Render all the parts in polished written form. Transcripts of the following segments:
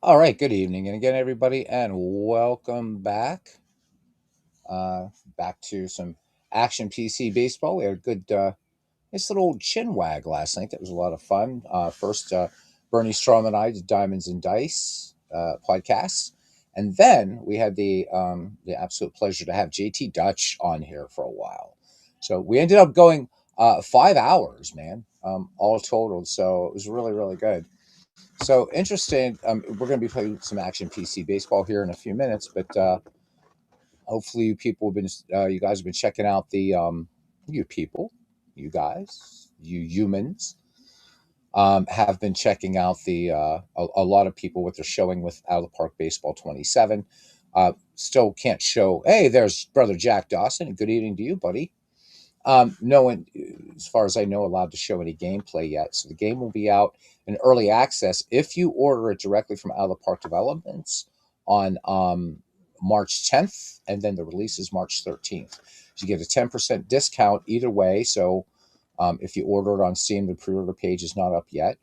All right, good evening, and again, everybody, and welcome back to some action PC baseball. We had a good, nice little chin wag last night. That was a lot of fun. First, Bernie Strom and I did Diamonds and Dice podcasts, and then we had the absolute pleasure to have JT Dutch on here for a while. So we ended up going 5 hours, man, all totaled. So it was really, really good. So interesting. We're going to be playing some action PC baseball here in a few minutes, but hopefully, you guys have been checking out you people, you guys, you humans, have been checking out a lot of people what they're showing with Out of the Park Baseball 27. Still can't show. Hey, there's brother Jack Dawson. Good evening to you, buddy. No one, as far as I know, allowed to show any gameplay yet. So the game will be out in early access if you order it directly from Out of the Park Developments on March 10th, and then the release is March 13th. So you get a 10% discount either way. So if you order it on Steam, the pre-order page is not up yet.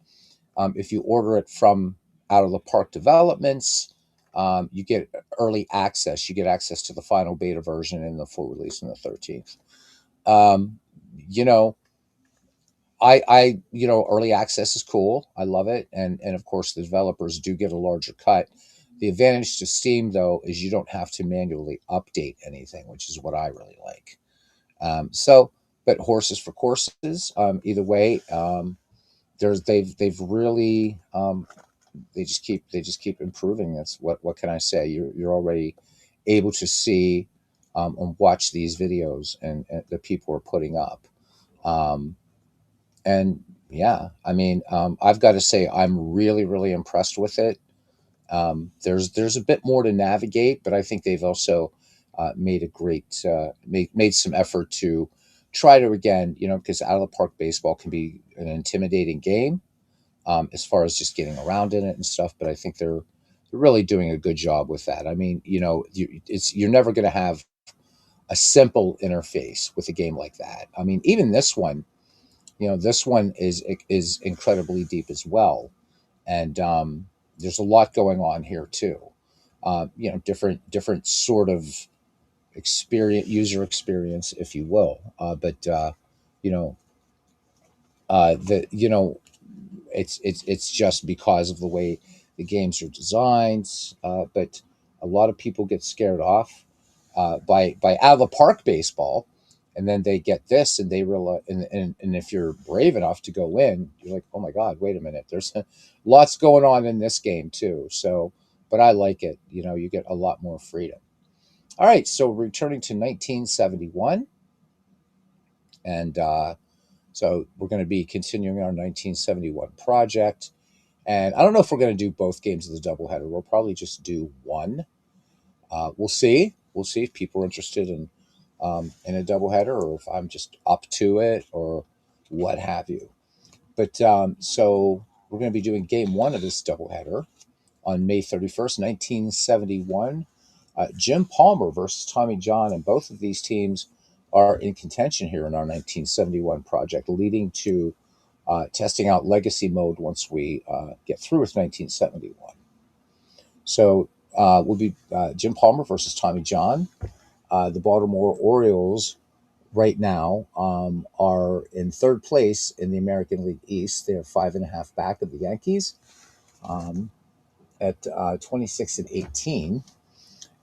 If you order it from Out of the Park Developments, you get early access. You get access to the final beta version and the full release on the 13th. Um, you know, early access is cool. I love it, and of course, the developers do get a larger cut. The advantage to Steam, though, is you don't have to manually update anything, which is what I really like. But horses for courses. Either way, they've really they just keep improving. That's what can I say? You're already able to see and watch these videos and that people are putting up. Um, and yeah, I mean, I've got to say, I'm really, really impressed with it. There's a bit more to navigate, but I think they've also made some effort to try to again, because Out of the Park baseball can be an intimidating game as far as just getting around in it and stuff. But I think they're really doing a good job with that. I mean, you're never going to have a simple interface with a game like that. I mean, even this one is incredibly deep as well, and there's a lot going on here too. Different sort of user experience, if you will. But you know, the it's just because of the way the games are designed. But a lot of people get scared off by Out of the Park baseball, and then they get this, and they realize, and if you're brave enough to go in, you're like, oh my god, wait a minute, there's lots going on in this game too. So, but I like it. You get a lot more freedom. All right, so returning to 1971, and so we're going to be continuing our 1971 project. And I don't know if we're going to do both games of the doubleheader. We'll probably just do one. We'll see. We'll see if people are interested in a doubleheader, or if I'm just up to it, or what have you. But so we're going to be doing game one of this doubleheader on May 31st, 1971. Jim Palmer versus Tommy John, and both of these teams are in contention here in our 1971 project, leading to testing out legacy mode once we get through with 1971. So we'll be Jim Palmer versus Tommy John. The Baltimore Orioles right now are in third place in the American League East. They are 5.5 back of the Yankees um, at 26 and 18.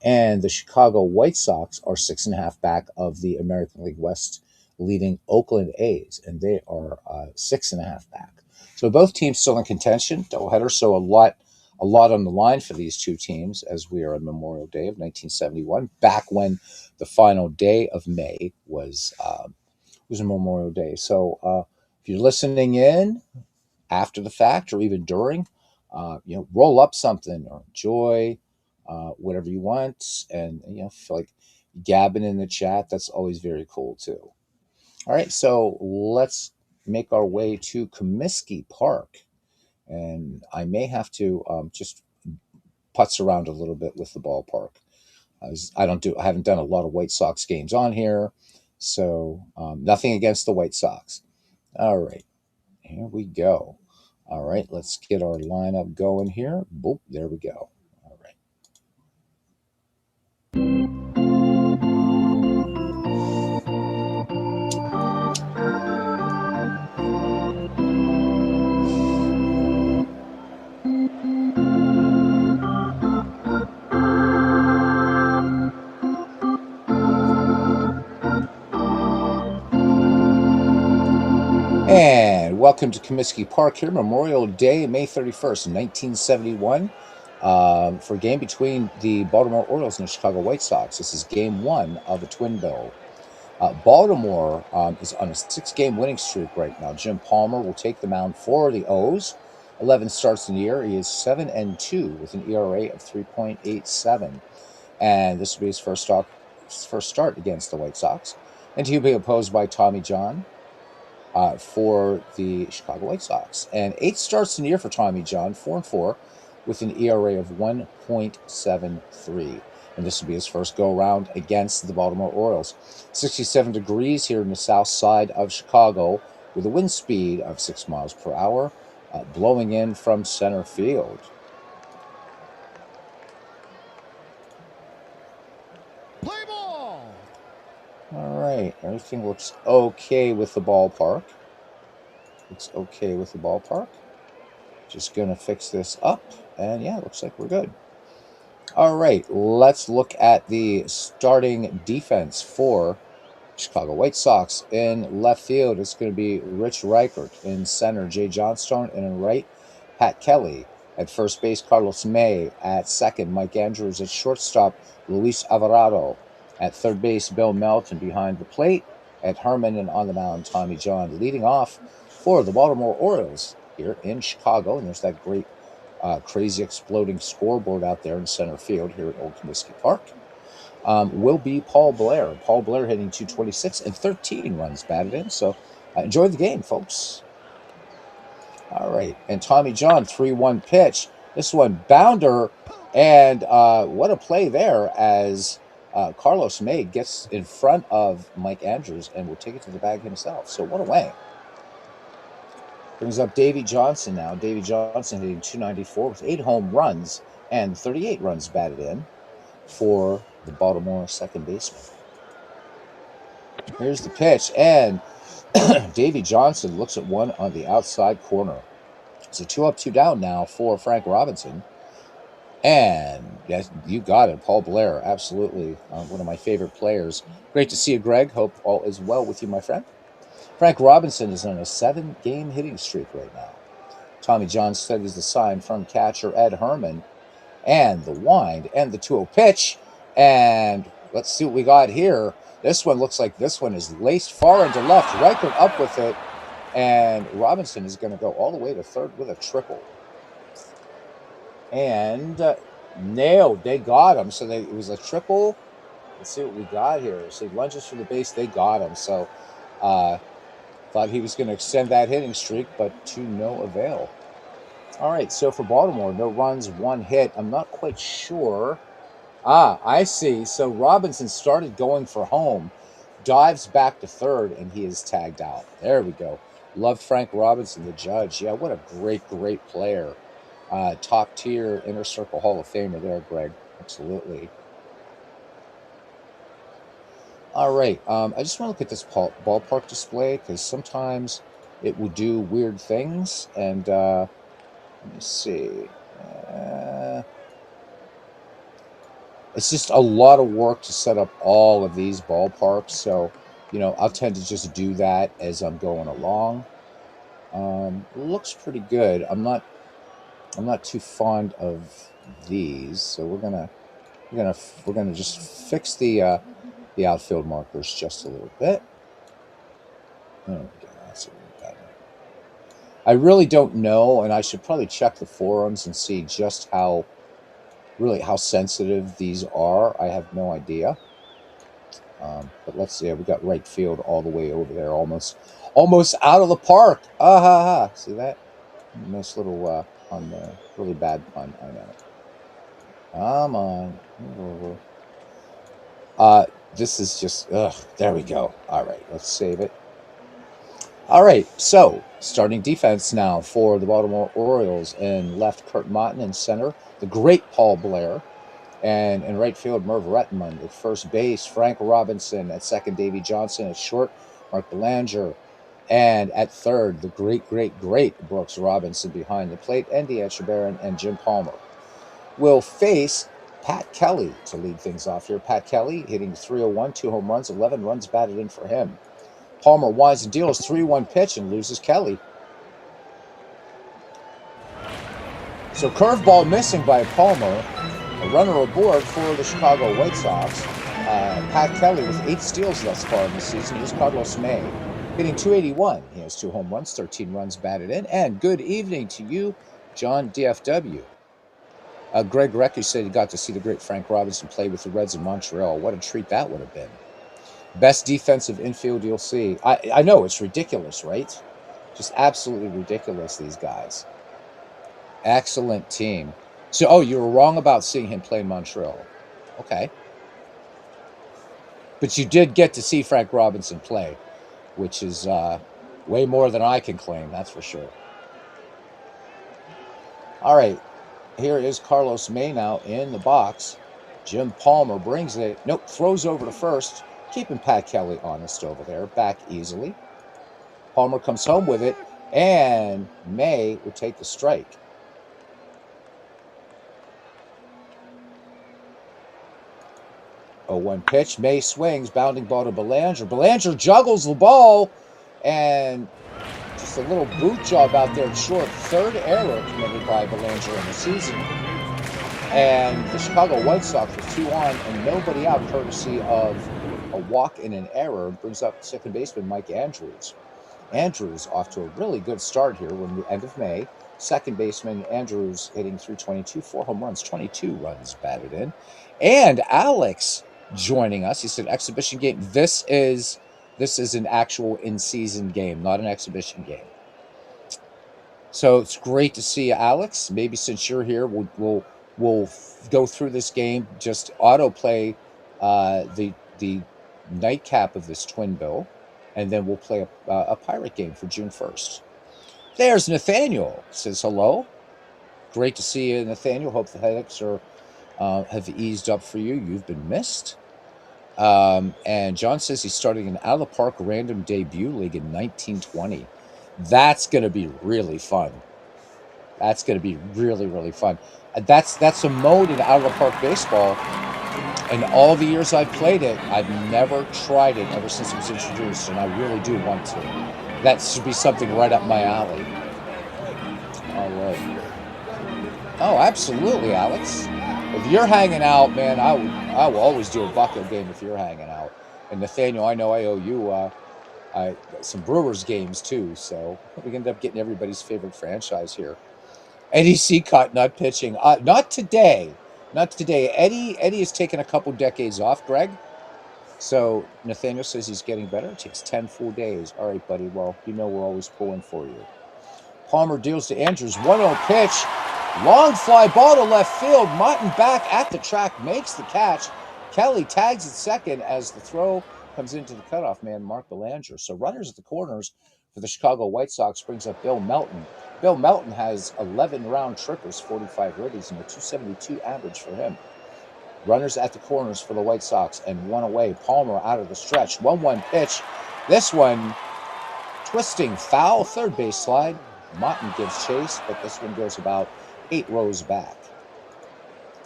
And the Chicago White Sox are 6.5 back of the American League West leading Oakland A's, and they are 6.5 back. So both teams still in contention, doubleheader. So a lot on the line for these two teams as we are on Memorial Day of 1971, back when the final day of May was a Memorial Day. So if you're listening in after the fact or even during, roll up something or enjoy whatever you want, and feel like gabbing in the chat. That's always very cool too. All right, so let's make our way to Comiskey Park, and I may have to just putz around a little bit with the ballpark. I haven't done a lot of White Sox games on here, so nothing against the White Sox. All right, here we go. All right, let's get our lineup going here. Boop, there we go. All right. And welcome to Comiskey Park here, Memorial Day, May 31st, 1971, for a game between the Baltimore Orioles and the Chicago White Sox. This is game one of a twin bill. Baltimore is on a 6-game winning streak right now. Jim Palmer will take the mound for the O's. 11 starts in the year. He is 7-2 with an ERA of 3.87. And this will be his first start against the White Sox. And he'll be opposed by Tommy John for the Chicago White Sox. And 8 starts in the year for Tommy John, 4-4, with an ERA of 1.73. And this will be his first go-around against the Baltimore Orioles. 67 degrees here in the south side of Chicago with a wind speed of 6 miles per hour, blowing in from center field. Play ball! All right, everything looks okay with the ballpark. Looks okay with the ballpark. Just going to fix this up, and yeah, looks like we're good. All right, let's look at the starting defense for Chicago White Sox. In left field, it's going to be Rich Reichert. In center, Jay Johnstone. And in right, Pat Kelly. At first base, Carlos May. At second, Mike Andrews. At shortstop, Luis Alvarado. At third base, Bill Melton. Behind the plate, at Herman, and on the mound, Tommy John. Leading off for the Baltimore Orioles here in Chicago. And there's that great crazy exploding scoreboard out there in center field here at Old Comiskey Park. Will be Paul Blair. Paul Blair hitting 226 and 13 runs batted in. So enjoy the game, folks. All right. And Tommy John, 3-1 pitch. This one, bounder. And what a play there as Carlos May gets in front of Mike Andrews and will take it to the bag himself. So what a way. Brings up Davey Johnson now. Davey Johnson hitting 294 with 8 home runs and 38 runs batted in for the Baltimore second baseman. Here's the pitch, and Davey Johnson looks at one on the outside corner. It's a 2-up, 2-down now for Frank Robinson. And yes, you got it, Paul Blair, absolutely one of my favorite players. Great to see you, Greg. Hope all is well with you, my friend. Frank Robinson is on a 7-game hitting streak right now. Tommy John studies the sign from catcher Ed Herman, and the wind, and the 2-0 pitch. And let's see what we got here. This one looks like this one is laced far into left. Reichert up with it, and Robinson is going to go all the way to third with a triple. And nailed. They got him. So it was a triple. Let's see what we got here. So he lunges for the base. They got him. So thought he was going to extend that hitting streak, but to no avail. All right, so for Baltimore, no runs, 1 hit. I'm not quite sure. I see. So Robinson started going for home, dives back to third, and he is tagged out. There we go. Loved Frank Robinson, the judge. Yeah, what a great, great player. Top tier Inner Circle Hall of Famer there, Greg. Absolutely. All right. I just want to look at this ballpark display because sometimes it will do weird things. And let me see. It's just a lot of work to set up all of these ballparks. So, I'll tend to just do that as I'm going along. Looks pretty good. I'm not too fond of these, so we're gonna just fix the outfield markers just a little bit. There we go. That's a little better. I really don't know, and I should probably check the forums and see just how sensitive these are. I have no idea. But let's see. We got right field all the way over there, almost out of the park. See that? Nice little on the really bad pun. I know. Come on. This is just there we go. All right, let's save it. All right, so starting defense now for the Baltimore Orioles. In left, Kurt Motton. In center, the great Paul Blair. And in right field, Merv Rettenmund. At first base, Frank Robinson. At second, Davey Johnson. At short, Mark Belanger. And at third, the great Brooks Robinson behind the plate. Andy Etchebarren and Jim Palmer will face Pat Kelly to lead things off here. Pat Kelly hitting 301, 2 home runs, 11 runs batted in for him. Palmer winds and deals 3-1 pitch and loses Kelly. So curveball missing by Palmer. A runner aboard for the Chicago White Sox. Pat Kelly with 8 steals thus far in the season. Here's Carlos May hitting 281. He has 2 home runs, 13 runs batted in. And good evening to you, John DFW. Greg Recchi said he got to see the great Frank Robinson play with the Reds in Montreal. What a treat that would have been. Best defensive infield you'll see. I know, it's ridiculous, right? Just absolutely ridiculous, these guys. Excellent team. So, you were wrong about seeing him play in Montreal. Okay. But you did get to see Frank Robinson play, which is way more than I can claim, that's for sure. All right. Here is Carlos May now in the box. Jim Palmer brings it. Nope, throws over to first, keeping Pat Kelly honest over there. Back easily. Palmer comes home with it, and May would take the strike. 0-1 pitch. May swings, bounding ball to Belanger. Belanger juggles the ball, and just a little boot job out there at short. Third error committed by Belanger in the season. And the Chicago White Sox with 2 on and nobody out, courtesy of a walk and an error, brings up second baseman Mike Andrews. Andrews off to a really good start here when the end of May. Second baseman Andrews hitting 322, 4 home runs, 22 runs batted in. And Alex joining us. He said exhibition game. This is an actual in-season game, not an exhibition game. So it's great to see you, Alex. Maybe since you're here, we'll go through this game. Just autoplay the nightcap of this twin bill, and then we'll play a pirate game for June 1st. There's Nathaniel. Says hello. Great to see you, Nathaniel. Hope the headaches have eased up for you. You've been missed. And John says he's starting an out of the park random debut league in 1920. That's going to be really fun. That's going to be really, really fun. That's a mode in out of the park baseball. And all the years I've played it, I've never tried it ever since it was introduced, and I really do want to. That should be something right up my alley. All right. Oh, absolutely, Alex. If you're hanging out, man, I will always do a bucket game if you're hanging out. And Nathaniel, I know I owe you some Brewers games too, so we end up getting everybody's favorite franchise here. Eddie Seacott not pitching. Not today. Not today. Eddie has taken a couple decades off, Greg. So Nathaniel says he's getting better. It takes 10 full days. All right, buddy. Well, you know we're always pulling for you. Palmer deals to Andrews. 1-0 pitch. Long fly ball to left field. Motton back at the track makes the catch. Kelly tags at second as the throw comes into the cutoff man, Mark Belanger. So runners at the corners for the Chicago White Sox brings up Bill Melton. Bill Melton has 11 round trippers, 45 ribbies, and a 272 average for him. Runners at the corners for the White Sox and 1 away. Palmer out of the stretch. 1-1 pitch. This one twisting foul third base slide. Motton gives chase, but this one goes about 8 rows back.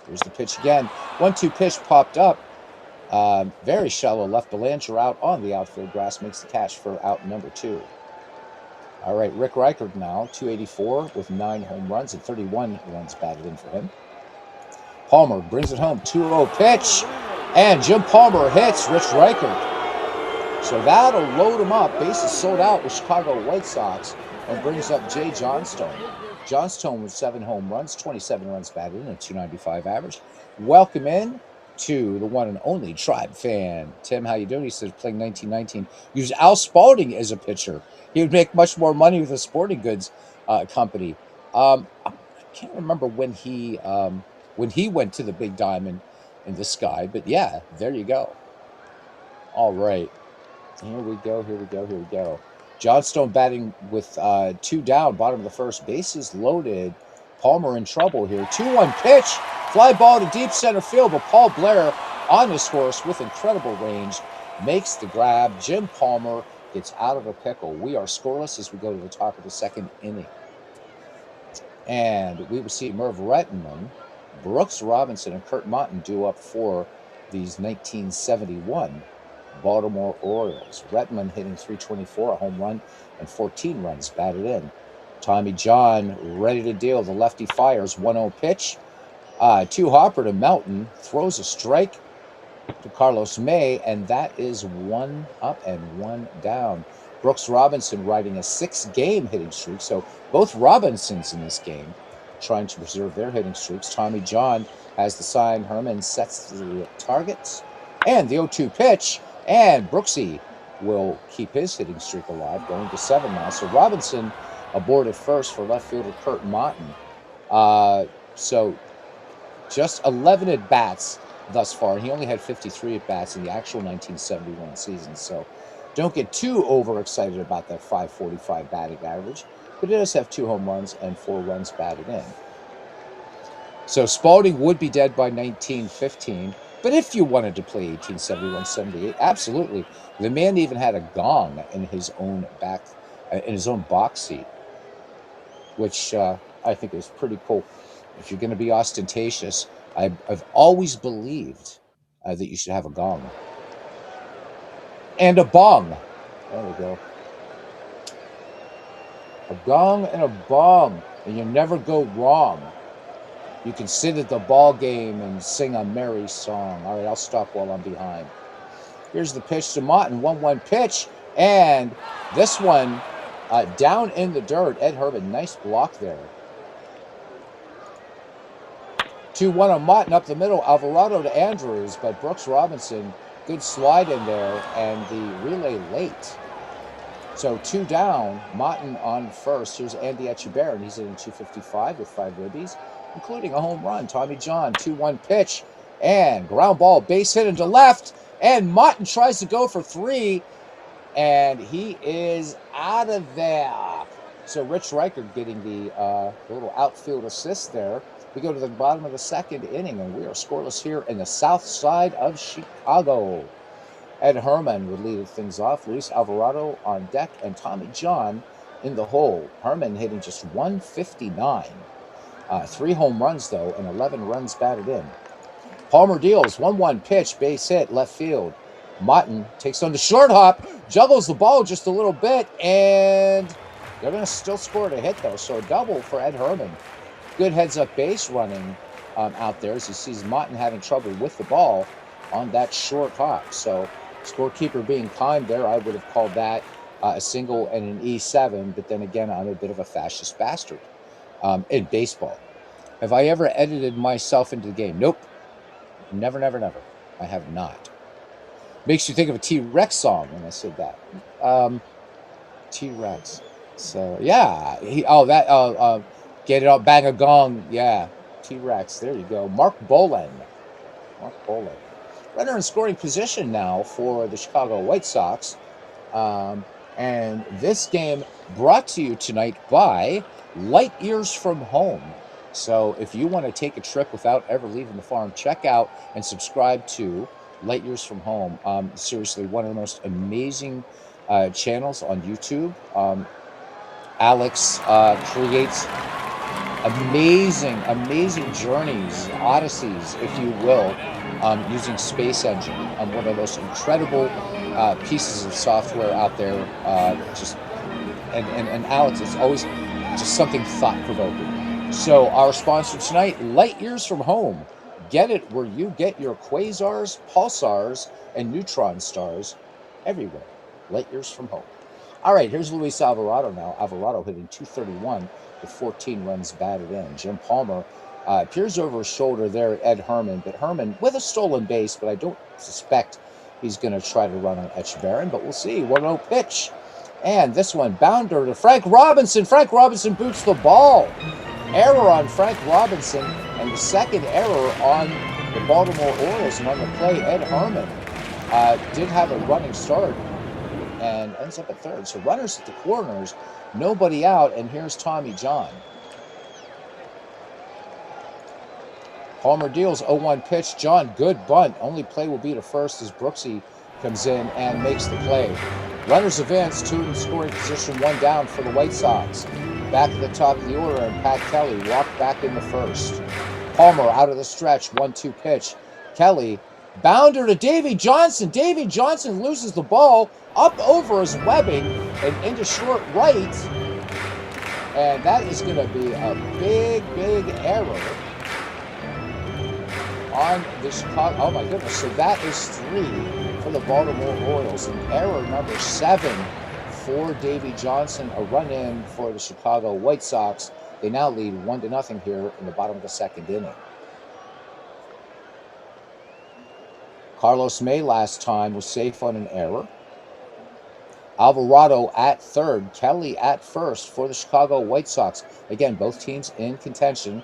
Here's the pitch again. 1-2 pitch popped up. Very shallow left. Belanger out on the outfield grass makes the catch for out number 2. All right, Rick Reichard now, 284 with 9 home runs and 31 runs batted in for him. Palmer brings it home, 2-0 pitch, and Jim Palmer hits Rich Reichard. So that'll load him up. Bases sold out with Chicago White Sox, and brings up Jay Johnstone. Johnstone with 7 home runs, 27 runs batted in, a 295 average. Welcome in to the one and only Tribe fan. Tim, how you doing? He says playing 1919. Use Al Spalding as a pitcher. He would make much more money with a sporting goods company. I can't remember when he went to the Big Diamond in the sky, but yeah, there you go. All right. Here we go. Johnstone batting with 2 down, bottom of the first. Bases loaded. Palmer in trouble here. 2-1 pitch. Fly ball to deep center field, but Paul Blair on his horse with incredible range makes the grab. Jim Palmer gets out of a pickle. We are scoreless as we go to the top of the second inning. And we will see Merv Rettenman, Brooks Robinson, and Kurt Motton due up for these 1971 Baltimore Orioles. Rettenman hitting .324, a home run, and 14 runs batted in. Tommy John ready to deal. The lefty fires. 1-0 pitch. 2-hopper to Melton. Throws a strike to Carlos May, and that is 1 up and 1 down. Brooks Robinson riding a 6-game hitting streak. So both Robinsons in this game trying to preserve their hitting streaks. Tommy John has the sign. Herman sets the targets. And the 0-2 pitch. And Brooksy will keep his hitting streak alive, going to 7 now. So Robinson aboard at first for left fielder Kurt Motton. So just 11 at-bats thus far. He only had 53 at-bats in the actual 1971 season. So don't get too overexcited about that .545 batting average. But he does have 2 home runs and 4 runs batted in. So Spalding would be dead by 1915. But if you wanted to play 1871-78, absolutely. The man even had a gong in his own box seat, which I think is pretty cool. If you're going to be ostentatious, I've always believed that you should have a gong and a bong. There we go. A gong and a bong, and you never go wrong. You can sit at the ball game and sing a merry song. All right, I'll stop while I'm behind. Here's the pitch to Motton. 1-1 pitch. And this one down in the dirt. Ed Herman, nice block there. 2-1 on Motton up the middle. Alvarado to Andrews, but Brooks Robinson, good slide in there, and the relay late. So 2 down, Motton on first. Here's Andy Etchebarren. He's hitting .255 with 5 ribbies, including a home run. Tommy John, 2-1 pitch, and ground ball, base hit into left, and Motton tries to go for 3, and he is out of there. So Rich Riker getting the little outfield assist there. We go to the bottom of the second inning, and we are scoreless here in the south side of Chicago. Ed Herman would lead things off. Luis Alvarado on deck, and Tommy John in the hole. Herman hitting just .159. 3 home runs, though, and 11 runs batted in. Palmer deals. 1-1 pitch, base hit, left field. Motton takes on the short hop, juggles the ball just a little bit, and they're going to still score a hit, though. So a double for Ed Herman. Good heads-up base running out there as he sees Motton having trouble with the ball on that short hop. So scorekeeper being kind there, I would have called that a single and an E7, but then again, I'm a bit of a fascist bastard in baseball. Have I ever edited myself into the game? Nope. Never, never, never. I have not. Makes you think of a T-Rex song when I said that. T-Rex. So, yeah. Get it out, bang a gong. Yeah. T-Rex. There you go. Mark Boland. Runner in scoring position now for the Chicago White Sox. And this game brought to you tonight by Light Years from Home. So if you want to take a trip without ever leaving the farm, check out and subscribe to Light Years from Home. Seriously, one of the most amazing channels on YouTube. Alex creates amazing journeys, odysseys, if you will, using Space Engine. One of the most incredible pieces of software out there. And Alex, it's always just something thought-provoking. So our sponsor tonight, Light Years from Home. Get it where you get your quasars, pulsars, and neutron stars everywhere. Light Years from Home. All right, here's Luis Alvarado now. Alvarado hitting .231 with 14 runs batted in. Jim Palmer peers over his shoulder there at Ed Herman, but Herman with a stolen base, but I don't suspect he's going to try to run on Etchebarren, but we'll see. 1-0 pitch. And this one, bounder to Frank Robinson. Frank Robinson boots the ball. Error on Frank Robinson, and the second error on the Baltimore Orioles. And on the play, Ed Herman did have a running start. and ends up at third. So runners at the corners, nobody out, and here's Tommy John. Palmer deals 0-1 pitch. John, good bunt. Only play will be to first as Brooksy comes in and makes the play. Runners advance, 2 in scoring position, 1 down for the White Sox. Back at the top of the order, and Pat Kelly walked back in the first. Palmer out of the stretch, 1-2 pitch. Kelly, bounder to Davy Johnson. Davy Johnson loses the ball up over his webbing and into short right. And that is going to be a big, big error on the Chicago. Oh my goodness. So that is 3 for the Baltimore Orioles. And error number 7 for Davy Johnson, a run in for the Chicago White Sox. They now lead 1-0 here in the bottom of the second inning. Carlos May last time was safe on an error. Alvarado at third, Kelly at first for the Chicago White Sox. Again, both teams in contention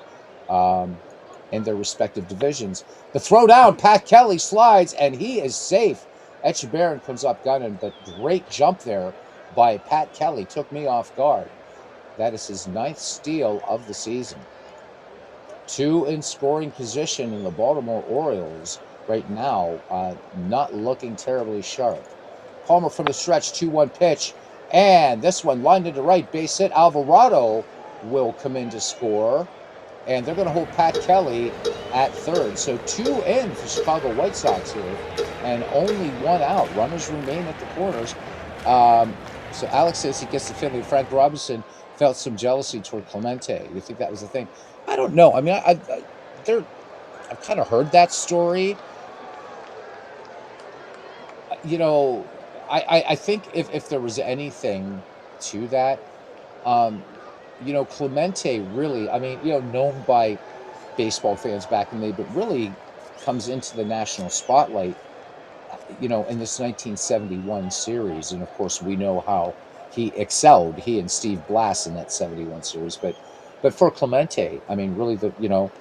in their respective divisions. The throw down, Pat Kelly slides, and he is safe. Echeverria comes up gunning, but great jump there by Pat Kelly. Took me off guard. That is his 9th steal of the season. 2 in scoring position in the Baltimore Orioles right now, not looking terribly sharp. Palmer from the stretch, 2-1 pitch, and this one lined into right, base hit. Alvarado will come in to score, and they're going to hold Pat Kelly at third. So 2 in for Chicago White Sox here, and only 1 out. Runners remain at the corners. So Alex says he gets the feeling Frank Robinson felt some jealousy toward Clemente. You think that was the thing? I don't know. I mean, I've kind of heard that story. You know, I think if there was anything to that, you know, Clemente really, I mean, you know, known by baseball fans back in the day, but really comes into the national spotlight, you know, in this 1971 series. And of course, we know how he excelled, he and Steve Blass in that 71 series. But for Clemente, I mean, really, you know,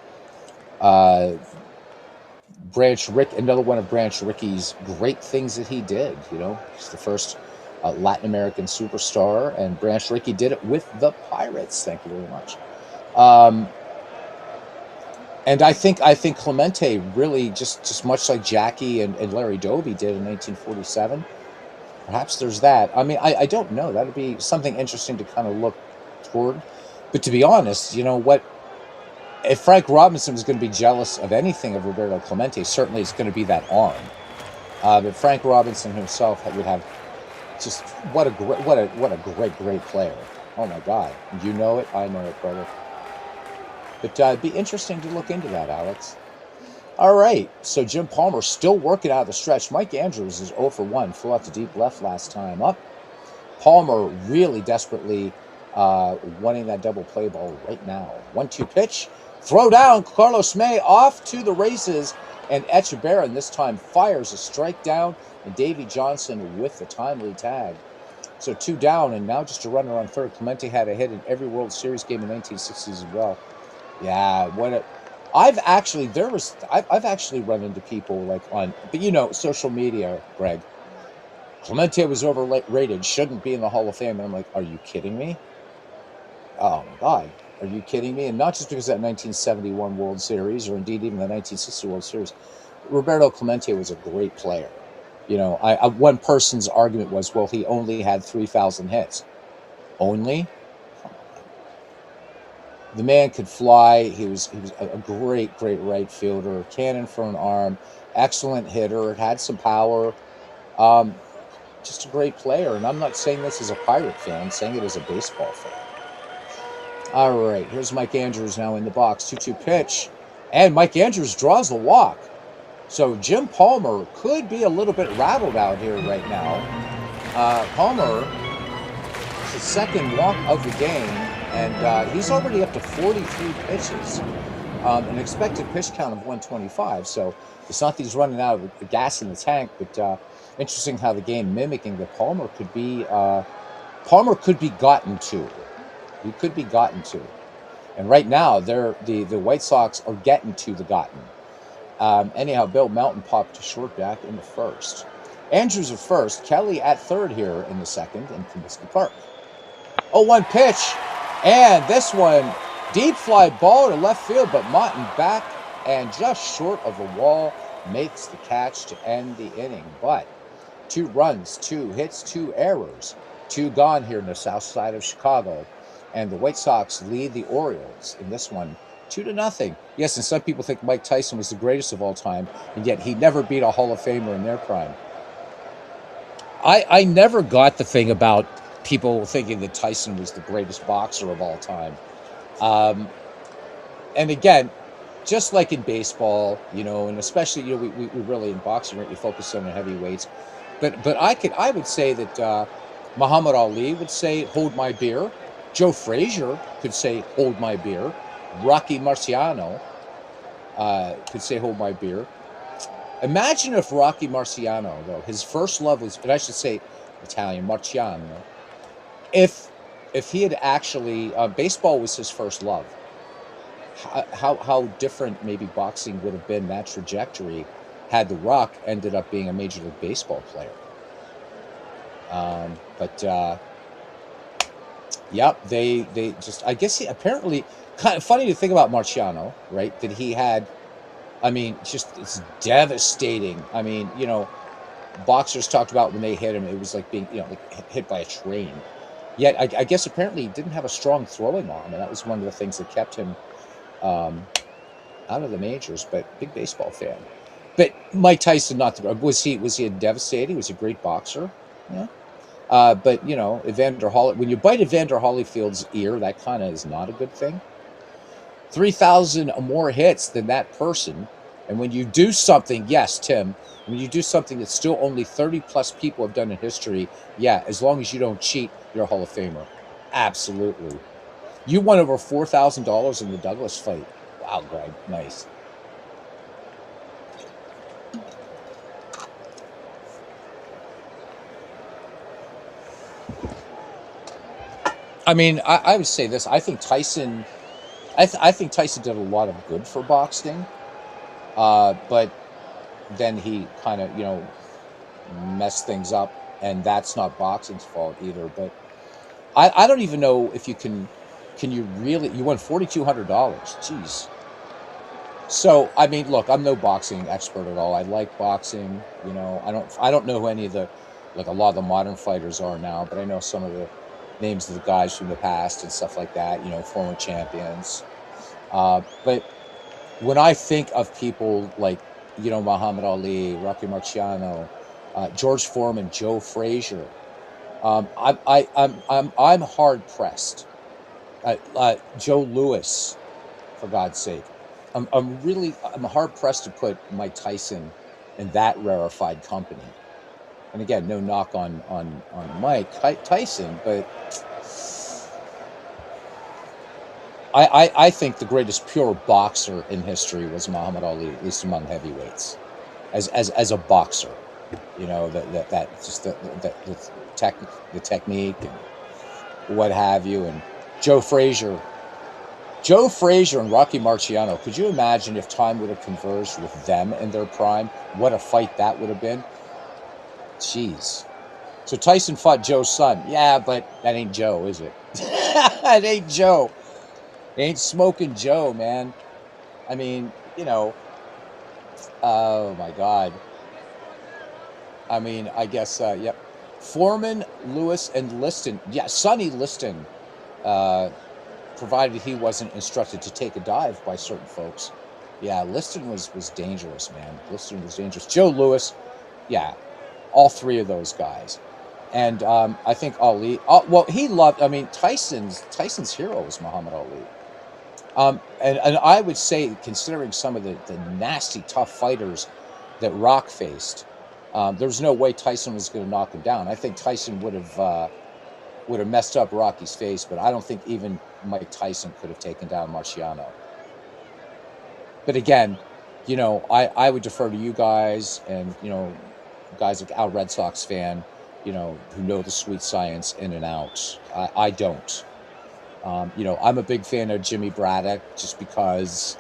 Branch Rick, another one of Branch Rickey's great things that he did. You know, he's the first Latin American superstar, and Branch Rickey did it with the Pirates. Thank you very much. And I think Clemente really just much like Jackie and Larry Doby did in 1947. Perhaps there's that. I mean, I don't know. That would be something interesting to kind of look toward. But to be honest, you know what? If Frank Robinson was going to be jealous of anything of Roberto Clemente, certainly it's going to be that arm. But Frank Robinson himself would have just what a great player. Oh my God, you know it, I know it, brother. But it'd be interesting to look into that, Alex. All right, so Jim Palmer still working out of the stretch. Mike Andrews is 0 for 1, flew out to deep left last time up. Palmer really desperately wanting that double play ball right now. 1-2 pitch. Throw down, Carlos May off to the races, and Echeverria this time fires a strike down, and Davy Johnson with the timely tag. So 2 down, and now just a runner on third. Clemente had a hit in every World Series game in the 1960s as well. Yeah, I've actually run into people like on, but you know, social media, Greg. Clemente was overrated, shouldn't be in the Hall of Fame, and I'm like, are you kidding me? Oh my God. Are you kidding me? And not just because of that 1971 World Series, or indeed even the 1960 World Series. Roberto Clemente was a great player. You know, one person's argument was, well, he only had 3,000 hits. Only? The man could fly. He was a great right fielder, cannon for an arm, excellent hitter, had some power. Just a great player. And I'm not saying this as a Pirate fan. I'm saying it as a baseball fan. All right, here's Mike Andrews now in the box. 2-2 pitch. And Mike Andrews draws the walk. So Jim Palmer could be a little bit rattled out here right now. Palmer, it's his second walk of the game, and he's already up to 43 pitches. An expected pitch count of 125. So it's not that he's running out of the gas in the tank, but interesting how the game mimicking that Palmer could be gotten to. He could be gotten to. And right now, the White Sox are getting to the gotten. Anyhow, Bill Melton popped to short back in the first. Andrews at first, Kelly at third here in the second in Comiskey Park. 0-1 pitch, and this one, deep fly ball to left field, but Martin back and just short of the wall makes the catch to end the inning. But 2 runs, 2 hits, 2 errors, 2 gone here in the south side of Chicago, and the White Sox lead the Orioles in this one 2-0. Yes, and some people think Mike Tyson was the greatest of all time, and yet he never beat a Hall of Famer in their prime. I never got the thing about people thinking that Tyson was the greatest boxer of all time. And again, just like in baseball, and especially, we really in boxing, right, we focus on the heavyweights. But I would say that Muhammad Ali would say, "Hold my beer." Joe Frazier could say, "Hold my beer." Rocky Marciano could say, "Hold my beer." Imagine if Rocky Marciano, though, his first love was, and I should say Italian, Marciano, if he had actually, baseball was his first love, how different maybe boxing would have been, that trajectory, had The Rock ended up being a Major League Baseball player. Yep, they just, I guess apparently, kind of funny to think about Marciano, right, that he had, just, it's devastating. Boxers talked about when they hit him, it was like being, like hit by a train. Yet, I guess apparently he didn't have a strong throwing arm, and that was one of the things that kept him out of the majors. But big baseball fan. But Mike Tyson, was he devastating? Was he a great boxer? Yeah. But Evander Holyfield, when you bite Evander Holyfield's ear, that kind of is not a good thing. 3,000 more hits than that person. And when you do something, yes, Tim, when you do something that still only 30 plus people have done in history, yeah, as long as you don't cheat, you're a Hall of Famer. Absolutely. You won over $4,000 in the Douglas fight. Wow, Greg, nice. I would say this. I think Tyson. I think Tyson did a lot of good for boxing, but then he kind of messed things up, and that's not boxing's fault either. But I don't even know if you can you really, you won $4,200. Jeez. So look, I'm no boxing expert at all. I like boxing. I don't know who any of the, like, a lot of the modern fighters are now, but I know some of the names of the guys from the past and stuff like that. Former champions. But when I think of people like, Muhammad Ali, Rocky Marciano, George Foreman, Joe Frazier, I'm hard pressed. Joe Louis, for God's sake, I'm hard pressed to put Mike Tyson in that rarefied company. And again, no knock on Mike Tyson, but I think the greatest pure boxer in history was Muhammad Ali, at least among heavyweights, as a boxer. That just the technique and what have you. And Joe Frazier and Rocky Marciano. Could you imagine if time would have converged with them in their prime? What a fight that would have been. Jeez. So Tyson fought Joe's son. Yeah, but that ain't Joe, is it? That ain't Joe. It ain't smoking Joe, man. Oh my God. I guess, yep. Foreman, Lewis, and Liston. Yeah, Sonny Liston, provided he wasn't instructed to take a dive by certain folks. Yeah, Liston was dangerous, man. Liston was dangerous. Joe Louis, yeah, all three of those guys. And I think Ali, he loved, Tyson's hero was Muhammad Ali. And I would say, considering some of the nasty, tough fighters that Rock faced, there's no way Tyson was going to knock him down. I think Tyson would have messed up Rocky's face, but I don't think even Mike Tyson could have taken down Marciano. But again, I would defer to you guys and, guys like Al Red Sox fan, who know the sweet science in and out. I don't. I'm a big fan of Jimmy Braddock just because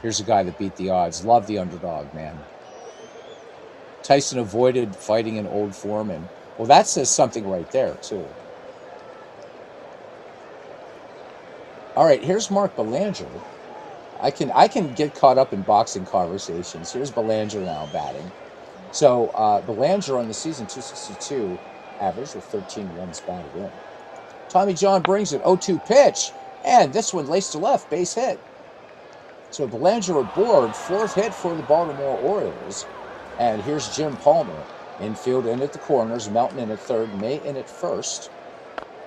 here's a guy that beat the odds. Love the underdog, man. Tyson avoided fighting an Old Foreman. Well, that says something right there, too. All right, here's Mark Belanger. I can get caught up in boxing conversations. Here's Belanger now batting. So Belanger on the season, 262 average with 13 runs batted in. Tommy John brings it, 0-2 pitch, and this one laced to left, base hit. So Belanger aboard, fourth hit for the Baltimore Orioles. And here's Jim Palmer. Infield in at the corners, Melton in at third, May in at first.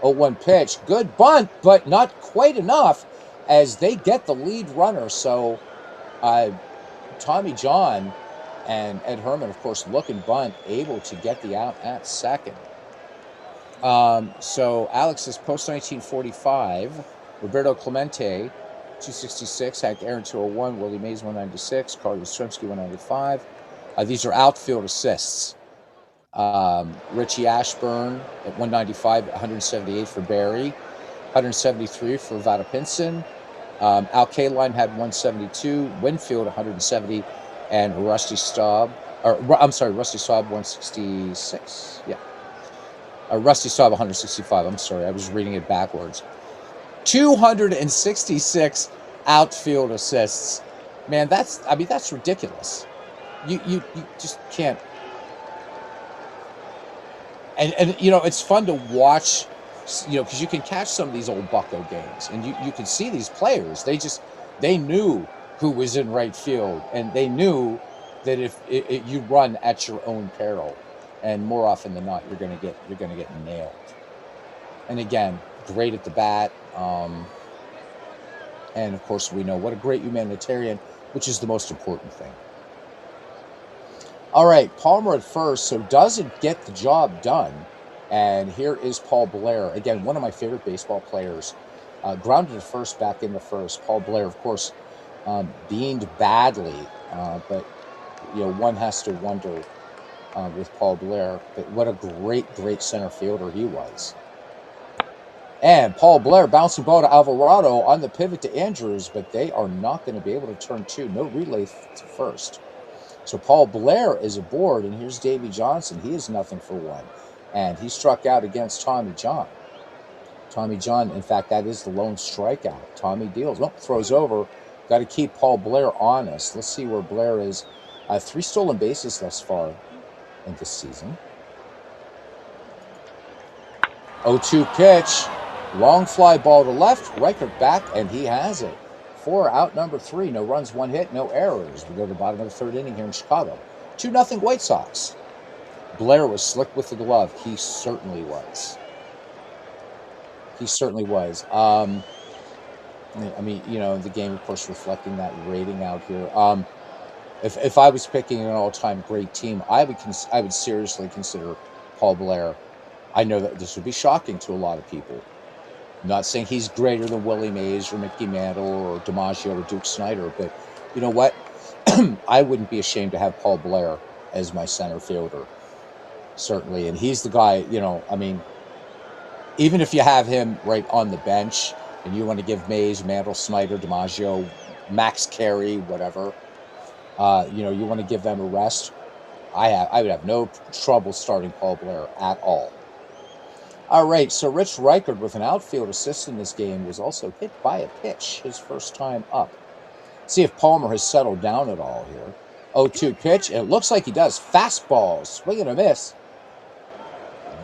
0-1 pitch, good bunt, but not quite enough as they get the lead runner. So Tommy John and Ed Herman, of course, looking bunt, able to get the out at second. So Alex is post-1945. Roberto Clemente, 266. Hank Aaron, 201. Willie Mays, 196. Carl Yastrzemski, 195. These are outfield assists. Richie Ashburn at 195, 178 for Barry, 173 for Vada Pinson. Al Kaline had 172, Winfield 170, and Rusty Staub, Rusty Staub 166. Yeah. Rusty Staub 165. I'm sorry, I was reading it backwards. 266 outfield assists. Man, that's ridiculous. You just can't. And it's fun to watch, because you can catch some of these old Bucko games, and you can see these players. They knew who was in right field, and they knew that if you run at your own peril, and more often than not, you're gonna get nailed. And again, great at the bat, and of course we know what a great humanitarian, which is the most important thing. All right, Palmer at first, so doesn't get the job done. And here is Paul Blair. Again, one of my favorite baseball players. Grounded at first, back in the first. Paul Blair, of course, beamed badly. But, one has to wonder with Paul Blair. But what a great center fielder he was. And Paul Blair bouncing ball to Alvarado on the pivot to Andrews, but they are not going to be able to turn two. No relay to first. So Paul Blair is aboard, and here's Davey Johnson. He is nothing for one. And he struck out against Tommy John. Tommy John, in fact, that is the lone strikeout. Tommy deals. Nope, throws over. Got to keep Paul Blair honest. Let's see where Blair is. 3 stolen bases thus far in this season. 0-2 pitch. Long fly ball to left. Reichert back, and he has it. 4 out, number 3. No runs, 1 hit, no errors. We go to the bottom of the third inning here in Chicago. 2-0 White Sox. Blair was slick with the glove. He certainly was. The game, of course, reflecting that rating out here. If I was picking an all-time great team, I would seriously consider Paul Blair. I know that this would be shocking to a lot of people. I'm not saying he's greater than Willie Mays or Mickey Mantle or DiMaggio or Duke Snider, but you know what? I wouldn't be ashamed to have Paul Blair as my center fielder, certainly. And he's the guy, even if you have him right on the bench and you want to give Mays, Mantle, Snider, DiMaggio, Max Carey, whatever, you want to give them a rest, I would have no trouble starting Paul Blair at all. All right, so Rich Reichert with an outfield assist in this game was also hit by a pitch his first time up. See if Palmer has settled down at all here. 0-2 pitch, and it looks like he does. Fastball, swing and a miss.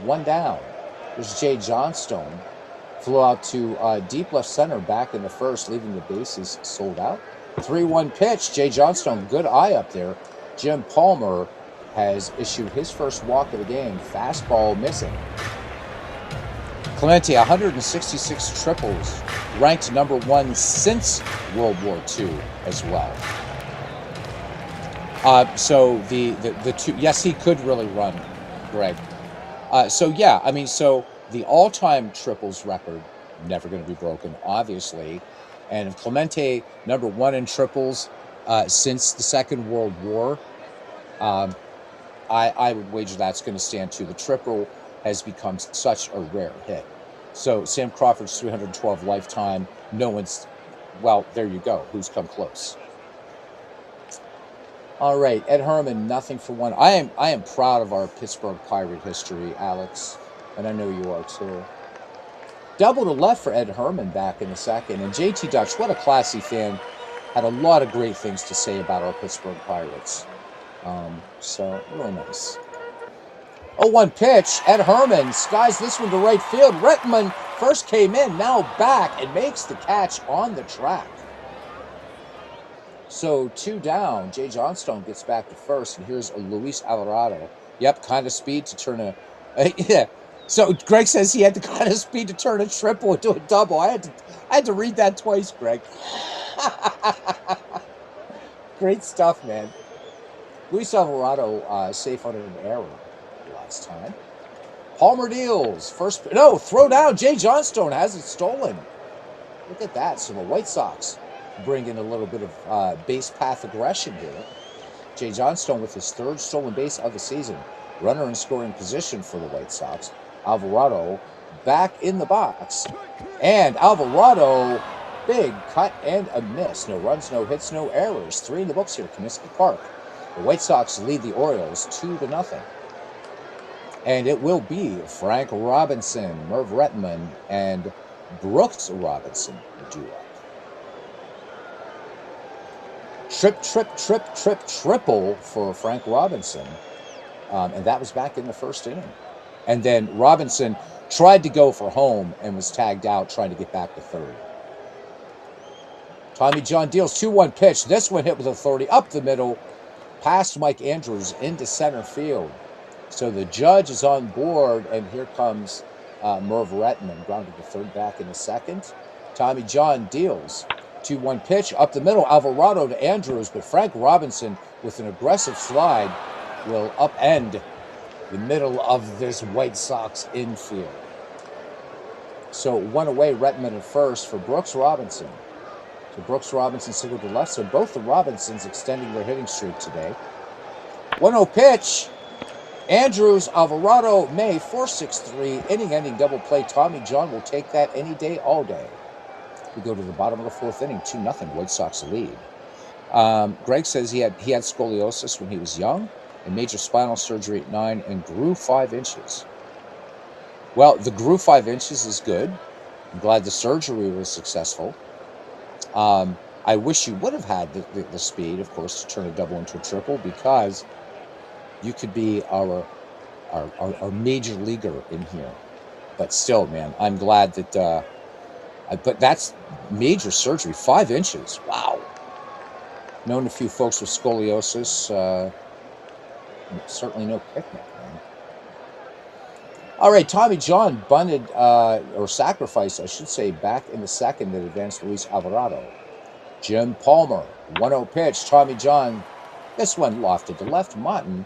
1 down. There's Jay Johnstone. Flew out to deep left center back in the first, leaving the bases sold out. 3-1 pitch, Jay Johnstone, good eye up there. Jim Palmer has issued his first walk of the game. Fastball missing. Clemente, 166 triples, ranked number 1 since World War II as well. So the two, yes, he could really run, Greg. So the all-time triples record, never going to be broken, obviously. And Clemente, number 1 in triples since the Second World War, I would wager that's going to stand too. The triple has become such a rare hit. So Sam Crawford's 312 lifetime, no one's, well, there you go. Who's come close? All right, Ed Herman, nothing for one. I am proud of our Pittsburgh Pirate history, Alex, and I know you are too. Double to left for Ed Herman back in the second, and JT Dutch, what a classy fan, had a lot of great things to say about our Pittsburgh Pirates. So really nice. 0-1 pitch. Ed Herman skies this one to right field. Retman first came in, now back, and makes the catch on the track. So 2 down. Jay Johnstone gets back to first, and here's Luis Alvarado. Yep, kind of speed to turn a yeah. So Greg says he had the kind of speed to turn a triple into a double. I had to read that twice, Greg. Great stuff, man. Luis Alvarado safe on an error last time. Palmer deals. Throw down. Jay Johnstone has it stolen. Look at that. So the White Sox bring in a little bit of base path aggression here. Jay Johnstone with his third stolen base of the season. Runner in scoring position for the White Sox. Alvarado back in the box. And Alvarado, big cut and a miss. No runs, no hits, no errors. 3 in the books here at Comiskey Park. The White Sox lead the Orioles 2-0. And it will be Frank Robinson, Merv Retman, and Brooks Robinson duo. Triple for Frank Robinson. And that was back in the first inning. And then Robinson tried to go for home and was tagged out trying to get back to third. Tommy John deals 2-1 pitch. This one hit with authority up the middle, past Mike Andrews into center field. So the judge is on board, and here comes Merv Retman, grounded to third back in the second. Tommy John deals 2-1 pitch up the middle. Alvarado to Andrews, but Frank Robinson with an aggressive slide will upend the middle of this White Sox infield. So 1 away, Retman at first for Brooks Robinson. So Brooks Robinson singled to left. So both the Robinsons extending their hitting streak today. 1-0 pitch. Andrews, Alvarado, May, 4-6-3, inning-ending double play. Tommy John will take that any day, all day. We go to the bottom of the fourth inning, 2-0, White Sox lead. Greg says he had scoliosis when he was young, and major spinal surgery at 9, and grew 5 inches. Well, the grew 5 inches is good. I'm glad the surgery was successful. I wish you would have had the speed, of course, to turn a double into a triple, because you could be our major leaguer in here. But still, man, I'm glad that but that's major surgery, 5 inches. Wow. Known a few folks with scoliosis. Certainly no picnic, man. All right, Tommy John bunted, or sacrificed, I should say, back in the second that advanced Luis Alvarado. Jim Palmer, 1-0 pitch. Tommy John, this one lofted to left. Martin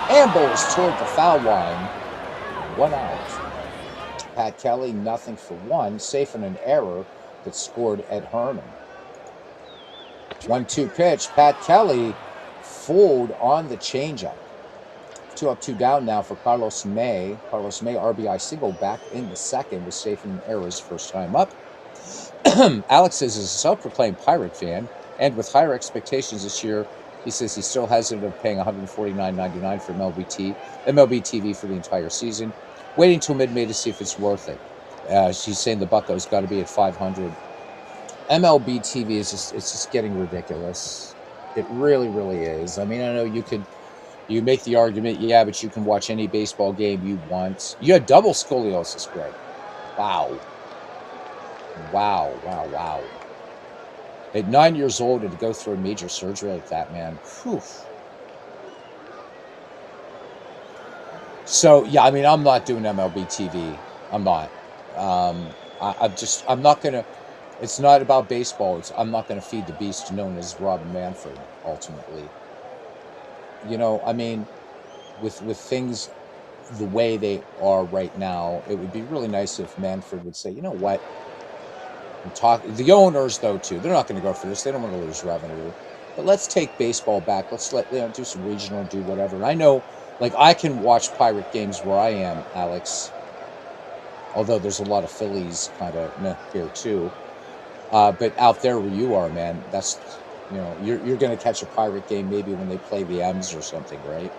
ambles toward the foul line. 1 out. Pat Kelly, nothing for 1. Safe in an error that scored Ed Herman. 1-2 pitch. Pat Kelly fooled on the changeup. 2 up, 2 down now for Carlos May. Carlos May, RBI single back in the second, was safe in an error his first time up. Alex says he's a self-proclaimed Pirate fan, and with higher expectations this year, he says he's still hesitant of paying $149.99 for MLB TV for the entire season, waiting till mid-May to see if it's worth it. She's saying the Buccos got to be at 500. MLB TV is just getting ridiculous. It really, really is. I mean, I know you make the argument, yeah, but you can watch any baseball game you want. You had double scoliosis, Greg. Wow. At 9 years old, and to go through a major surgery like that, man. Whew. So, yeah, I mean, I'm not doing MLB TV. I'm not. I'm not going to, it's not about baseball. I'm not going to feed the beast known as Rob Manfred, ultimately. You know, I mean, with things the way they are right now, it would be really nice if Manfred would say, you know what? The owners, though, too, they're not going to go for this. They don't want to lose revenue. But let's take baseball back. Let's do some regional, do whatever. And I know, like, I can watch Pirate games where I am, Alex. Although there's a lot of Phillies kind of here, too. But out there where you are, man, You know, you're going to catch a Pirate game maybe when they play the M's or something, right?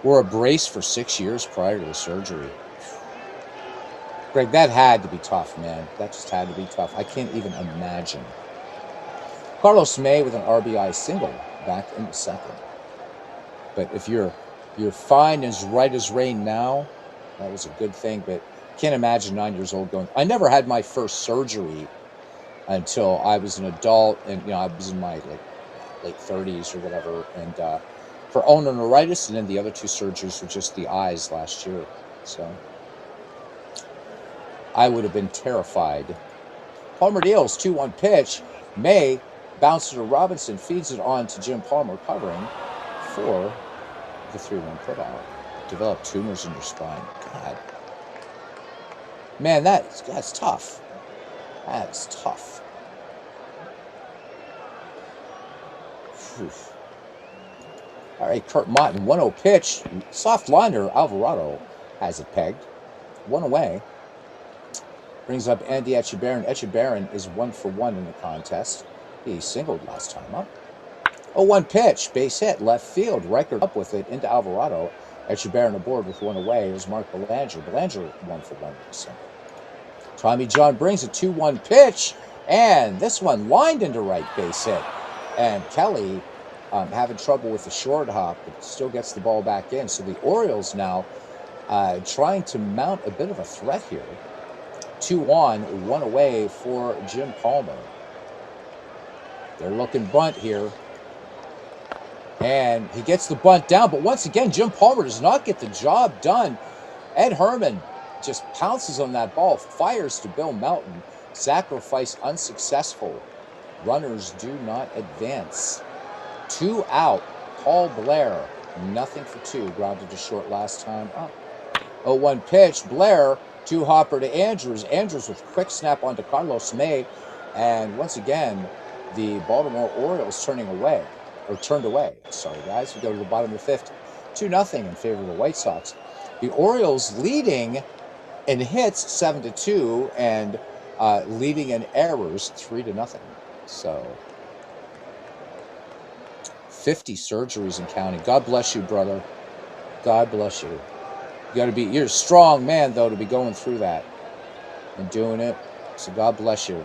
Wore a brace for 6 years prior to the surgery. Greg, that had to be tough, man. That just had to be tough. I can't even imagine. Carlos May with an RBI single back in the second. But if you're fine as right as rain now, that was a good thing. But can't imagine 9 years old going. I never had my first surgery until I was an adult, and I was in my late 30s or whatever, and for ulnar neuritis, and then the other two surgeries were just the eyes last year. So I would have been terrified. Palmer deals 2-1 pitch. May bounces to Robinson, feeds it on to Jim Palmer, covering for the 3-1 putout. Develop tumors in your spine. God, man, that's tough. That's tough. Whew. All right, Kurt Motton, 1-0 pitch. Soft liner, Alvarado has it pegged. 1 away. Brings up Andy Etchebarren. Etchebarren is 1-for-1 in the contest. He singled last time up. 0-1 pitch, base hit, left field. Reichert up with it into Alvarado. Etchebarren aboard with 1 away. It was Mark Belanger. Belanger 1-for-1 with the single. Tommy John brings a 2-1 pitch, and this one lined into right, base hit. And Kelly having trouble with the short hop, but still gets the ball back in. So the Orioles now trying to mount a bit of a threat here. 2 on, 1 away for Jim Palmer. They're looking bunt here. And he gets the bunt down, but once again, Jim Palmer does not get the job done. Ed Herman just pounces on that ball, fires to Bill Melton. Sacrifice unsuccessful. Runners do not advance. 2 out. Paul Blair, 0-for-2. Grounded to short last time up. 0-1 pitch. Blair, 2-hopper to Andrews. Andrews with quick snap onto Carlos May. And once again, the Baltimore Orioles turned away. Sorry, guys. We go to the bottom of the 5th. 2-0 in favor of the White Sox. The Orioles leading in hits 7-2 and leading in errors 3-0. So 50 surgeries and counting. God bless you, brother. God bless you. You're a strong man, though, to be going through that and doing it. So God bless you.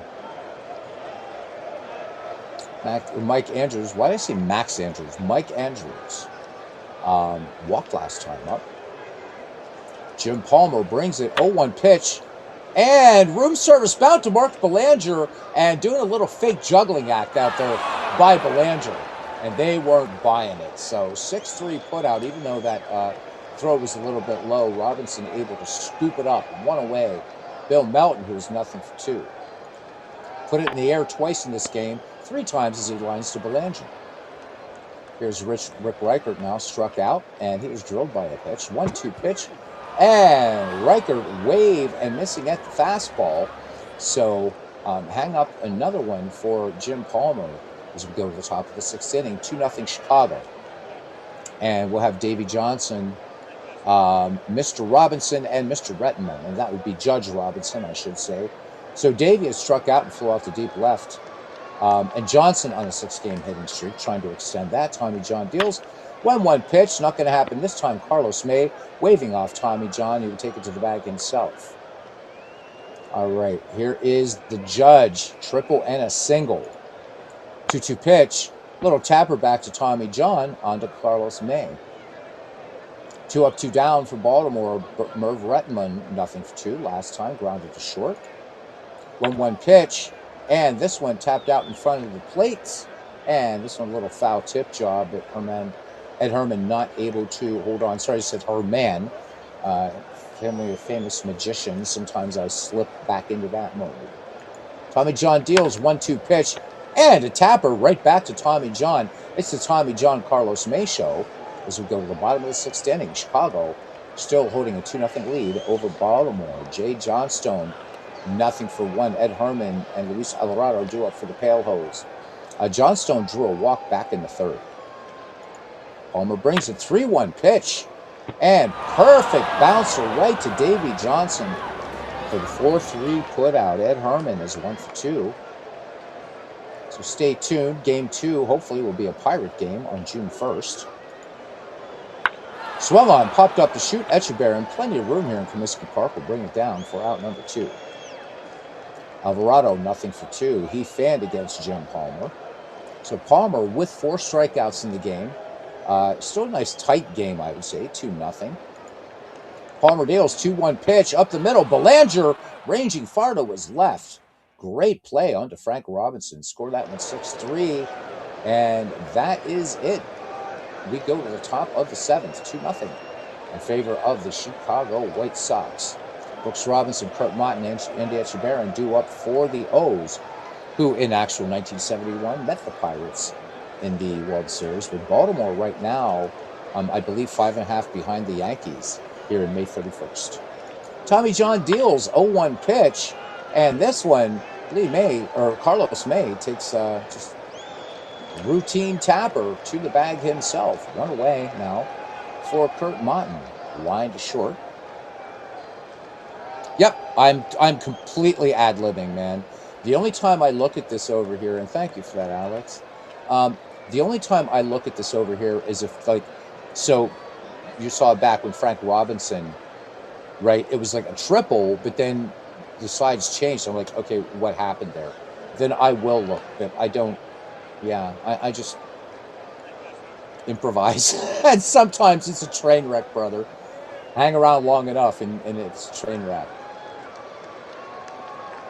Mike Andrews. Why did I say Max Andrews? Mike Andrews walked last time up. Jim Palmer brings it. 0-1 pitch. And room service bound to Mark Belanger and doing a little fake juggling act out there by Belanger. And they weren't buying it. So 6-3 put out, even though that throw was a little bit low. Robinson able to scoop it up. 1 away. Bill Melton, who was 0-for-2. Put it in the air twice in this game. 3 times as he lines to Belanger. Here's Rick Reichert now struck out, and he was drilled by a pitch. 1-2 pitch. And Reichert wave and missing at the fastball. So hang up another one for Jim Palmer as we go to the top of the 6th inning. 2-0 Chicago. And we'll have Davey Johnson, Mr. Robinson, and Mr. Rettenman. And that would be Judge Robinson, I should say. So Davey has struck out and flew off the deep left. And Johnson on a 6-game hitting streak, trying to extend that. Tommy John deals 1-1 pitch. Not going to happen this time. Carlos May waving off Tommy John. He would take it to the bag himself. All right, here is the Judge. Triple and a single. 2-2 pitch. Little tapper back to Tommy John onto Carlos May. 2 up, 2 down for Baltimore. Merv Rettenman, 0-for-2 last time. Grounded to short. 1-1 pitch. And this one tapped out in front of the plate. And this one a little foul tip job, but Ed Herman not able to hold on. Sorry, I said Herman. Family of famous magicians. Sometimes I slip back into that mode. Tommy John deals 1-2 pitch. And a tapper right back to Tommy John. It's the Tommy John Carlos May show as we go to the bottom of the 6th inning. Chicago still holding a 2-0 lead over Baltimore. Jay Johnstone, 0-for-1. Ed Herman and Luis Alvarado drew up for the Pale Hose. Johnstone drew a walk back in the 3rd. Palmer brings a 3-1 pitch. And perfect bouncer right to Davey Johnson for the 4-3 put out. Ed Herman is 1-for-2. So So stay tuned. Game 2 hopefully will be a Pirate game on June 1st. Swung on, popped up to shoot. Etchebarren, plenty of room here in Comiskey Park, will bring it down for out number 2. Alvarado, nothing for 2. He fanned against Jim Palmer. So Palmer with 4 strikeouts in the game. Still a nice tight game, I would say, 2-0. Palmer deals 2-1 pitch up the middle. Belanger ranging far to his left. Great play onto Frank Robinson. Score that one 6-3. And that is it. We go to the top of the 7th, 2-0 in favor of the Chicago White Sox. Brooks Robinson, Kurt Motton, and Andy Etchebarren due up for the O's, who in actual 1971 met the Pirates in the World Series. With Baltimore right now, I believe 5.5 behind the Yankees here in May 31st. Tommy John deals 0-1 pitch, and this one, Carlos May takes just a routine tapper to the bag himself. 1 away now for Kurt Motton. Line to short. Yep, I'm completely ad-libbing, man. The only time I look at this over here, and thank you for that, Alex. The only time I look at this over here is if, like, so you saw back when Frank Robinson, right, it was like a triple, but then the sides changed. So I'm like, okay, what happened there? Then I will look, but I don't, I just improvise. And sometimes it's a train wreck, brother. Hang around long enough and it's a train wreck.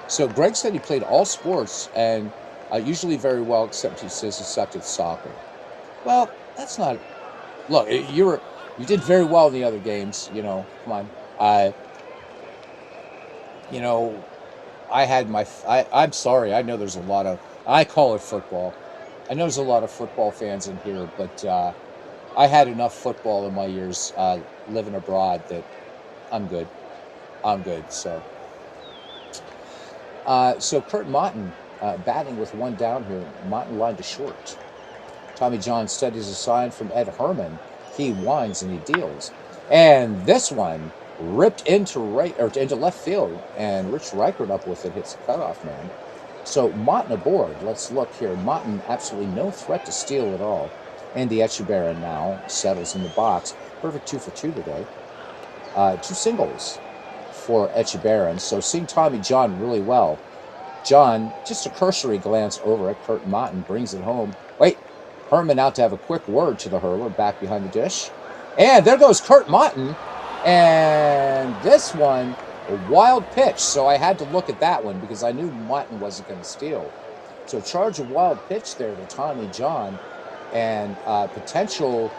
So Greg said he played all sports and usually very well, except he says he sucked at soccer. Well, that's not. Look, you did very well in the other games. You know, come on. I had my. I'm sorry. I know there's a lot of. I call it football. I know there's a lot of football fans in here, but I had enough football in my years living abroad that I'm good. I'm good. So Kurt Motton batting with 1 down here. Motton line to short. Tommy John studies a sign from Ed Herman. He winds and he deals. And this one ripped into left field, and Rich Reichert up with it, hits the cutoff man. So Motton aboard. Let's look here. Motton absolutely no threat to steal at all. Andy Etchebarren now settles in the box. Perfect 2 for 2 today. 2 singles for Etchebarren. So seeing Tommy John really well. John, just a cursory glance over at Kurt Motton, brings it home. Wait, Herman out to have a quick word to the hurler back behind the dish. And there goes Kurt Motton. And this one, a wild pitch. So I had to look at that one because I knew Motton wasn't going to steal. So charge a wild pitch there to Tommy John. And potential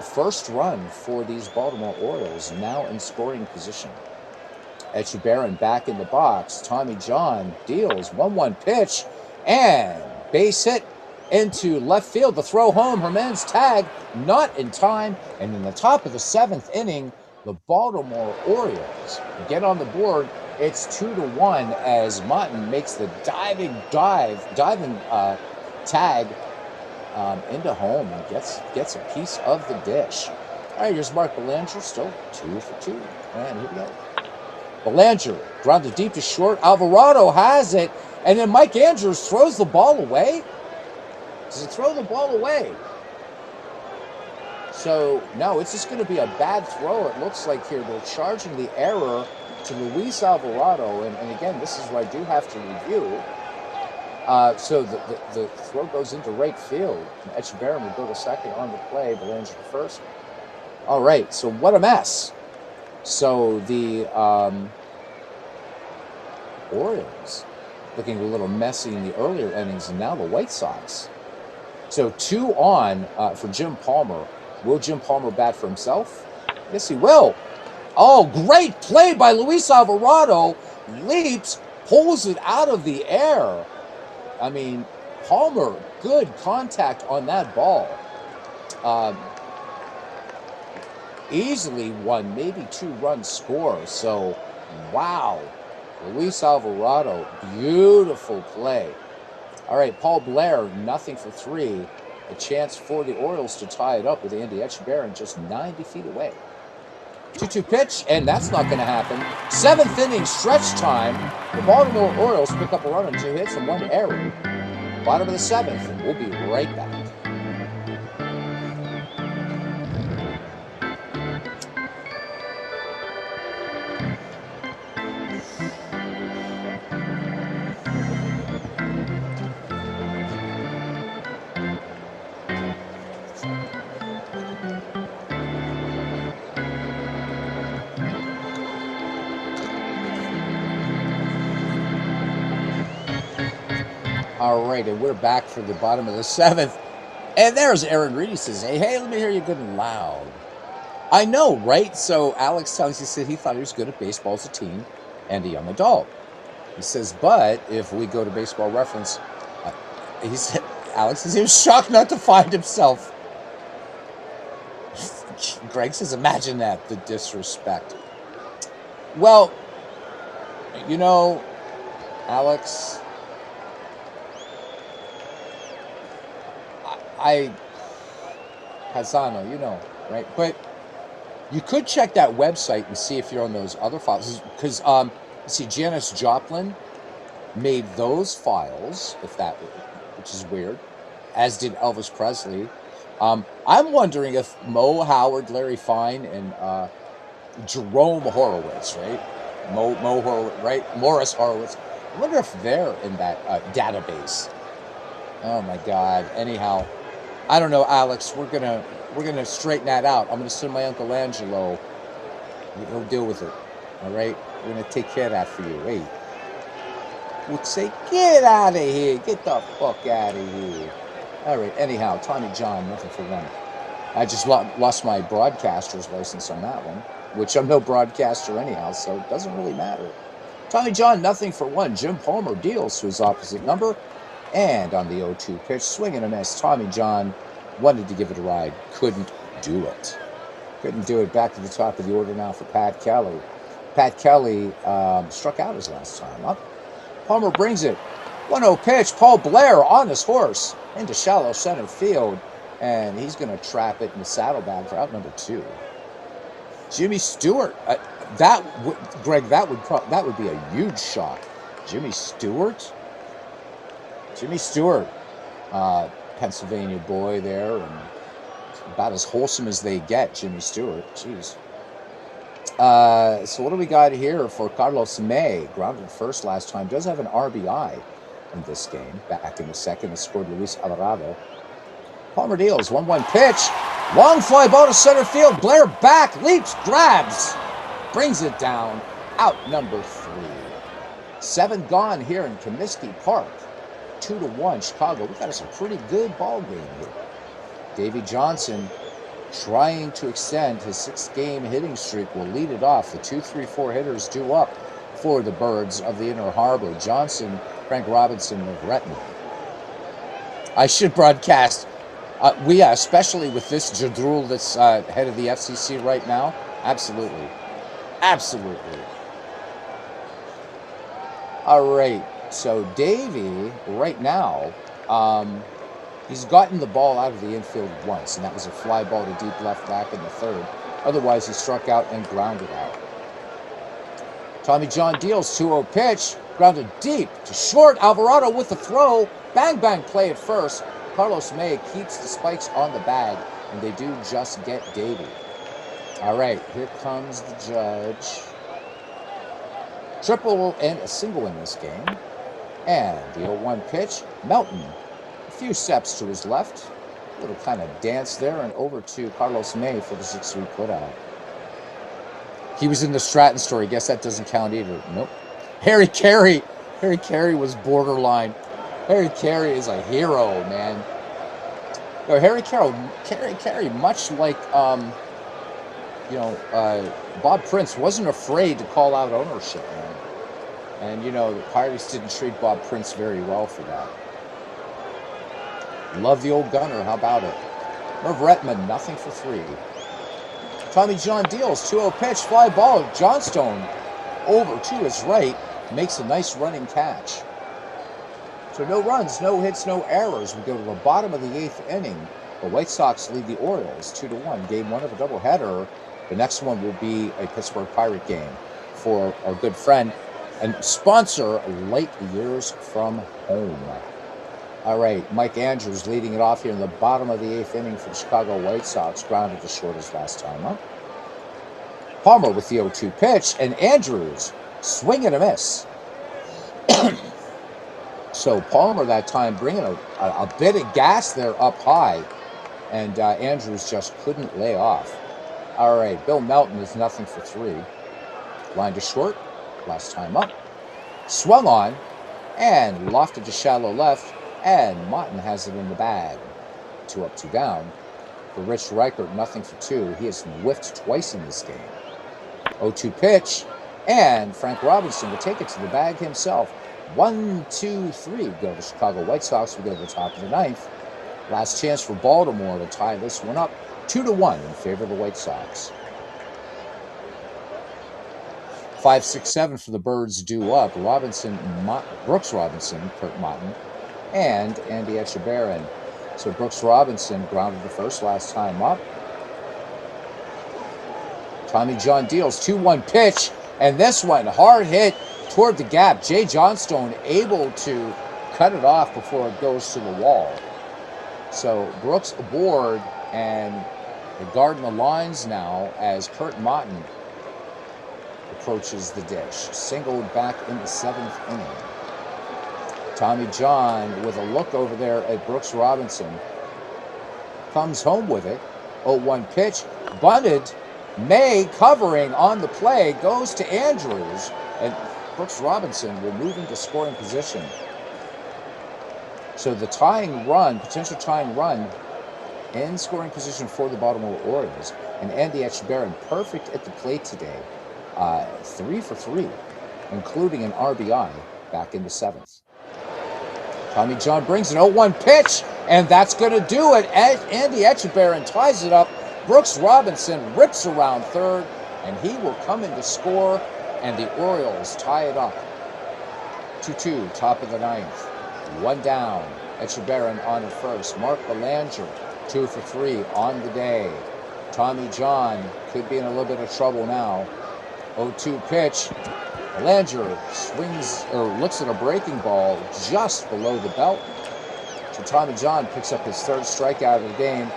first run for these Baltimore Orioles, now in scoring position. Etchebarren back in the box. Tommy John deals 1-1 pitch and base hit into left field. The throw home. Herman's tag not in time. And in the top of the 7th inning, the Baltimore Orioles get on the board. It's 2-1 as Motton makes the diving tag into home and gets a piece of the dish. All right, here's Mark Belanger, still 2 for 2. And here we go. Belanger grounded deep to short. Alvarado has it, and then Mike Andrews throws the ball away. Does he throw the ball away? So, no, it's just going to be a bad throw, it looks like here. They're charging the error to Luis Alvarado, and again, this is where I do have to review. So the throw goes into right field. Etchebarren will go to second on the play. Belanger to first. All right, so what a mess. So the Orioles looking a little messy in the earlier innings, and now the White Sox. So 2 on for Jim Palmer. Will Jim Palmer bat for himself? Yes, he will. Oh, great play by Luis Alvarado. Leaps, pulls it out of the air. I mean, Palmer, good contact on that ball. Easily 1, maybe 2-run score. So, wow. Luis Alvarado, beautiful play. All right, Paul Blair, nothing for 3. A chance for the Orioles to tie it up with Andy Etchebarren just 90 feet away. 2-2 pitch, and that's not going to happen. 7th inning stretch time. The Baltimore Orioles pick up a run on 2 hits and 1 error. Bottom of the 7th, and we'll be right back. All right, and we're back for the bottom of the 7th. And there's Aaron Reed. He says, hey, let me hear you good and loud. I know, right? So Alex tells you, said he thought he was good at baseball as a teen and a young adult. He says, but if we go to Baseball Reference, he said, Alex says he was shocked not to find himself. Greg says, imagine that, the disrespect. Well, you know, Alex, Hazano, you know, right? But you could check that website and see if you're on those other files. Because, see, Janis Joplin made those files, which is weird, as did Elvis Presley. I'm wondering if Mo Howard, Larry Fine, and Jerome Horowitz, right? Mo Horowitz, right? Morris Horowitz. I wonder if they're in that database. Oh my God. Anyhow, I don't know, Alex. We're gonna straighten that out. I'm gonna send my Uncle Angelo. He'll deal with it. All right. We're gonna take care of that for you. Hey, would say, get out of here. Get the fuck out of here. All right. Anyhow, Tommy John, nothing for one. I just lost my broadcaster's license on that one, which I'm no broadcaster anyhow, so it doesn't really matter. Tommy John, nothing for one. Jim Palmer deals to his opposite number. And on the 0-2 pitch, swing and a miss. Tommy John wanted to give it a ride. Couldn't do it. Couldn't do it. Back to the top of the order now for Pat Kelly. Pat Kelly struck out his last time up. Palmer brings it. 1-0 pitch. Paul Blair on his horse into shallow center field. And he's going to trap it in the saddlebag for out number 2. Jimmy Stewart. Greg, that would be a huge shock. Jimmy Stewart? Jimmy Stewart, Pennsylvania boy there, and about as wholesome as they get, Jimmy Stewart. Jeez. So what do we got here for Carlos May? Grounded first last time. Does have an RBI in this game. Back in the second, he scored Luis Alvarado. Palmer deals. 1-1 pitch. Long fly ball to center field. Blair back, leaps, grabs, brings it down. Out number 3. 7 gone here in Comiskey Park. 2-1 Chicago. We got us a pretty good ball game here. Davey Johnson trying to extend his 6-game hitting streak will lead it off. The 2-3-4 hitters due up for the Birds of the Inner Harbor. Johnson, Frank Robinson, and Retman. I should broadcast. Especially with this Jadrul that's head of the FCC right now. Absolutely. Absolutely. All right. So Davey, right now, he's gotten the ball out of the infield once, and that was a fly ball to deep left back in the 3rd. Otherwise, he struck out and grounded out. Tommy John deals. 2-0 pitch. Grounded deep to short. Alvarado with the throw. Bang, bang play at first. Carlos May keeps the spikes on the bag, and they do just get Davey. All right, here comes the judge. Triple and a single in this game. And the 0-1 pitch, Melton. A few steps to his left. A little kind of dance there, and over to Carlos May for the 6-3 putout. He was in the Stratton story. Guess that doesn't count either. Nope. Harry Carey. Harry Carey was borderline. Harry Carey is a hero, man. No, Harry Carey, much like Bob Prince, wasn't afraid to call out ownership, man. And, the Pirates didn't treat Bob Prince very well for that. Love the old gunner. How about it? Merv Retman, nothing for 3. Tommy John deals. 2-0 pitch, fly ball. Johnstone over to his right. Makes a nice running catch. So no runs, no hits, no errors. We go to the bottom of the 8th inning. The White Sox lead the Orioles 2-1. Game 1 of a doubleheader. The next one will be a Pittsburgh Pirate game for our good friend and sponsor Light Years from Home. All right, Mike Andrews leading it off here in the bottom of the 8th inning for the Chicago White Sox. Grounded to short his last time up. Palmer with the 0-2 pitch, and Andrews swing and a miss. So Palmer that time bringing a bit of gas there up high, and Andrews just couldn't lay off. All right, Bill Melton is 0-for-3. Line to short, last time up. Swung on, and lofted to shallow left, and Martin has it in the bag. 2 up, 2 down. For Rich Reichert, 0-for-2. He has whiffed twice in this game. 0-2 pitch, and Frank Robinson will take it to the bag himself. 1, 2, 3 go to Chicago White Sox. We go to the top of the 9th. Last chance for Baltimore to tie this one up 2-1 in favor of the White Sox. 5, 6, 7 for the Birds due up. Brooks Robinson, Kurt Martin, and Andy Etchebarren. So Brooks Robinson grounded the first last time up. Tommy John deals 2-1 pitch, and this one hard hit toward the gap. Jay Johnstone able to cut it off before it goes to the wall. So Brooks aboard, and they're guarding the lines now as Kurt Martin approaches the dish. Singled back in the 7th inning. Tommy John with a look over there at Brooks Robinson. Comes home with it. 0-1 pitch. Bunted. May covering on the play. Goes to Andrews. And Brooks Robinson will move into scoring position. So the potential tying run in scoring position for the Baltimore Orioles. And Andy Etchebarren perfect at the plate today. 3 for 3, including an RBI back in the 7th. Tommy John brings an 0-1 pitch, and that's going to do it. Andy Etchebarren ties it up. Brooks Robinson rips around third, and he will come in to score, and the Orioles tie it up. 2-2, top of the 9th. 1 down. Etchebarren on at first. Mark Belanger, 2 for 3 on the day. Tommy John could be in a little bit of trouble now. 0-2 pitch. Belanger swings or looks at a breaking ball just below the belt. So Tommy John picks up his 3rd strikeout of the game.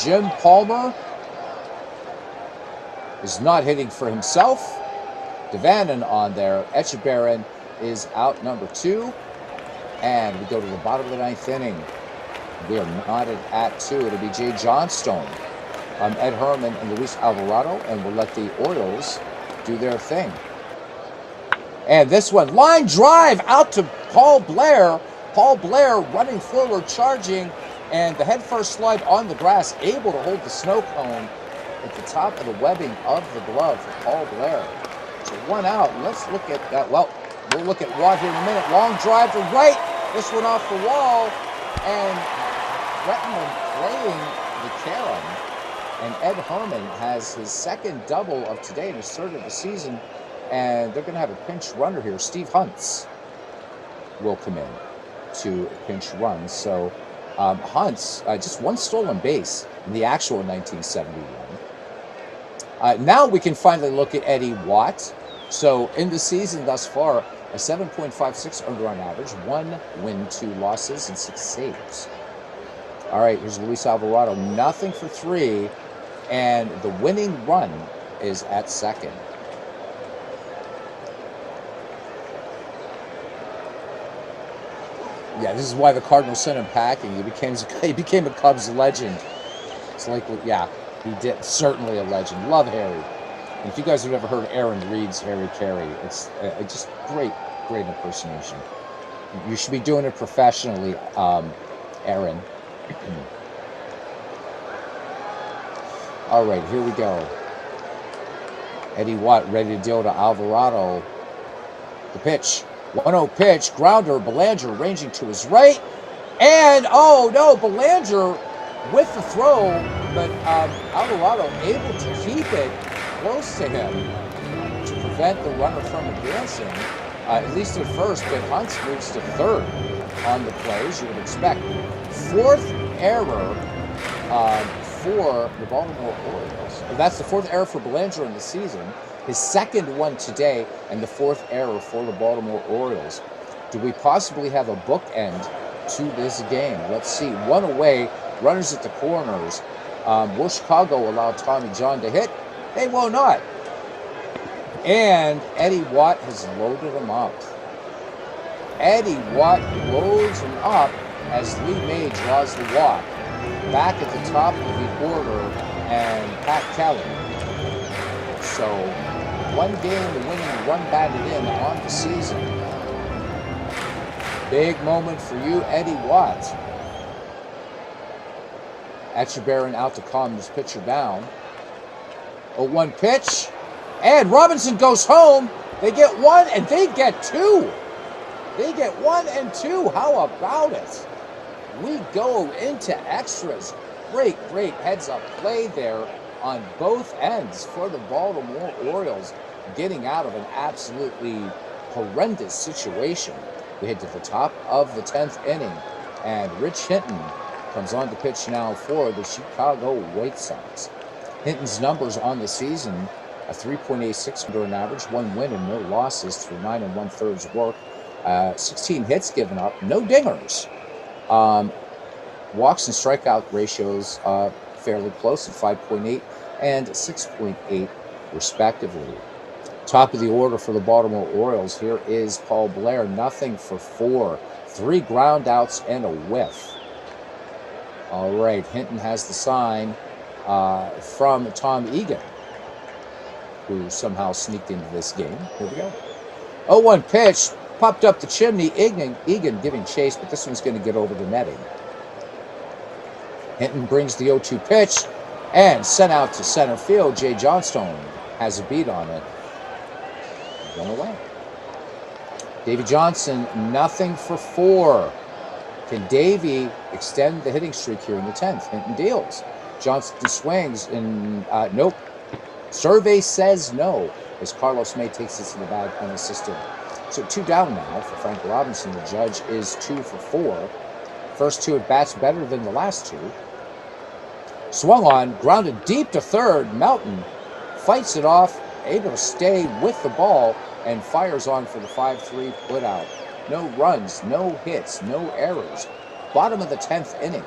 Jim Palmer is not hitting for himself. Devannon on there. Etchebarren is out number 2. And we go to the bottom of the 9th inning. We are knotted at 2. It'll be Jay Johnstone, Ed Herman, and Luis Alvarado, and we'll let the Orioles do their thing. And this one, line drive out to Paul Blair. Paul Blair running forward, charging, and the headfirst slide on the grass, able to hold the snow cone at the top of the webbing of the glove for Paul Blair. So 1 out. Let's look at that. Well, we'll look at Watt here in a minute. Long drive to right. This one off the wall. And Bretman playing the carom. And Ed Herman has his 2nd double of today and his 3rd of the season. And they're going to have a pinch runner here. Steve Huntz will come in to pinch run. So Huntz, just 1 stolen base in the actual 1971. Now we can finally look at Eddie Watt. So in the season thus far, a 7.56 earned run average, 1 win, 2 losses, and 6 saves. All right, here's Luis Alvarado, 0-for-3, and the winning run is at 2nd. Yeah, this is why the Cardinals sent him packing. He became a Cubs legend. It's like, yeah, he did. Certainly a legend. Love Harry. And if you guys have ever heard Aaron Reed's Harry Carey, it's just great impersonation. You should be doing it professionally, Aaron. All right, here we go. Eddie Watt ready to deal to Alvarado. The pitch. 1-0 pitch. Grounder. Belanger ranging to his right. And, oh, no, Belanger with the throw, but Alvarado able to keep it close to him to prevent the runner from advancing, at least at first, but Huntz moves to 3rd on the play, as you would expect. 4th error for the Baltimore Orioles. That's the 4th error for Belanger in the season, his 2nd one today, and the 4th error for the Baltimore Orioles. Do we possibly have a bookend to this game. Let's see. One away, runners at the corners. Will Chicago allow Tommy John to hit? They will not. And Eddie Watt has loaded him up. Eddie Watt loads him up as Lee May draws the walk. Back at the top of the order, and Pat Kelly. So, one game winning, one batted in on the season. Big moment for you, Eddie Watt. Etchebarren out to calm this pitcher down. 0-1 pitch. And Robinson goes home. They get one and they get two. They get 1 and 2. How about it? We go into extras. Great heads-up play there on both ends for the Baltimore Orioles, getting out of an absolutely horrendous situation. We head to the top of the 10th inning, and Rich Hinton comes on to pitch now for the Chicago White Sox. Hinton's numbers on the season, a 3.86 under an average, 1 win and no losses through 9 1/3 work, 16 hits given up, no dingers. Walks and strikeout ratios fairly close at 5.8 and 6.8 respectively. Top of the order for the Baltimore Orioles, here is Paul Blair, 0 for 4, 3 ground outs and a whiff. All right, Hinton has the sign from Tom Egan, who somehow sneaked into this game. Here we go. 0-1 pitch, popped up the chimney. Egan giving chase, but this one's going to get over the netting. Hinton brings the 0-2 pitch and sent out to center field. Jay Johnstone has a beat on it. Run away. Davey Johnson, 0 for 4. Can Davey extend the hitting streak here in the 10th? Hinton deals. Johnson swings and nope. Survey says no, as Carlos May takes it to the bag unassisted. So 2 down now for Frank Robinson. The judge is 2 for 4. First 2 at bats better than the last 2. Swung on, grounded deep to third. Melton fights it off, able to stay with the ball, and fires on for the 5-3 putout. No runs, no hits, no errors. Bottom of the 10th inning.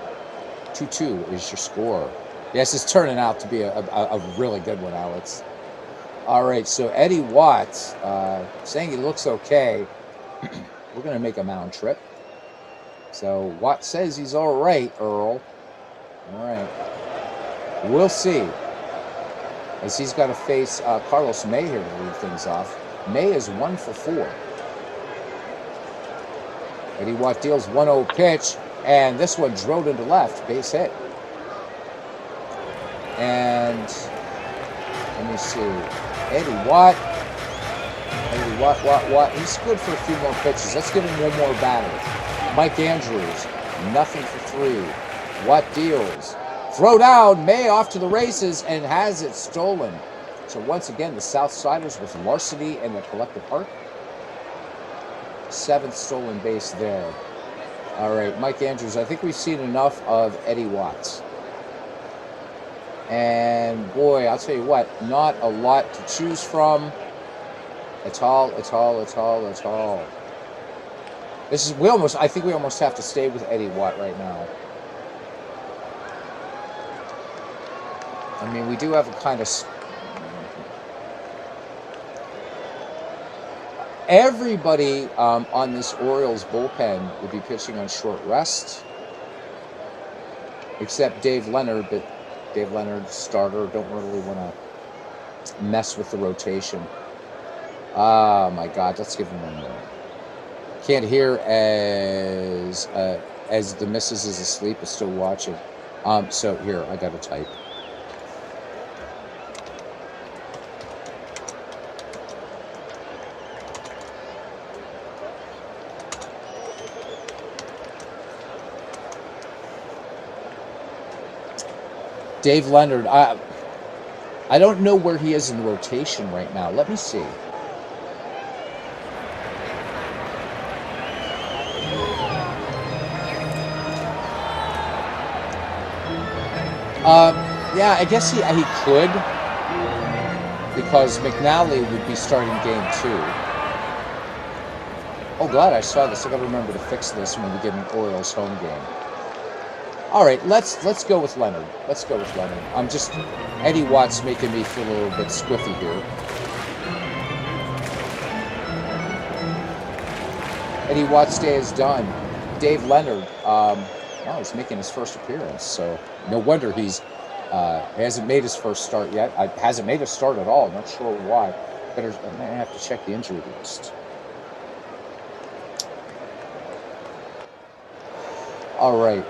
2-2 is your score. Yes, it's turning out to be a really good one, Alex. All right, so Eddie Watt saying he looks okay. We're going to make a mound trip. So Watt says he's all right, Earl. All right. We'll see. As he's got to face Carlos May here to lead things off. May is 1 for 4. Eddie Watt deals 1-0 pitch, and this one drilled into left, base hit. And let me see. Eddie Watt, he's good for a few more pitches. Let's give him one more batter. Mike Andrews, 0 for 3. Watt deals. Throw down, May off to the races and has it stolen. So once again, the Southsiders with larceny and the collective heart. 7th stolen base there. All right, Mike Andrews, I think we've seen enough of Eddie Watts. And boy, I'll tell you what, not a lot to choose from. At all. I think we almost have to stay with Eddie Watt right now. I mean, we do have a kind of... Everybody on this Orioles bullpen would be pitching on short rest, except Dave Leonard, but Dave Leonard, starter, don't really want to mess with the rotation. Oh my God, let's give him one more. Can't hear as the missus is asleep, is still watching. So here, I got to type. Dave Leonard, I don't know where he is in the rotation right now. Let me see. Yeah, I guess he could, because McNally would be starting game 2. Oh, glad I saw this. I got to remember to fix this when we get an Orioles home game. All right, let's go with Leonard. Let's go with Leonard. I'm just Eddie Watts making me feel a little bit squiffy here. Eddie Watts' day is done. Dave Leonard, he's making his first appearance, so no wonder he hasn't made his first start yet. Hasn't made a start at all. Not sure why. I may have to check the injury list. All right.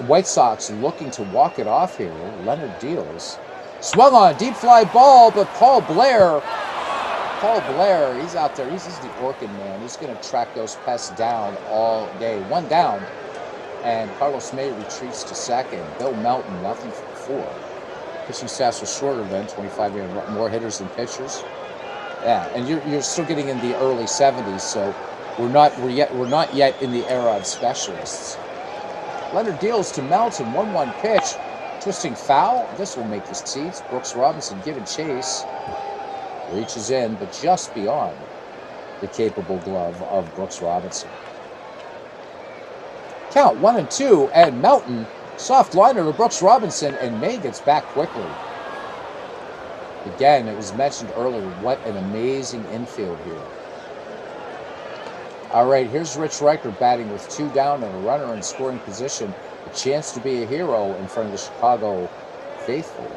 White Sox looking to walk it off here. Leonard deals. Swung on, deep fly ball, but Paul Blair, he's out there. He's the Orchid man. He's going to track those pests down all day. One down, and Carlos May retreats to second. Bill Melton, nothing for four. Pitching staffs are shorter than 25 more hitters than pitchers. Yeah, and you're still getting in the early 70s, so we're not yet in the era of specialists. Leonard deals to Melton, 1-1 pitch, twisting foul. This will make the seats. Brooks Robinson giving chase. Reaches in, but just beyond the capable glove of Brooks Robinson. Count 1-2, and Melton, soft liner to Brooks Robinson, and May gets back quickly. Again, it was mentioned earlier, what an amazing infield here. All right, here's Rich Riker batting with 2 down and a runner in scoring position. A chance to be a hero in front of the Chicago faithful.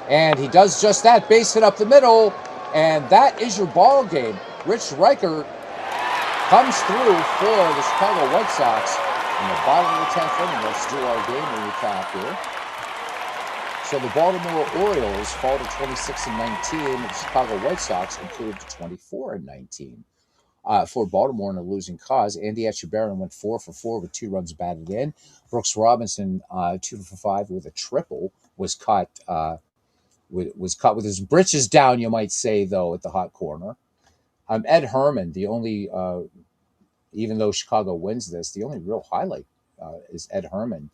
And he does just that, base hit up the middle, and that is your ball game. Rich Riker comes through for the Chicago White Sox in the bottom of the 10th inning. Let's do our game recap here. So the Baltimore Orioles fall to 26-19. The Chicago White Sox improved to 24-19. For Baltimore in a losing cause, Andy Etchebarren went 4 for 4 with 2 runs batted in. Brooks Robinson, 2 for 5 with a triple, was caught with his britches down, you might say, though, at the hot corner. Ed Herman, the only, even though Chicago wins this, the only real highlight is Ed Herman,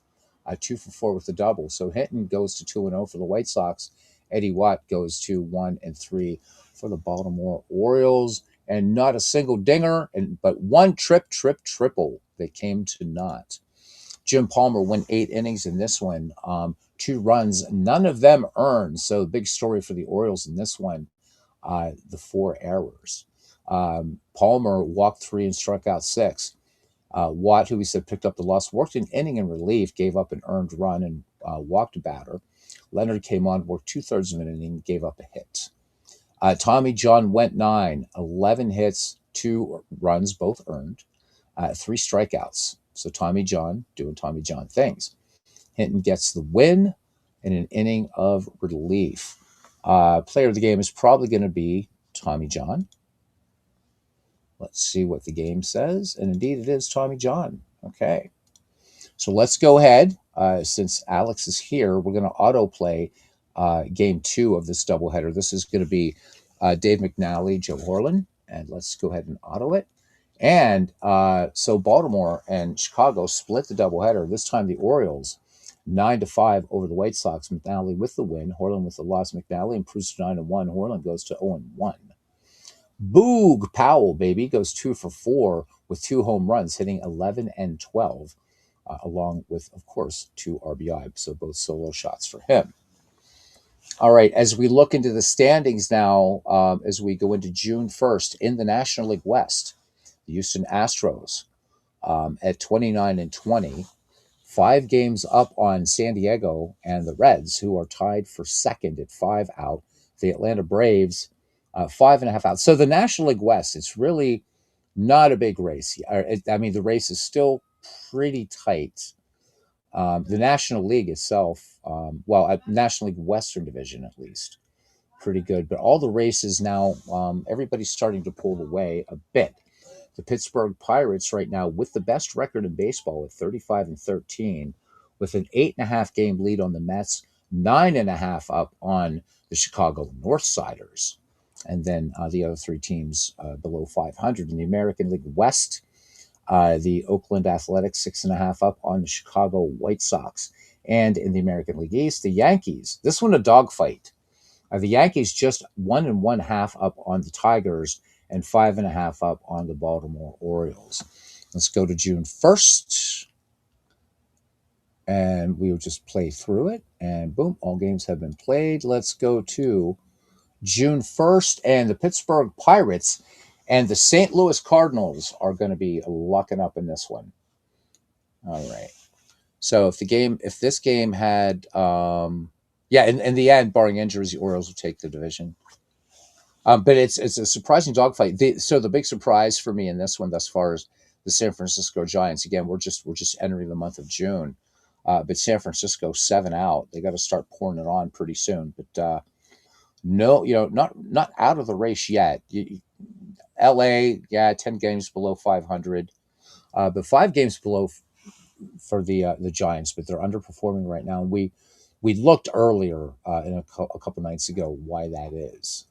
2 for 4 with the double. So Hinton goes to 2-0 for the White Sox. Eddie Watt goes to 1-3 for the Baltimore Orioles. And not a single dinger, but one triple that came to naught. Jim Palmer went 8 innings in this one, 2 runs, none of them earned. So big story for the Orioles in this one, the 4 errors. Palmer walked 3 and struck out 6. Watt, who we said picked up the loss, worked an inning in relief, gave up an earned run and walked a batter. Leonard came on, worked 2/3 of an inning, gave up a hit. Tommy John went 9, 11 hits, 2 runs, both earned, 3 strikeouts. So Tommy John doing Tommy John things. Hinton gets the win in an inning of relief. Player of the game is probably going to be Tommy John. Let's see what the game says. And indeed, it is Tommy John. Okay. So let's go ahead. Since Alex is here, we're going to autoplay game 2 of this doubleheader. This is going to be Dave McNally, Joe Horlin, and let's go ahead and auto it. And so Baltimore and Chicago split the doubleheader. This time the Orioles 9-5 over the White Sox. McNally with the win, Horlin with the loss. McNally improves to 9-1. Horlin goes to 0-1. Boog Powell, baby, goes 2 for 4 with 2 home runs, hitting 11 and 12. Along with, of course, 2 RBI, so both solo shots for him. All right, as we look into the standings now, as we go into June 1st in the National League West, the Houston Astros at 29-20, 5 games up on San Diego and the Reds, who are tied for second at 5 out. The Atlanta Braves, 5.5 out. So the National League West, it's really not a big race. I mean, the race is still pretty tight. The National League itself, National League Western Division at least, pretty good. But all the races now, everybody's starting to pull away a bit. The Pittsburgh Pirates right now with the best record in baseball at 35-13, with an 8.5 game lead on the Mets, 9.5 up on the Chicago Northsiders. And then the other 3 teams below 500 in the American League West. The Oakland Athletics 6.5 up on the Chicago White Sox. And in the American League East, the Yankees. This one a dogfight. The Yankees just 1.5 up on the Tigers and 5.5 up on the Baltimore Orioles. Let's go to June 1st. And we will just play through it. And boom, all games have been played. Let's go to June 1st. And the Pittsburgh Pirates and the St. Louis Cardinals are going to be locking up in this one. All right. So if this game had, in the end, barring injuries, the Orioles will take the division. But it's a surprising dogfight. So the big surprise for me in this one thus far is the San Francisco Giants. Again, we're just entering the month of June, but San Francisco 7 out. They got to start pouring it on pretty soon. But no, not out of the race yet. L.A. 10 games below 500, but 5 games below for the Giants. But they're underperforming right now. And we looked earlier in a couple nights ago why that is.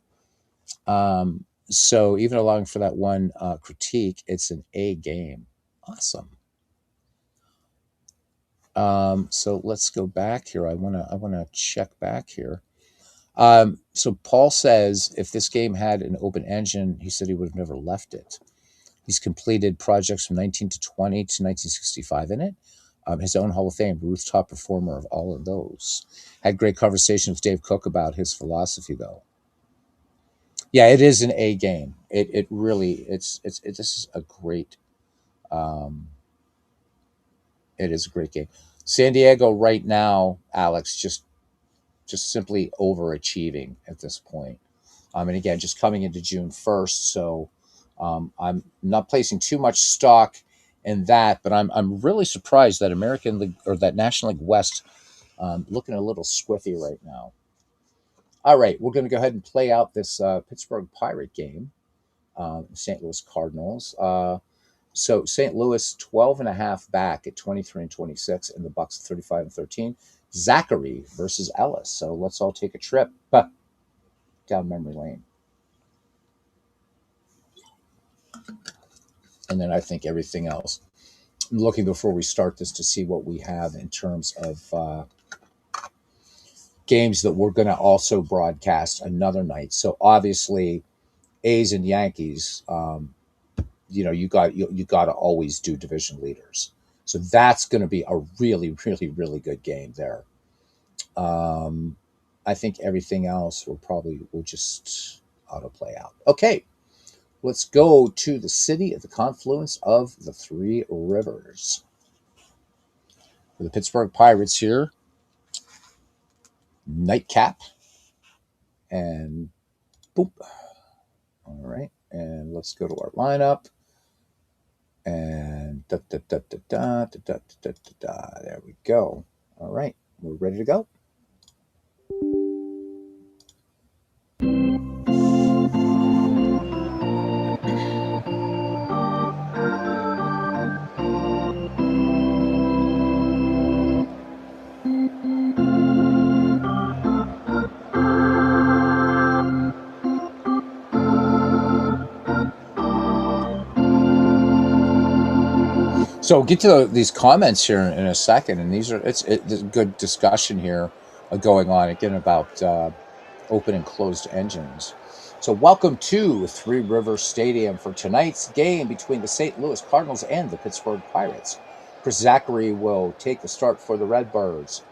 So even allowing for that one critique, it's an A game. Awesome. So let's go back here. I wanna check back here. So Paul says if this game had an open engine, he said he would have never left it. He's completed projects from 19 to 20 to 1965 in it. His own Hall of Fame, rooftop performer of all of those. Had great conversation with Dave Cook about his philosophy, though. Yeah, it is an A game. It really this is a great. It is a great game. San Diego right now, Alex, just simply overachieving at this point. And again, just coming into June 1st, so I'm not placing too much stock in that, but I'm really surprised that American League or that National League West looking a little squiffy right now. All right, we're going to go ahead and play out this Pittsburgh Pirate game, St. Louis Cardinals. So St. Louis 12.5 back at 23-26, and the Bucks 35-13. Zachary versus Ellis. So let's all take a trip down memory lane. And then I think everything else. I'm looking before we start this to see what we have in terms of games that we're going to also broadcast another night. So obviously, A's and Yankees. You got to always do division leaders. So that's going to be a really, really, really good game there. I think everything else will just auto play out. Okay, let's go to the city of the confluence of the three rivers. For the Pittsburgh Pirates here, nightcap, and boop. All right, and let's go to our lineup. And there we go. All right, we're ready to go. So we'll get to these comments here in a second, and it's a good discussion here going on again about open and closed engines. So welcome to Three Rivers Stadium for tonight's game between the St. Louis Cardinals and the Pittsburgh Pirates. Chris Zachary will take the start for the Redbirds.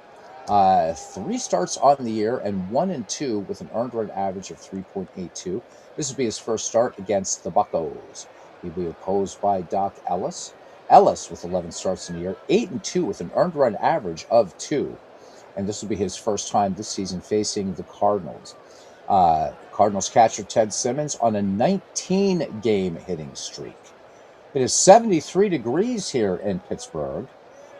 3 starts on the year and 1-2 with an earned run average of 3.82. This will be his first start against the Buccos. He'll be opposed by Doc Ellis. Ellis with 11 starts in the year, 8-2 with an earned run average of 2. And this will be his first time this season facing the Cardinals. Cardinals catcher Ted Simmons on a 19-game hitting streak. It is 73 degrees here in Pittsburgh.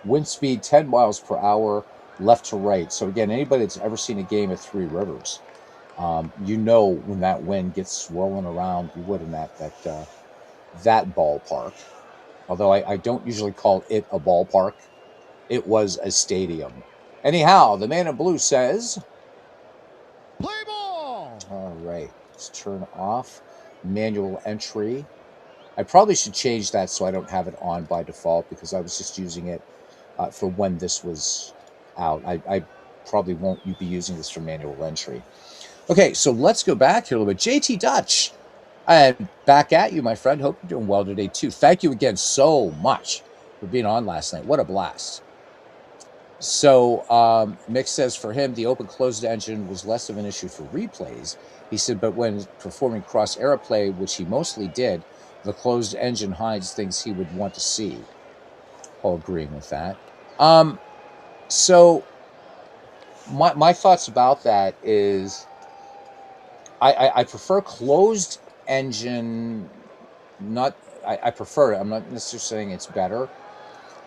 Wind speed 10 miles per hour left to right. So again, anybody that's ever seen a game at Three Rivers, when that wind gets swirling around, you would in that ballpark. Although I don't usually call it a ballpark. It was a stadium. Anyhow, the man in blue says, Play ball! All right, let's turn off manual entry. I probably should change that so I don't have it on by default because I was just using it for when this was out. I probably won't be using this for manual entry. Okay, so let's go back here a little bit. JT Dutch, and back at you, my friend. Hope you're doing well today, too. Thank you again so much for being on last night. What a blast. So Mick says for him, the open closed engine was less of an issue for replays. He said, but when performing cross era play, which he mostly did, the closed engine hides things he would want to see. All agreeing with that. So my thoughts about that is I prefer closed engine. Not I prefer it. I'm not necessarily saying it's better.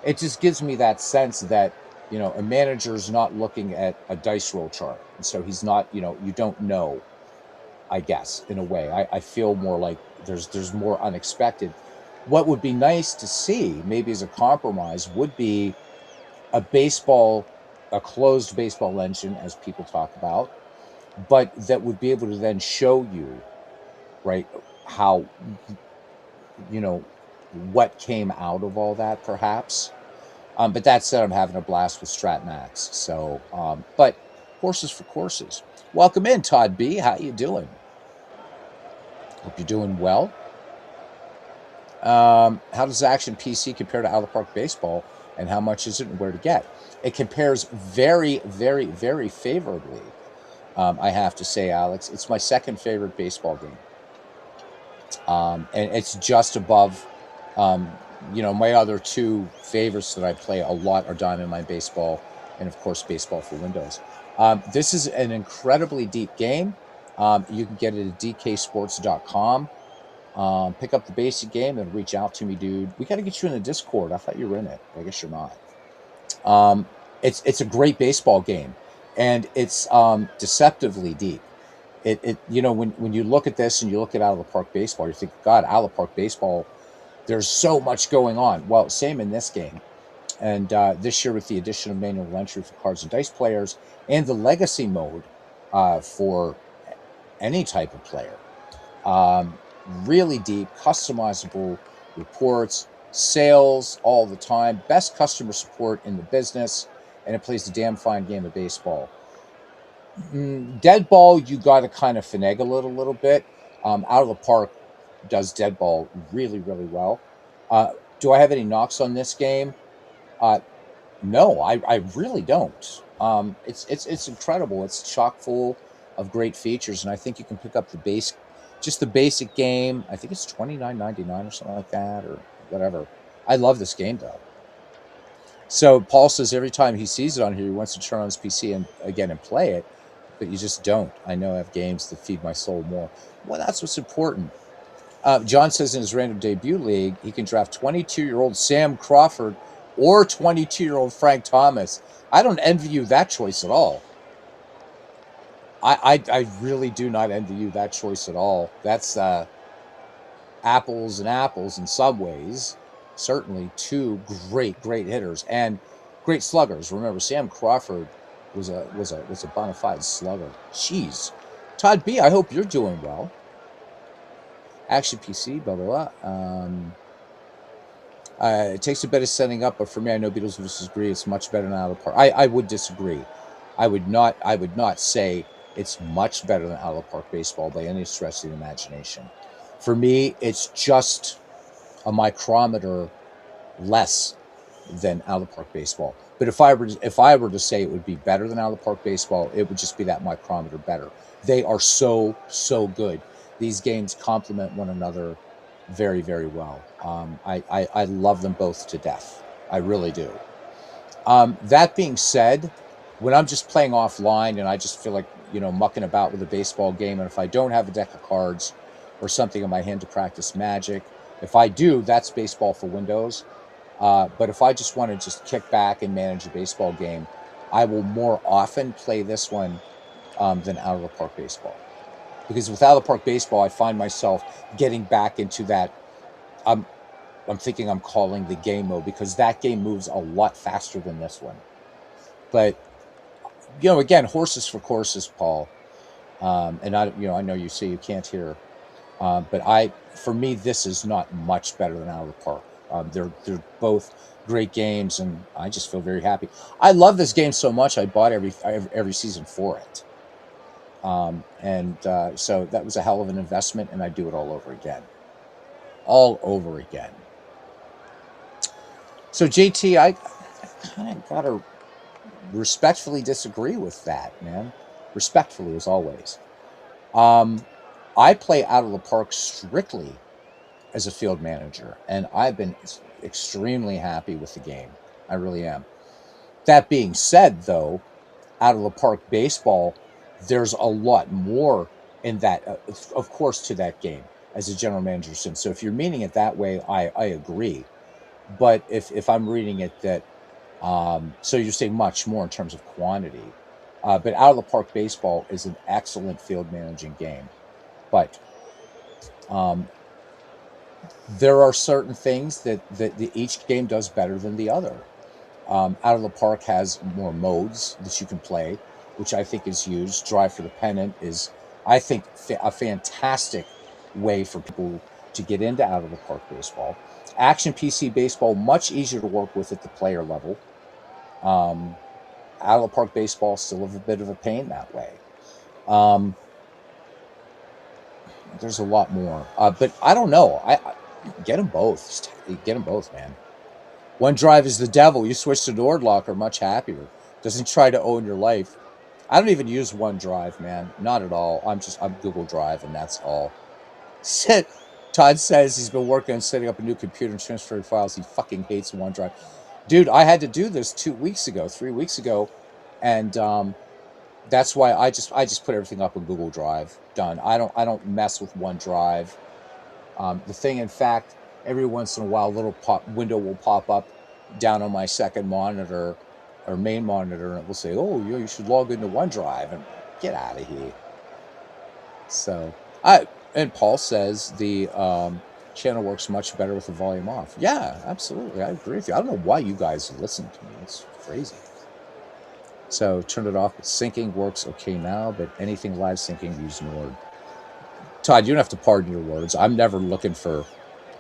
It just gives me that sense that a manager's not looking at a dice roll chart, and so he's not. You don't know. I guess in a way, I feel more like there's more unexpected. What would be nice to see, maybe as a compromise, would be a closed baseball engine, as people talk about, but that would be able to then show you, right, how what came out of all that, perhaps. But that said, I'm having a blast with StratMax. So, but horses for courses. Welcome in, Todd B. How you doing? Hope you're doing well. How does Action PC compare to Out of the Park Baseball, and how much is it and where to get? It compares very, very, very favorably. I have to say, Alex, it's my second favorite baseball game. And it's just above, my other two favorites that I play a lot are Diamond Mine Baseball and, of course, Baseball for Windows. This is an incredibly deep game. You can get it at dksports.com. Pick up the basic game and reach out to me, dude. We got to get you in the Discord. I thought you were in it. I guess you're not. It's a great baseball game, and it's deceptively deep. When you look at this and you look at Out of the Park Baseball, you think, God, Out of the Park Baseball, there's so much going on. Well, same in this game. And this year, with the addition of manual entry for cards and dice players and the legacy mode for any type of player, really deep, customizable reports, sales all the time, best customer support in the business, and it plays a damn fine game of baseball. Dead ball, you got to kind of finagle it a little bit. Out of the Park does dead ball really, really well. Do I have any knocks on this game? No, I really don't. It's incredible. It's chock full of great features, and I think you can pick up just the basic game. I think it's $29.99 or something like that, or whatever. I love this game though. So Paul says every time he sees it on here, he wants to turn on his PC and play it, but you just don't. I know I have games that feed my soul more. Well, that's what's important. John says in his random debut league, he can draft 22-year-old Sam Crawford or 22-year-old Frank Thomas. I don't envy you that choice at all. I really do not envy you that choice at all. That's apples and apples in some ways. Certainly two great hitters and great sluggers. Remember, Sam Crawford was a bona fide slugger. Jeez. Todd B, I hope you're doing well. Action PC, blah blah blah. It takes a bit of setting up, but for me, I know Beatles versus Agree. It's much better than Out of the Park. I would disagree. I would not say it's much better than Out of the Park Baseball by any stretch of the imagination. For me, it's just a micrometer less than Out of the Park Baseball. But if I were to say it would be better than Out of the Park Baseball, it would just be that micrometer better. They are so good. These games complement one another very, very well. I love them both to death. I really do. That being said, when I'm just playing offline and I just feel like, mucking about with a baseball game, and if I don't have a deck of cards or something in my hand to practice Magic, if I do, that's Baseball for Windows. But if I just want to just kick back and manage a baseball game, I will more often play this one than Out of the Park Baseball. Because with Out of the Park Baseball, I find myself getting back into that. I'm thinking I'm calling the game mode, because that game moves a lot faster than this one. But again, horses for courses, Paul. And I know you say you can't hear, but for me, this is not much better than Out of the Park. They're both great games, and I just feel very happy. I love this game so much. I bought every season for it. So that was a hell of an investment, and I'd do it all over again. All over again. So, JT, I kind of got to respectfully disagree with that, man. Respectfully, as always. Um, I play out of the park strictly as a field manager, and I've been extremely happy with the game. I really am. That being said, though, out of the park baseball, there's a lot more in that, of course, to that game as a general manager. So if you're meaning it that way, I agree. But if I'm reading it that, so you're saying much more in terms of quantity. But out of the park baseball is an excellent field managing game. But um, there are certain things that each game does better than the other. Out of the Park has more modes that you can play, which I think is huge. Drive for the Pennant is, I think, a fantastic way for people to get into Out of the Park baseball. Action PC baseball, much easier to work with at the player level. Um, Out of the Park baseball, still a bit of a pain that way. Um, there's a lot more, but I don't know. You can get them both. Get them both, man. OneDrive is the devil. You switch to NordLocker, much happier. Doesn't try to own your life. I don't even use OneDrive, man. Not at all. I'm Google Drive, and that's all. Todd says he's been working on setting up a new computer and transferring files. He fucking hates OneDrive. Dude, I had to do this 2 weeks ago, 3 weeks ago, and that's why I just put everything up in Google Drive. Done. I don't mess with OneDrive. The thing, in fact, every once in a while, a little pop window will pop up down on my second monitor or main monitor, and it will say, "Oh, you should log into OneDrive." And get out of here. So, I and Paul says the channel works much better with the volume off. Yeah, absolutely, I agree with you. I don't know why you guys listen to me. It's crazy. So turn it off. But syncing works okay now, but anything live syncing, use Nord. Todd, you don't have to pardon your words. I'm never looking for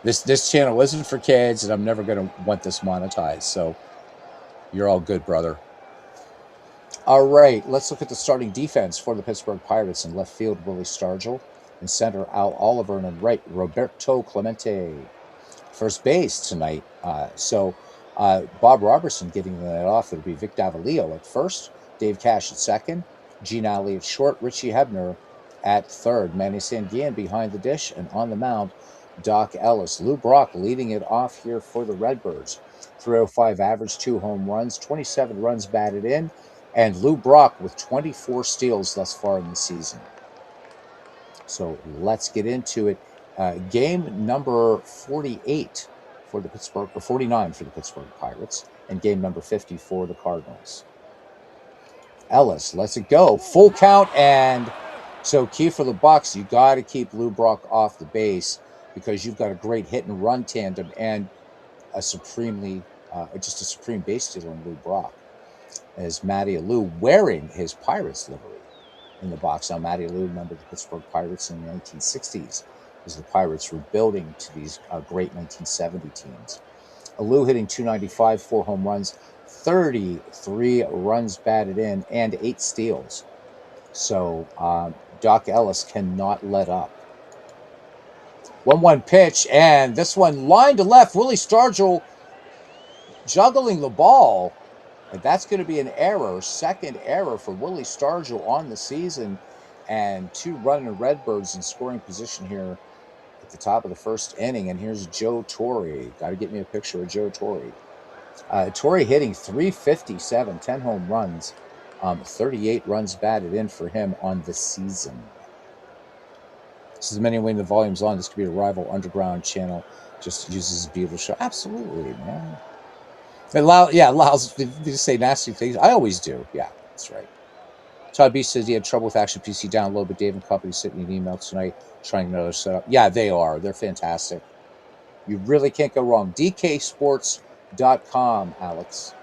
this channel isn't for kids, and I'm never going to want this monetized. So you're all good, brother. All right, let's look at the starting defense for the Pittsburgh Pirates. In left field, Willie Stargell. In center, Al Oliver. And in right, Roberto Clemente. First base tonight. Bob Robertson getting that off. It'll be Vic Davalillo at first, Dave Cash at second, Gene Alley at short, Richie Hebner at third, Manny Sanguillen behind the dish, and on the mound, Doc Ellis. Lou Brock leading it off here for the Redbirds. 305 average, 2 home runs, 27 runs batted in, and Lou Brock with 24 steals thus far in the season. So let's get into it. Game number 48 for the Pittsburgh, or 49 for the Pittsburgh Pirates, and game number 50 for the Cardinals. Ellis lets it go. Full count, and so key for the Bucks, you got to keep Lou Brock off the base because you've got a great hit and run tandem and a supreme base stealer in Lou Brock. As Matty Alou wearing his Pirates livery in the box. Now, Matty Alou remembered the Pittsburgh Pirates in the 1960s as the Pirates were building to these great 1970 teams. Alou hitting .295, 4 home runs, 33 runs batted in, and 8 steals. So Doc Ellis cannot let up. 1-1 pitch, and this one line to left. Willie Stargell juggling the ball. And that's going to be an error, second error for Willie Stargell on the season, and 2 running Redbirds in scoring position here at the top of the first inning. And here's Joe Torre. Got to get me a picture of Joe Torre. Torre hitting .357, 10 home runs, 38 runs batted in for him on the season. This is many when the volume's on. This could be a rival underground channel. Just uses Beaver show. Absolutely, man. It allows to say nasty things. I always do. Yeah, that's right. Todd B says he had trouble with Action PC download, but Dave and company sent me an email tonight trying another setup. Yeah, they are. They're fantastic. You really can't go wrong. DKSports.com, Alex.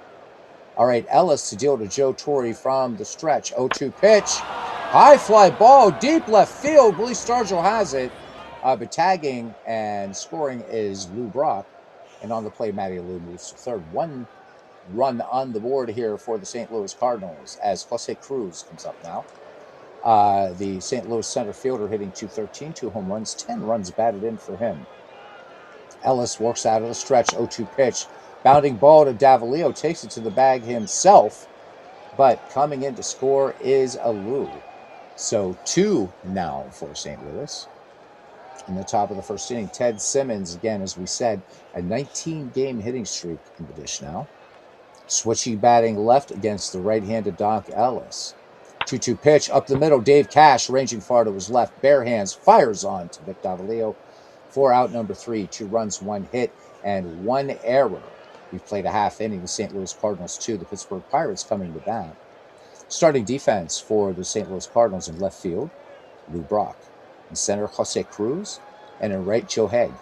All right, Ellis to deal to Joe Torre from the stretch. 0-2 pitch. High fly ball, deep left field. Willie Stargell has it. But tagging and scoring is Lou Brock. And on the play, Matty Alou moves to third. 1 run on the board here for the St. Louis Cardinals as Jose Cruz comes up now. The St. Louis center fielder hitting .213, 2 home runs, 10 runs batted in for him. Ellis works out of the stretch, 0-2 pitch. Bounding ball to Davalillo, takes it to the bag himself, but coming in to score is Alou. So 2 now for St. Louis. In the top of the first inning, Ted Simmons, again, as we said, a 19-game hitting streak in the dish now. Switching batting left against the right-handed Doc Ellis. 2-2 pitch up the middle. Dave Cash ranging far to his left. Bare hands fires on to Vic Davalillo. 4 out, number 3. 2 runs, 1 hit, and 1 error. We've played a half inning. The St. Louis Cardinals 2. The Pittsburgh Pirates coming to bat. Starting defense for the St. Louis Cardinals in left field, Lou Brock. In center, Jose Cruz. And in right, Joe Haig.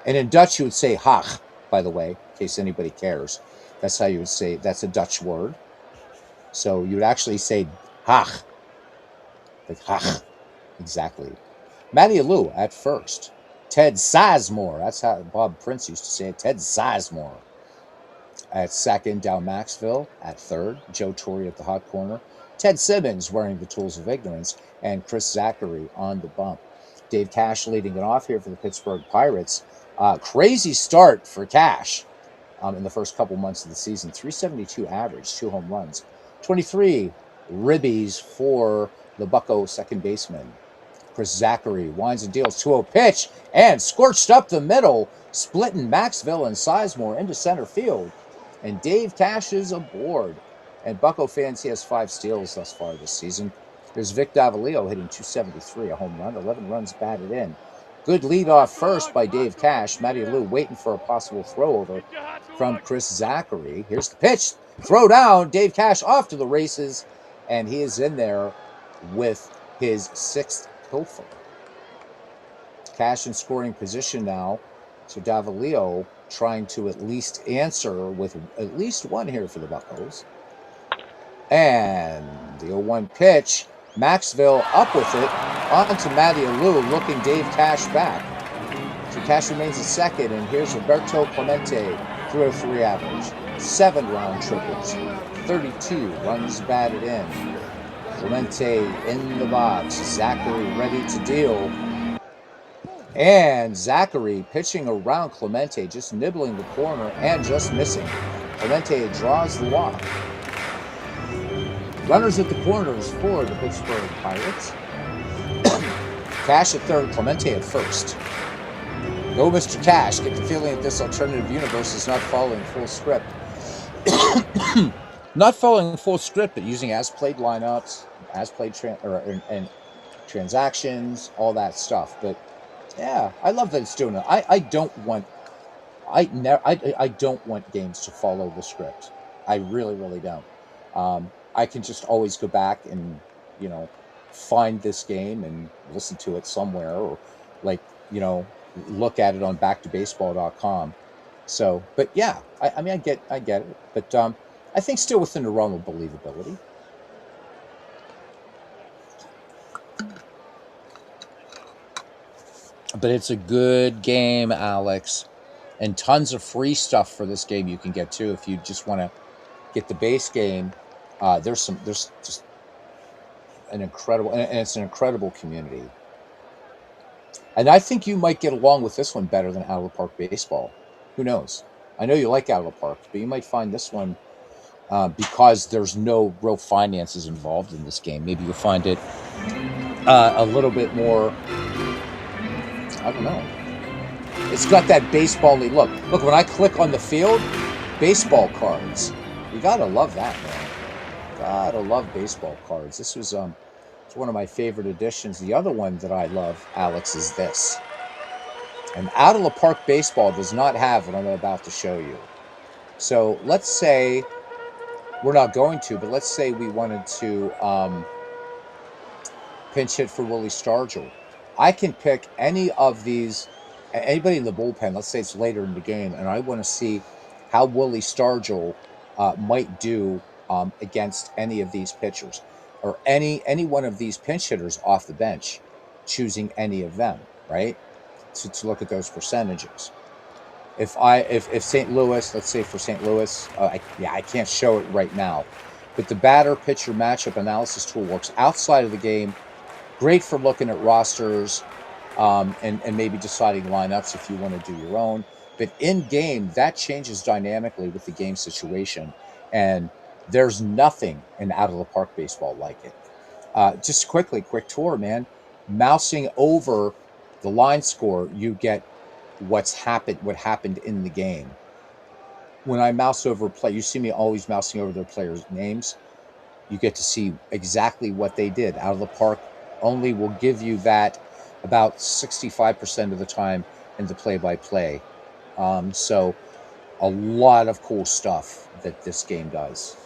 And in Dutch, you would say Hach, by the way, in case anybody cares. That's how you would say, that's a Dutch word. So you would actually say Hach. Like Hach. Exactly. Matty Alou at first. Ted Sizemore. That's how Bob Prince used to say it. Ted Sizemore. At second, Dow Maxville. At third, Joe Torre at the hot corner. Ted Simmons wearing the tools of ignorance. And Chris Zachary on the bump. Dave Cash leading it off here for the Pittsburgh Pirates. Crazy start for Cash in the first couple months of the season. 372 average, 2 home runs. 23 ribbies for the Bucco second baseman. Chris Zachary winds and deals 2-0 pitch and scorched up the middle, splitting Maxville and Sizemore into center field. And Dave Cash is aboard. And Bucco fans, he has 5 steals thus far this season. There's Vic Davalillo hitting .273, a home run, 11 runs batted in. Good lead off first by Dave Cash. Matty Alou waiting for a possible throw over from Chris Zachary. Here's the pitch. Throw down. Dave Cash off to the races. And he is in there with his 6th pilfer. Cash in scoring position now. So Davalillo trying to at least answer with at least 1 here for the Buccos. And the 0-1 pitch. Maxville up with it. On to Matty Alou, looking Dave Cash back. So Cash remains at second, and here's Roberto Clemente, 303 average. 7 round triples. 32 runs batted in. Clemente in the box. Zachary ready to deal. And Zachary pitching around Clemente, just nibbling the corner and just missing. Clemente draws the walk. Runners at the corners for the Pittsburgh Pirates. Cash at third, Clemente at first. Go, Mr. Cash. Get the feeling that this alternative universe is not following full script. Not following full script, but using as-played lineups, as-played and transactions, all that stuff. But yeah, I love that it's doing it. I don't want games to follow the script. I really, really don't. I can just always go back and, find this game and listen to it somewhere, or look at it on backtobaseball.com. So, but yeah, I mean, I get it, but I think still within the realm of believability. But it's a good game, Alex, and tons of free stuff for this game you can get too if you just want to get the base game. There's just an incredible, and it's an incredible community. And I think you might get along with this one better than Out of the Park Baseball. Who knows? I know you like Out of the Park, but you might find this one, because there's no real finances involved in this game. Maybe you'll find it a little bit more, I don't know. It's got that baseball-y look. Look, when I click on the field, baseball cards. You gotta love that, man. Gotta love baseball cards. This was it's one of my favorite editions. The other one that I love, Alex, is this. And Out of the Park Baseball does not have what I'm about to show you. So let's say, we're not going to, but let's say we wanted to pinch hit for Willie Stargell. I can pick any of these, anybody in the bullpen, let's say it's later in the game, and I want to see how Willie Stargell might do against any of these pitchers, or any one of these pinch hitters off the bench, choosing any of them, right? To look at those percentages. If St. Louis, let's say for St. Louis, I can't show it right now, But the batter pitcher matchup analysis tool works outside of the game. Great for looking at rosters, and maybe deciding lineups if you want to do your own. But in game, that changes dynamically with the game situation. And there's nothing in out of the park baseball like it. Just quickly, quick tour, man. Mousing over the line score, you get what happened in the game. When I mouse over a play, you see me always mousing over their players' names. You get to see exactly what they did. Out of the park only will give you that about 65% of the time in the play-by-play. So a lot of cool stuff that this game does.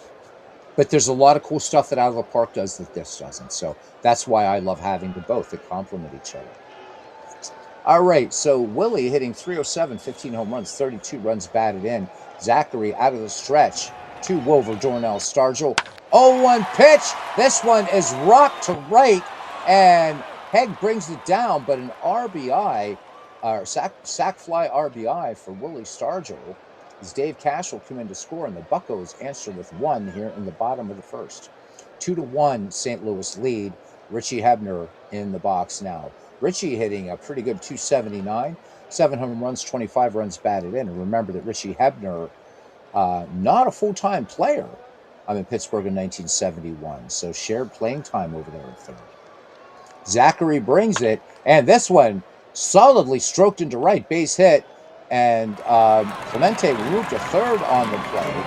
But there's a lot of cool stuff that Out of the Park does that this doesn't. So that's why I love having the both that complement each other. All right, so Willie hitting 307, 15 home runs, 32 runs batted in. Zachary out of the stretch to Wover, Dornell, Stargell. 0-1 pitch. This one is rocked to right, and Hegg brings it down, but an RBI, sac fly RBI for Willie Stargell, as Dave Cash will come in to score, and the Buccos answer with one here in the bottom of the first. 2-1 St. Louis lead. Richie Hebner in the box now. Richie hitting a pretty good 279, 700 runs, 25 runs batted in. And remember that Richie Hebner, not a full-time player in Pittsburgh in 1971, so shared playing time over there in third. Zachary brings it, and this one solidly stroked into right, base hit, and Clemente moved to third on the play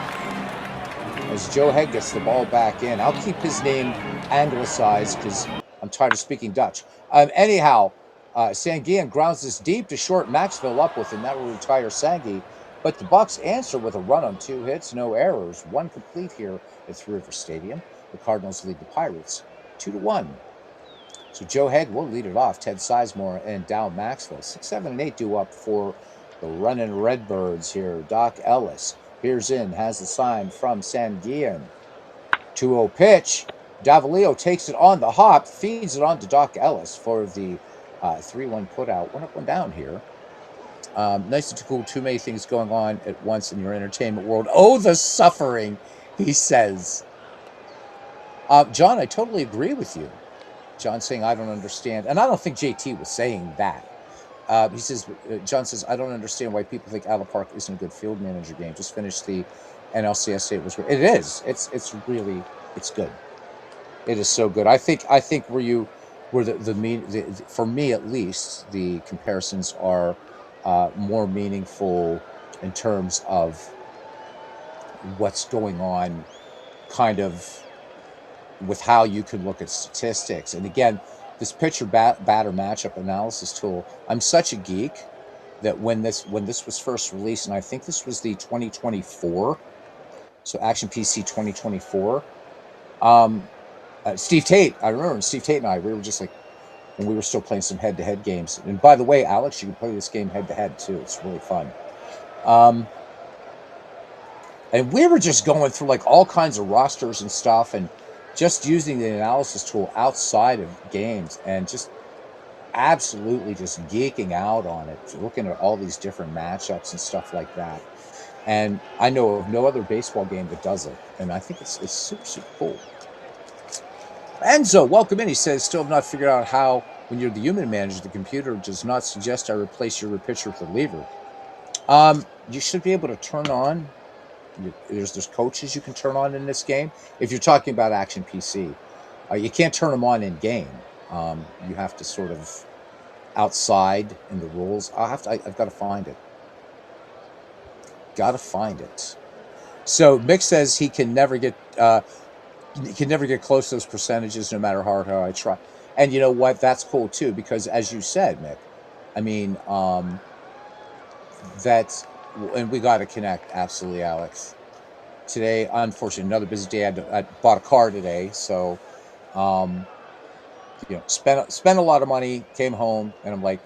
as Joe Hegg gets the ball back in. I'll keep his name anglicized because I'm tired of speaking Dutch. Anyhow, Sanguian grounds this deep to short. Maxville up with, and that will retire Sangi. But the Bucks answer with a run on 2 hits, no errors, 1 complete here at Three River Stadium. The Cardinals lead the Pirates 2-1. So Joe Hegg will lead it off. Ted Sizemore and Dow Maxville. 6, 7, and 8 due up for the running Redbirds here. Doc Ellis peers in, has the sign from Sanguian. 2-0 pitch. Davalillo takes it on the hop, feeds it on to Doc Ellis for the 3-1 putout. 1 up, 1 down here. Nice and cool. Too many things going on at once in your entertainment world. Oh, the suffering, he says. John, I totally agree with you. John saying, I don't understand. And I don't think JT was saying that. He says, John says, I don't understand why people think Out of the Park isn't a good field manager game. Just finished the NLCS. It was great. It is. It's really, it's good. It is so good. I think where for me at least, the comparisons are more meaningful in terms of what's going on, kind of with how you can look at statistics. And again, this pitcher batter matchup analysis tool, I'm such a geek that when this was first released, and I think this was the 2024, so Action PC 2024. Steve Tate, I remember Steve Tate and I, we were just like, when we were still playing some head-to-head games. And by the way, Alex, you can play this game head-to-head too. It's really fun. And we were just going through like all kinds of rosters and stuff, and just using the analysis tool outside of games, and just absolutely just geeking out on it, looking at all these different matchups and stuff like that. And I know of no other baseball game that does it, and I think it's super, super cool. Enzo, welcome in. He says, still have not figured out how, when you're the human manager, the computer does not suggest I replace your pitcher with a reliever. You should be able to turn on, there's coaches you can turn on in this game. If you're talking about Action PC, you can't turn them on in game. You have to sort of outside in the rules. I've got to find it. So Mick says he can never get close to those percentages no matter how hard I try. And you know what? That's cool too, because as you said, Mick, I mean, and we got to connect. Absolutely, Alex. Today, unfortunately, another busy day. I bought a car today, so, spent a lot of money, came home, and I'm like,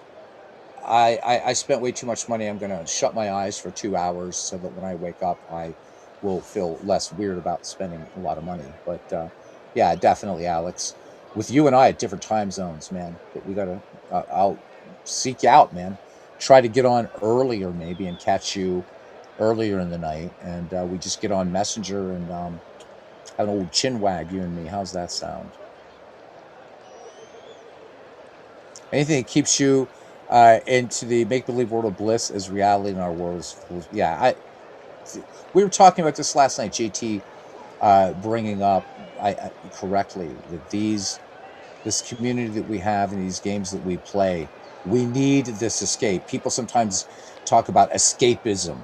I spent way too much money. I'm going to shut my eyes for 2 hours so that when I wake up, I will feel less weird about spending a lot of money. But yeah, definitely, Alex. With you and I at different time zones, man. But we got to, I'll seek you out, man. Try to get on earlier maybe and catch you earlier in the night. And we just get on Messenger and Have an old chin wag, you and me. How's that sound? Anything that keeps you into the make-believe world of bliss as reality in our world is cool. Yeah, we were talking about this last night, JT, bringing up correctly that this community that we have and these games that we play, we need this escape. People sometimes talk about escapism,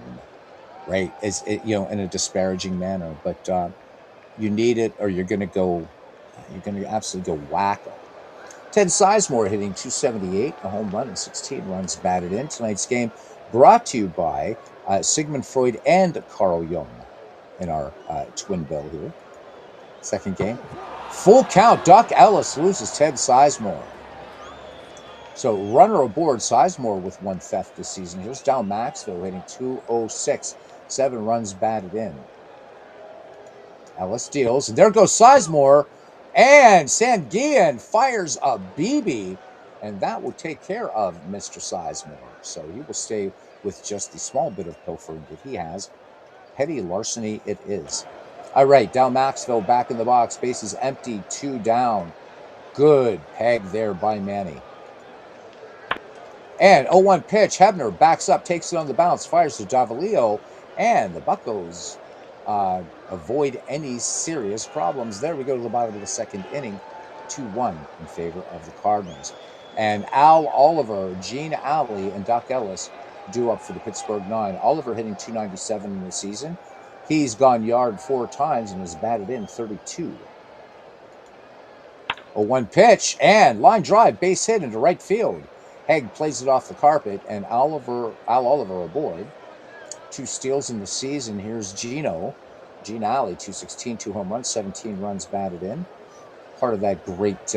right? As in a disparaging manner, but you need it, or you're going to go, you're going to absolutely go wacko. Ted Sizemore hitting 278, a home run and 16 runs batted in. Tonight's game brought to you by Sigmund Freud and Carl Jung in our twin bill here. Second game. Full count. Doc Ellis loses Ted Sizemore. So runner aboard, Sizemore with one theft this season. Here's Dal Maxville hitting 206, 7 runs batted in. Ellis deals, and there goes Sizemore, and Sanguillen fires a BB, and that will take care of Mr. Sizemore. So he will stay with just the small bit of pilfering that he has. Petty larceny it is. All right, Dal Maxville back in the box. Bases empty, 2 down. Good peg there by Manny. And 0-1 pitch. Hebner backs up, takes it on the bounce, fires to Davalillo, and the Buccos avoid any serious problems. There we go to the bottom of the second inning, 2-1 in favor of the Cardinals. And Al Oliver, Gene Alley, and Doc Ellis due up for the Pittsburgh Nine. Oliver hitting 297 in the season. He's gone yard 4 times and has batted in 32. 0-1 pitch, and line drive, base hit into right field. Haig plays it off the carpet, and Al Oliver aboard. 2 steals in the season. Here's Gene Alley, 216, 2 home runs, 17 runs batted in. Part of that great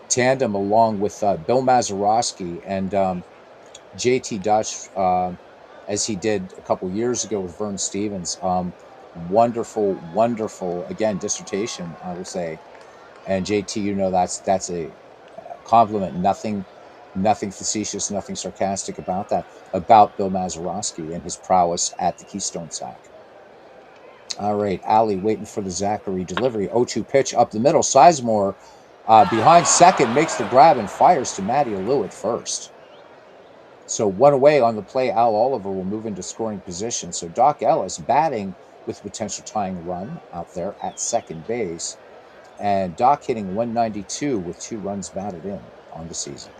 tandem, along with Bill Mazeroski and JT Dutch, as he did a couple years ago with Vern Stevens. Wonderful, again, dissertation, I would say. And JT, that's a compliment. Nothing facetious, nothing sarcastic about that, about Bill Mazeroski and his prowess at the Keystone Sack. All right, Alley waiting for the Zachary delivery. 0-2 pitch up the middle. Sizemore behind second, makes the grab and fires to Matty Alou at first. So 1 away on the play. Al Oliver will move into scoring position. So Doc Ellis batting with potential tying run out there at second base. And Doc hitting 192 with 2 runs batted in on the season.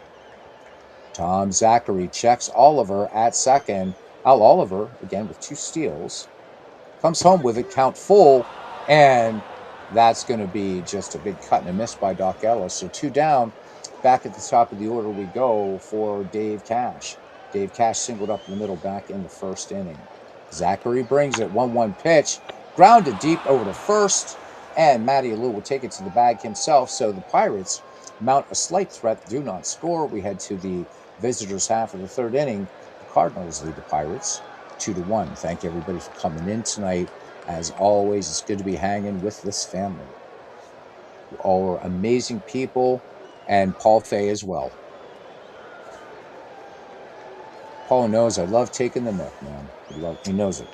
Tom Zachary checks Oliver at second. Al Oliver, again with 2 steals, comes home with it, count full, and that's going to be just a big cut and a miss by Doc Ellis. So 2 down. Back at the top of the order we go for Dave Cash. Dave Cash singled up in the middle back in the first inning. Zachary brings it, 1-1 pitch, grounded deep over to first, and Matty Alou will take it to the bag himself. So the Pirates mount a slight threat, do not score. We head to the visitors' half of the third inning. The Cardinals lead the Pirates 2-1. Thank everybody for coming in tonight. As always, it's good to be hanging with this family. You all are amazing people, and Paul Fay as well. Paul knows I love taking the milk, man. He knows it.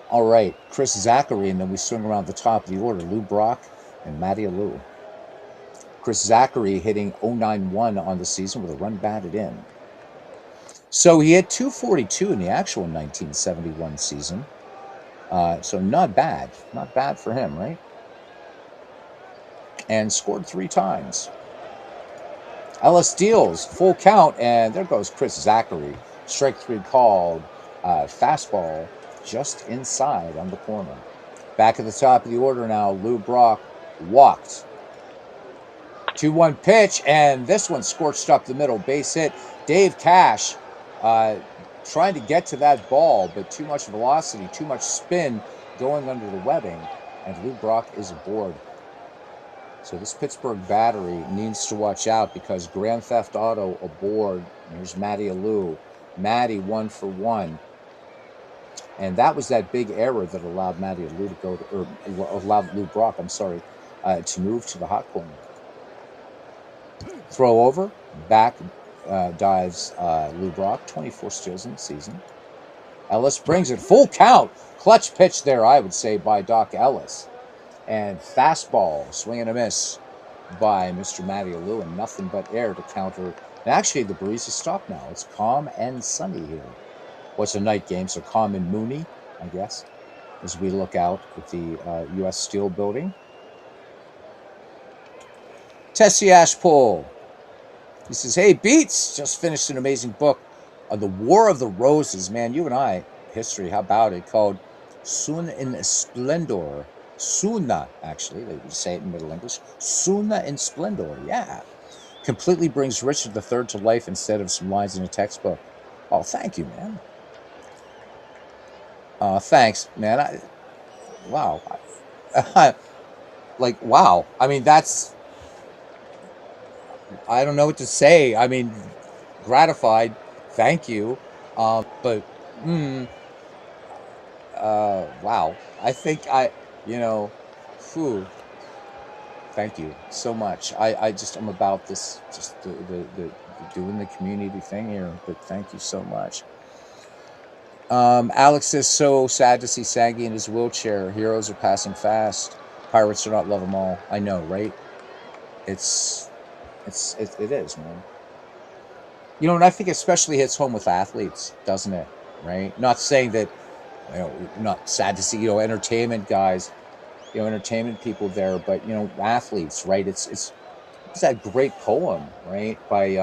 All right, Chris Zachary, and then we swing around the top of the order. Lou Brock and Matty Alou. Chris Zachary hitting 091 on the season with a run batted in. So he hit 242 in the actual 1971 season. So not bad. Not bad for him, right? And scored 3 times. Ellis deals, full count, and there goes Chris Zachary. Strike 3 called. Fastball just inside on the corner. Back at the top of the order now, Lou Brock walked. 2-1 pitch, and this one scorched up the middle, base hit. Dave Cash trying to get to that ball, but too much velocity, too much spin going under the webbing, and Lou Brock is aboard. So this Pittsburgh battery needs to watch out because Grand Theft Auto aboard. There's Matty Alou. Matty 1 for 1. And that was that big error that allowed Matty Alou to go to, or allowed Lou Brock, to move to the hot corner. Throw over, back dives Lou Brock, 24 steals in the season. Ellis brings it full count. Clutch pitch there, I would say, by Doc Ellis. And fastball, swing and a miss by Mr. Matty Lewin. Nothing but air to counter. And actually, the breeze has stopped now. It's calm and sunny here. What's a night game? So calm and moony, I guess, as we look out at the U.S. Steel Building. Tessie Ashpool. He says, hey, Beats, just finished an amazing book on the War of the Roses. Man, you and I, history, how about it? Called Sun in Splendor. Suna, actually, they would say it in Middle English. Suna in Splendor, yeah. Completely brings Richard III to life instead of some lines in a textbook. Oh, thank you, man. Thanks, man. Wow. Like, wow. I mean, that's... I don't know what to say. I mean, gratified. Thank you. But, wow. I think whew, thank you so much. I'm about this, just the doing the community thing here, but thank you so much. Alex is so sad to see Saggy in his wheelchair. Heroes are passing fast. Pirates do not love them all. I know, right? It is, man. And I think especially hits home with athletes, doesn't it? Right? Not saying that, not sad to see, entertainment guys, entertainment people there, but, athletes, right? It's that great poem, right? By,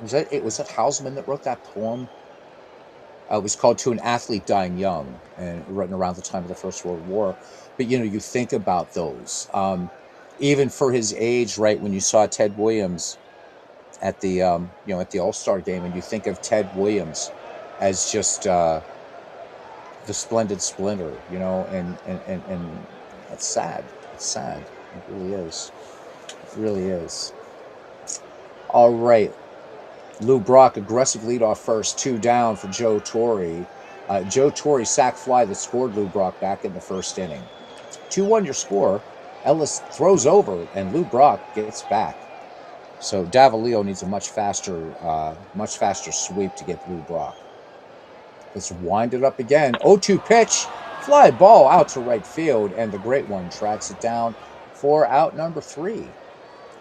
was that Hausman that wrote that poem? It was called To an Athlete Dying Young, and written around the time of the First World War. But, you think about those, even for his age, right? When you saw Ted Williams at the, at the All-Star game, and you think of Ted Williams as just, the splendid splinter, and it's sad. It's sad. It really is. It really is. All right. Lou Brock, aggressive leadoff first, 2 down for Joe Torre. Joe Torre sac fly that scored Lou Brock back in the first inning. 2-1 your score. Ellis throws over, and Lou Brock gets back. So Davalillo needs a much faster sweep to get Lou Brock. Let's wind it up again. 0-2 pitch. Fly ball out to right field, and the great one tracks it down for out number 3.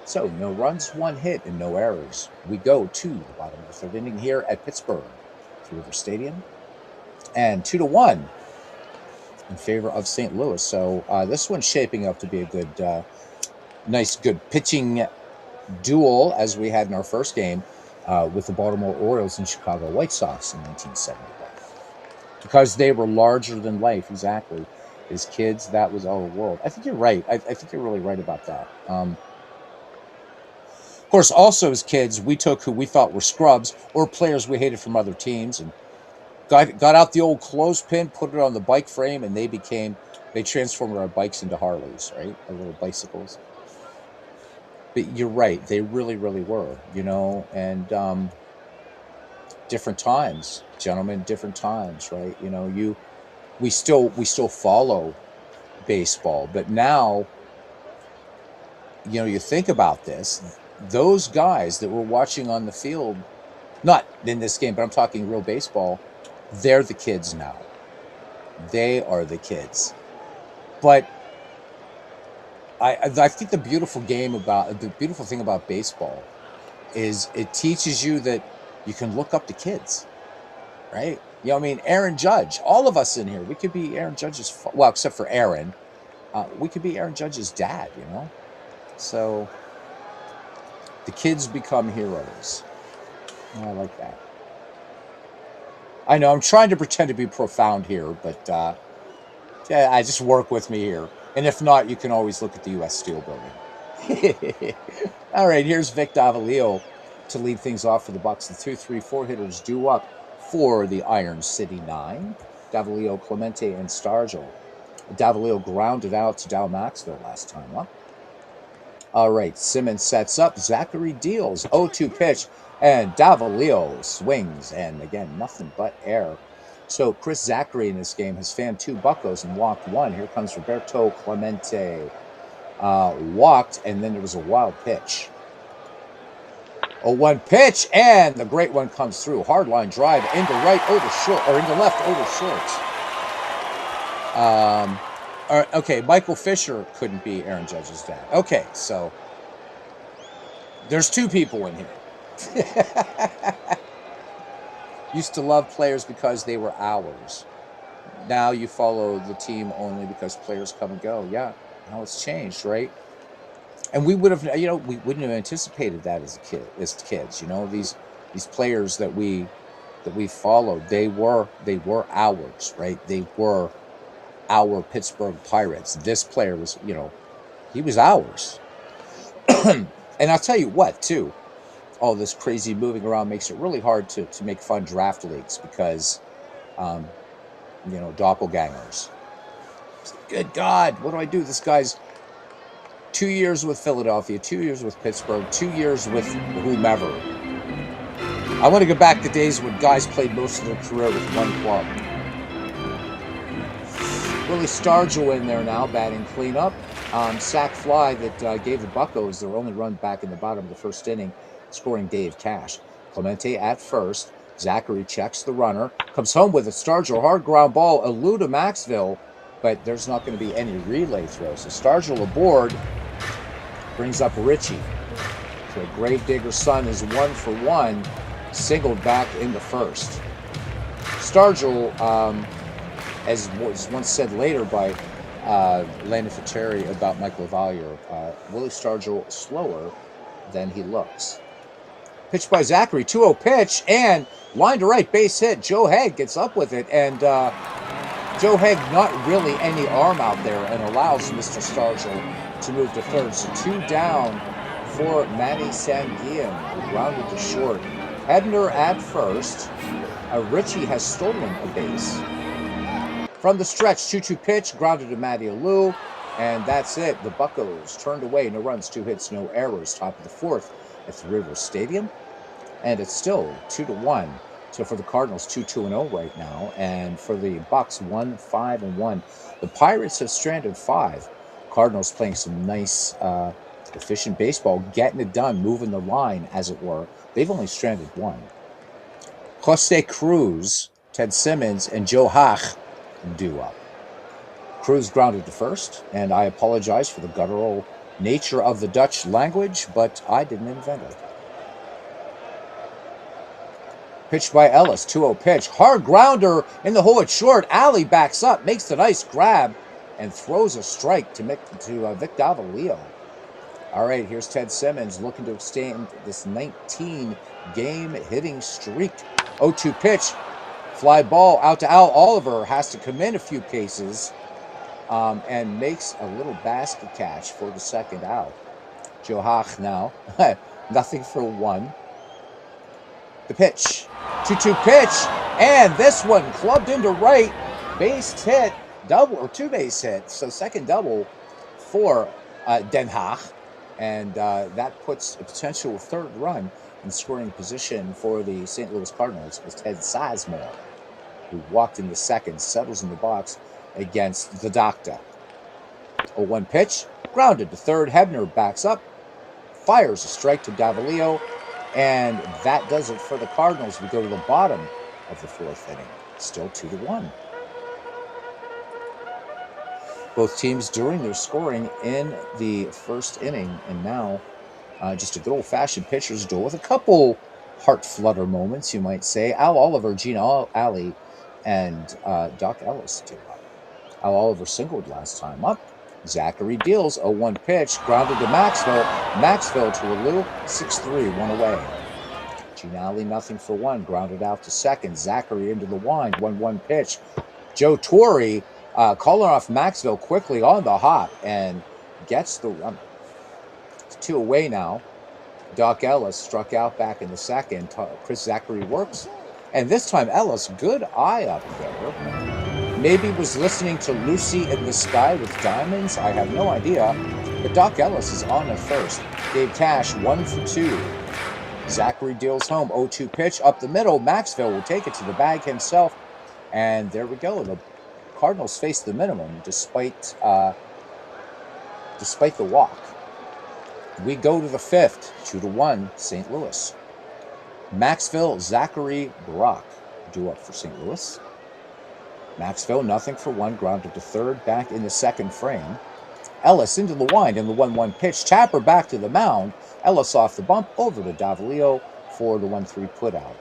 So no runs, 1 hit, and no errors. We go to the bottom of the 3rd inning here at Pittsburgh, River Stadium, and 2-1 in favor of St. Louis. So this one's shaping up to be a good, nice, good pitching duel as we had in our first game with the Baltimore Orioles and Chicago White Sox in 1971. Because they were larger than life, exactly. As kids, that was our world. I think you're right. I think you're really right about that. Of course, also as kids, we took who we thought were scrubs or players we hated from other teams and got out the old clothespin, put it on the bike frame, and they transformed our bikes into Harleys, right? Our little bicycles. But you're right. They really, really were, and different times, gentlemen, different times, right? We still follow baseball, but now, you think about this, those guys that we're watching on the field, not in this game, but I'm talking real baseball, they're the kids now. They are the kids. But I think the beautiful thing about baseball is it teaches you that you can look up to kids, right? Aaron Judge, all of us in here, we could be Aaron Judge's, well, except for Aaron, we could be Aaron Judge's dad, So the kids become heroes. And I like that. I know I'm trying to pretend to be profound here, but I just work with me here. And if not, you can always look at the U.S. Steel Building. All right, here's Vic Davalillo to lead things off for the Bucks. The 2-3-4 hitters due up for the Iron City 9. Davalillo, Clemente, and Stargell. Davalillo grounded out to Dow Maxville last time up. All right, Simmons sets up. Zachary deals. 0-2 pitch, and Davalillo swings. And again, nothing but air. So Chris Zachary in this game has fanned 2 buckos and walked 1. Here comes Roberto Clemente. Walked, and then there was a wild pitch. 0-1 pitch, and the great one comes through. Hard line drive into right over short, or into left over short. Okay, Michael Fisher couldn't be Aaron Judge's dad. Okay, so there's two people in here. Used to love players because they were ours. Now you follow the team only because players come and go. Yeah, now it's changed, right? And we would have, we wouldn't have anticipated that as kids. These players that we followed, they were ours, right? They were our Pittsburgh Pirates. This player was, he was ours. And I'll tell you what, too, all this crazy moving around makes it really hard to make fun draft leagues because, doppelgangers. Good God, what do I do? This guy's 2 years with Philadelphia, 2 years with Pittsburgh, 2 years with whomever. I want to go back to days when guys played most of their career with one club. Willie Stargell in there now, batting cleanup. Sac fly that gave the Buccos their only run back in the bottom of the first inning, scoring Dave Cash. Clemente at first. Zachary checks the runner, comes home with a Stargell hard ground ball, elude to Maxville, but there's not going to be any relay throw. So Stargell aboard, brings up Richie. So Gravedigger's son is 1 for 1, singled back in the first. Stargell, as was once said later by Landon Fitzgerald about Mike LaValliere, Willie Stargell slower than he looks. Pitch by Zachary, 2-0 pitch, and line to right, base hit. Joe Haig gets up with it, and Joe Haig not really any arm out there and allows Mr. Stargell to move to third. So 2 down for Manny Sanguillen, who grounded to short. Hebner at first. Richie has stolen a base. From the stretch, 2-2 pitch, grounded to Matty Alou, and that's it. The Buccos turned away, no runs, 2 hits, no errors. Top of the fourth at the Rivers Stadium, and it's still 2-1. So for the Cardinals, 2-2-0 right now, and for the Bucks, 1-5-1. The Pirates have stranded 5. Cardinals playing some nice, efficient baseball, getting it done, moving the line, as it were. They've only stranded 1. Jose Cruz, Ted Simmons, and Joe Haag due up. Cruz grounded to first, and I apologize for the guttural nature of the Dutch language, but I didn't invent it. Pitched by Ellis, 2-0 pitch. Hard grounder in the hole at short. Alley backs up, makes the nice grab, and throws a strike to Vic Davalillo. All right, here's Ted Simmons looking to extend this 19-game hitting streak. 0-2 pitch. Fly ball out to Al Oliver. Has to come in a few paces and makes a little basket catch for the second out. Joe Haag now. Nothing for 1. The pitch. 2-2 pitch. And this one clubbed into right. Base hit. Double or 2 base hits. So second double for Den Haag. And that puts a potential third run in scoring position for the St. Louis Cardinals with Ted Sizemore, who walked in the second, settles in the box against the Doctor. 0-1 pitch, grounded to third. Hebner backs up, fires a strike to Davalillo, and that does it for the Cardinals. We go to the bottom of the fourth inning, still 2-1. Both teams doing their scoring in the first inning, and now just a good old-fashioned pitcher's duel with a couple heart flutter moments, you might say. Al Oliver, Gene Alley, and Doc Ellis do up. Al Oliver singled last time up. Zachary deals 0-1 pitch, grounded to Maxville. Maxville to Alou, 6-3, 1 away. Gene Alley, nothing for 1, grounded out to second. Zachary into the wind, 1-1 pitch. Joe Torre calling off Maxville quickly on the hop and gets the run. It's 2 away now. Doc Ellis struck out back in the second. Chris Zachary works. And this time Ellis, good eye up there. Maybe was listening to Lucy in the Sky with Diamonds. I have no idea. But Doc Ellis is on at first. Dave Cash, 1 for 2. Zachary deals home. 0-2 pitch up the middle. Maxville will take it to the bag himself. And there we go. The Cardinals face the minimum despite the walk. We go to the fifth, 2-1, St. Louis. Maxville, Zachary Brock due up for St. Louis. Maxville, 0-1, grounded to third, back in the second frame. Ellis into the wind in the 1-1 pitch. Tapper back to the mound. Ellis off the bump over to Davalillo for the 1-3 putout.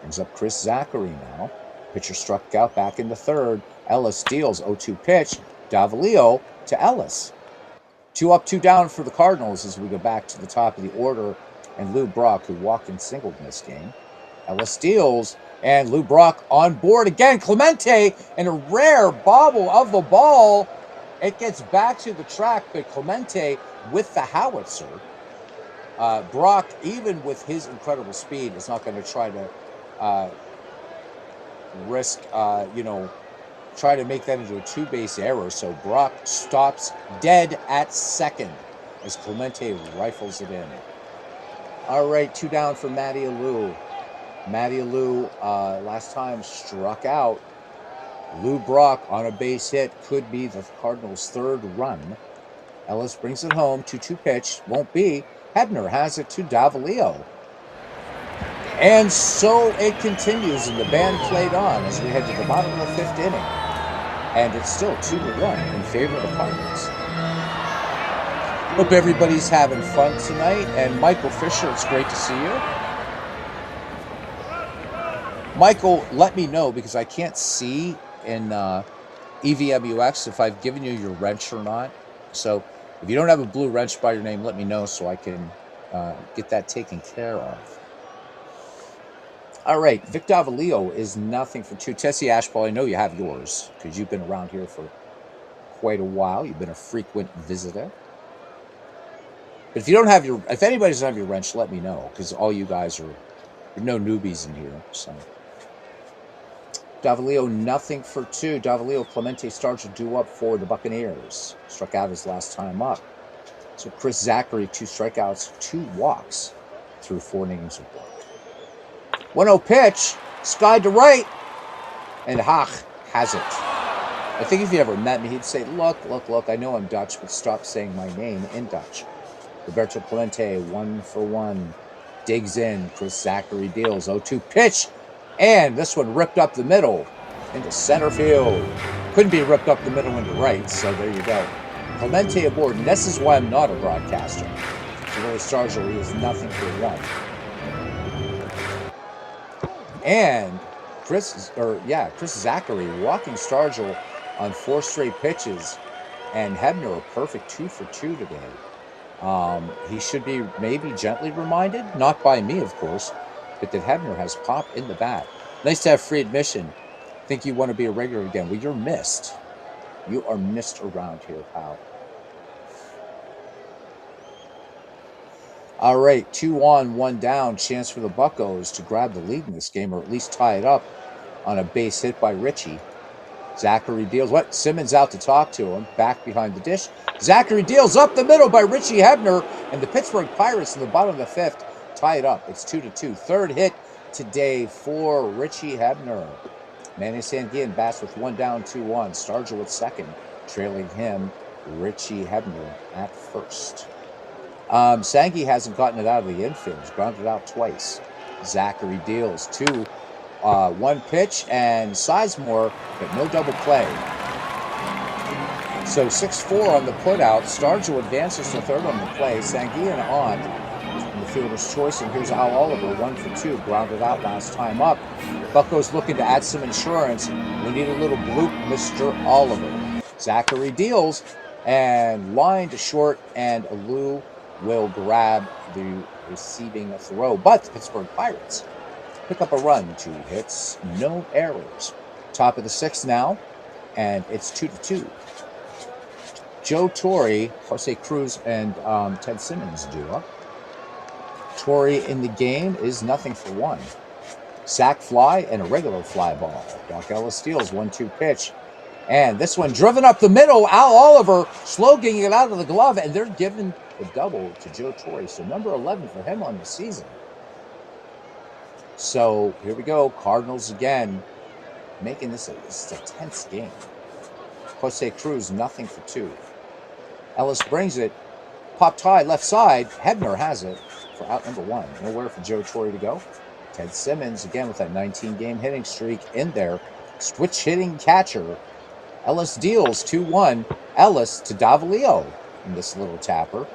Brings up Chris Zachary now. Pitcher struck out back in the third. Ellis deals 0-2 pitch. Davalillo to Ellis. 2 up, 2 down for the Cardinals as we go back to the top of the order. And Lou Brock, who walked and singled in this game. Ellis steals, and Lou Brock on board again. Clemente, and a rare bobble of the ball. It gets back to the track, but Clemente with the howitzer. Brock, even with his incredible speed, is not going to try to risk, try to make that into a two-base error. So Brock stops dead at second as Clemente rifles it in. All right, 2 down for Matty Alou. Matty Alou last time struck out. Lou Brock on a base hit could be the Cardinals' third run. Ellis brings it home, 2-2 pitch, won't be. Hebner has it to Davalillo. And so it continues, and the band played on as we head to the bottom of the fifth inning. And it's still 2-1 in favor of the Cardinals. Hope everybody's having fun tonight. And Michael Fisher, it's great to see you. Michael, let me know, because I can't see in EVMUX if I've given you your wrench or not. So if you don't have a blue wrench by your name, let me know so I can get that taken care of. All right, Vic Davalillo is 0-2. Tessie Ashball, I know you have yours because you've been around here for quite a while. You've been a frequent visitor. But if you don't have if anybody doesn't have your wrench, let me know, because all you guys are no newbies in here. So Davalillo 0-2. Davalillo, Clemente starts to do up for the Buccaneers. Struck out his last time up. So Chris Zachary, 2 strikeouts, 2 walks through 4 innings of work. 1-0 pitch, sky to right, and Hach has it. I think if you ever met me, he'd say, look, I know I'm Dutch, but stop saying my name in Dutch. Roberto Clemente, 1-for-1, digs in. Chris Zachary deals, 0-2 pitch, and this one ripped up the middle into center field. Couldn't be ripped up the middle into right, so there you go. Clemente aboard, and this is why I'm not a broadcaster. Willie Stargell is 0-1. And Chris Zachary walking Stargell on 4 straight pitches, and Hebner a perfect 2-for-2 today. He should be maybe gently reminded, not by me, of course, but that Hebner has pop in the bat. Nice to have free admission. Think you want to be a regular again. Well, you're missed. You are missed around here, pal. All right, 2 on, 1 down. Chance for the Buccos to grab the lead in this game, or at least tie it up on a base hit by Richie. Zachary deals. Simmons out to talk to him. Back behind the dish. Zachary deals up the middle by Richie Hebner. And the Pittsburgh Pirates in the bottom of the fifth tie it up. It's 2-2. Third hit today for Richie Hebner. Manny Sanguillen bats with 1 down, 2 on. Stargell at second. Trailing him, Richie Hebner at first. Sangi hasn't gotten it out of the infield. He's grounded out twice. Zachary deals 2. 1 pitch and Sizemore, but no double play. So 6-4 on the putout. Stargell advances to third on the play. Sanguillen on the fielder's choice, and here's Al Oliver, 1-for-2, grounded out last time up. Buccos looking to add some insurance. We need a little bloop, Mr. Oliver. Zachary deals and line to short, and Alou will grab the receiving throw. But the Pittsburgh Pirates pick up a run, 2 hits, no errors. Top of the 6th now, and it's 2-2. Joe Torre, Jose Cruz, and Ted Simmons do up. Torre in the game is 0-for-1. Sack fly and a regular fly ball. Doc Ellis steals 1-2 pitch. And this one driven up the middle. Al Oliver slogging it out of the glove, and they're giving the double to Joe Torre. So number 11 for him on the season. So here we go. Cardinals again, making this a tense game. Jose Cruz, 0-for-2. Ellis brings it, Popped high left side. Hebner has it for out number 1. Nowhere for Joe Torre to go. Ted Simmons, again with that 19-game hitting streak in there. Switch hitting catcher. Ellis deals 2-1. Ellis to Davalillo in this little tapper.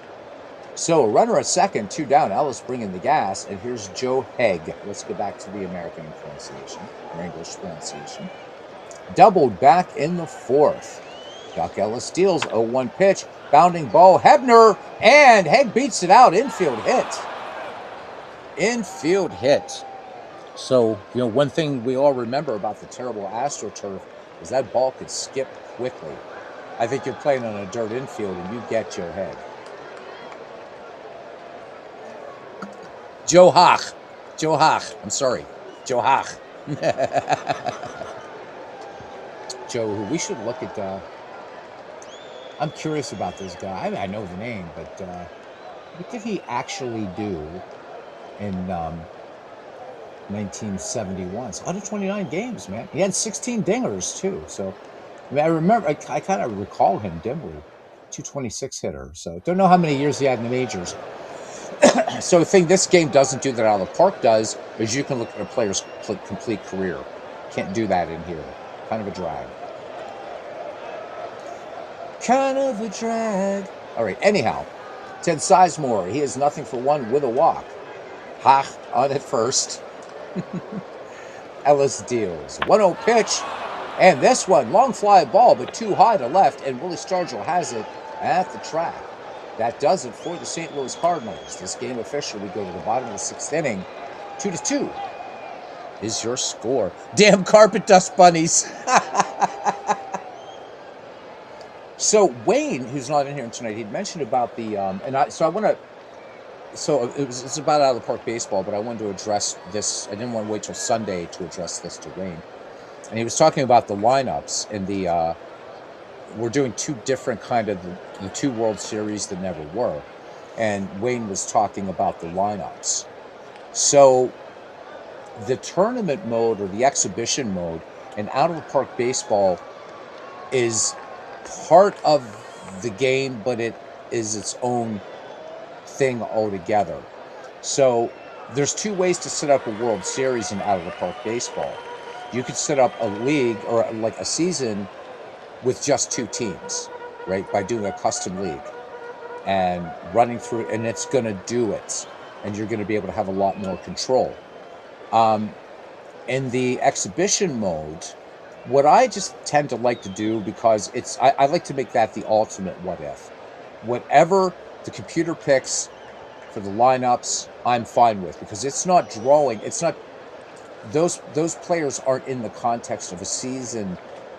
So a runner at second, 2 down. Ellis bringing the gas. And here's Joe Haeg. Let's go back to the American pronunciation, or English pronunciation. Doubled back in the 4th. Doc Ellis deals 0-1 pitch. Bounding ball. Hebner. And Haeg beats it out. Infield hit. Infield hit. So, one thing we all remember about the terrible AstroTurf is that ball could skip quickly. I think you're playing on a dirt infield and you get Joe Haeg. Joe Haeg. I'm sorry. Joe Haeg. Joe, who we should look at. I'm curious about this guy. I know the name, but what did he actually do in 1971? So out of 29 games, man. He had 16 dingers, too. So, I remember, I kind of recall him dimly. 226 hitter. So, don't know how many years he had in the majors. So the thing this game doesn't do that Out of the Park does is you can look at a player's complete career. Can't do that in here. Kind of a drag. All right, anyhow, Ted Sizemore, he has nothing for 1 with a walk. Ha, on at first. Ellis deals. 1-0 pitch. And this one, long fly ball, but too high to left, and Willie Stargell has it at the track. That does it for the St. Louis Cardinals. This game officially, we go to the bottom of the 6th inning. 2-2 is your score. Damn carpet dust bunnies. So Wayne, who's not in here tonight, he'd mentioned about the it's about Out of the Park baseball, but I wanted to address this. I didn't want to wait till Sunday to address this to Wayne. And he was talking about the lineups and we're doing 2 different kind of the 2 World Series that never were. And Wayne was talking about the lineups. So the tournament mode or the exhibition mode in Out of the Park baseball is part of the game, but it is its own thing altogether. So there's 2 ways to set up a World Series in Out of the Park baseball. You could set up a league or like a season with just 2 teams, right? By doing a custom league and running through it, and it's going to do it. And you're going to be able to have a lot more control. In the exhibition mode, what I just tend to like to do, because I like to make that the ultimate what if. Whatever the computer picks for the lineups, I'm fine with, because it's not drawing. It's not, those players aren't in the context of a season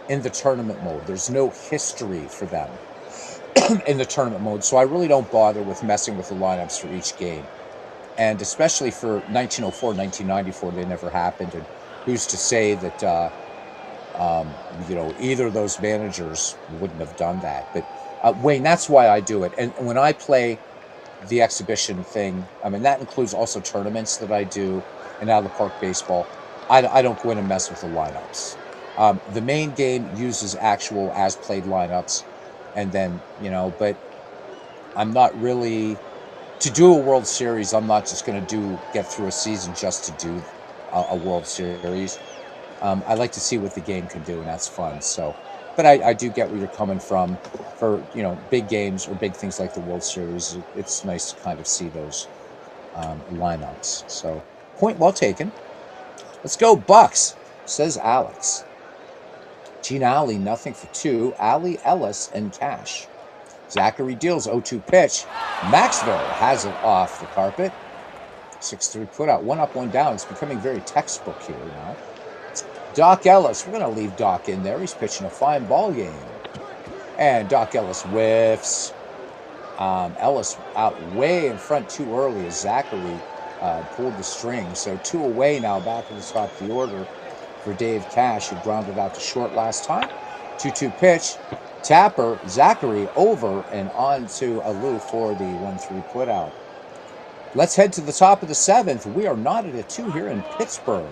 in the tournament mode. There's no history for them in the tournament mode. So I really don't bother with messing with the lineups for each game. And especially for 1904, 1994, they never happened. And who's to say that, either of those managers wouldn't have done that. But Wayne, that's why I do it. And when I play the exhibition thing, I mean, that includes also tournaments that I do and Out of the Park baseball. I don't go in and mess with the lineups. The main game uses actual as-played lineups. And then, but I'm not really, to do a World Series, I'm not just going to get through a season just to do a World Series. I like to see what the game can do, and that's fun. So, but I do get where you're coming from for, big games or big things like the World Series. It's nice to kind of see those lineups. So, point well taken. Let's go Bucks, says Alex. Gene Alley, nothing for 2. Alley, Ellis, and Cash. Zachary deals 0-2 pitch. Maxville has it off the carpet. 6-3 put out. 1 up, 1 down. It's becoming very textbook here now. Doc Ellis. We're going to leave Doc in there. He's pitching a fine ball game. And Doc Ellis whiffs. Ellis out way in front too early as Zachary pulled the string. So 2 away now, back at the top of the order for Dave Cash, who grounded out to short last time. 2-2 pitch. Tapper, Zachary over and on to Alou for the 1-3 put out. Let's head to the top of the 7th. We are knotted at 2 here in Pittsburgh.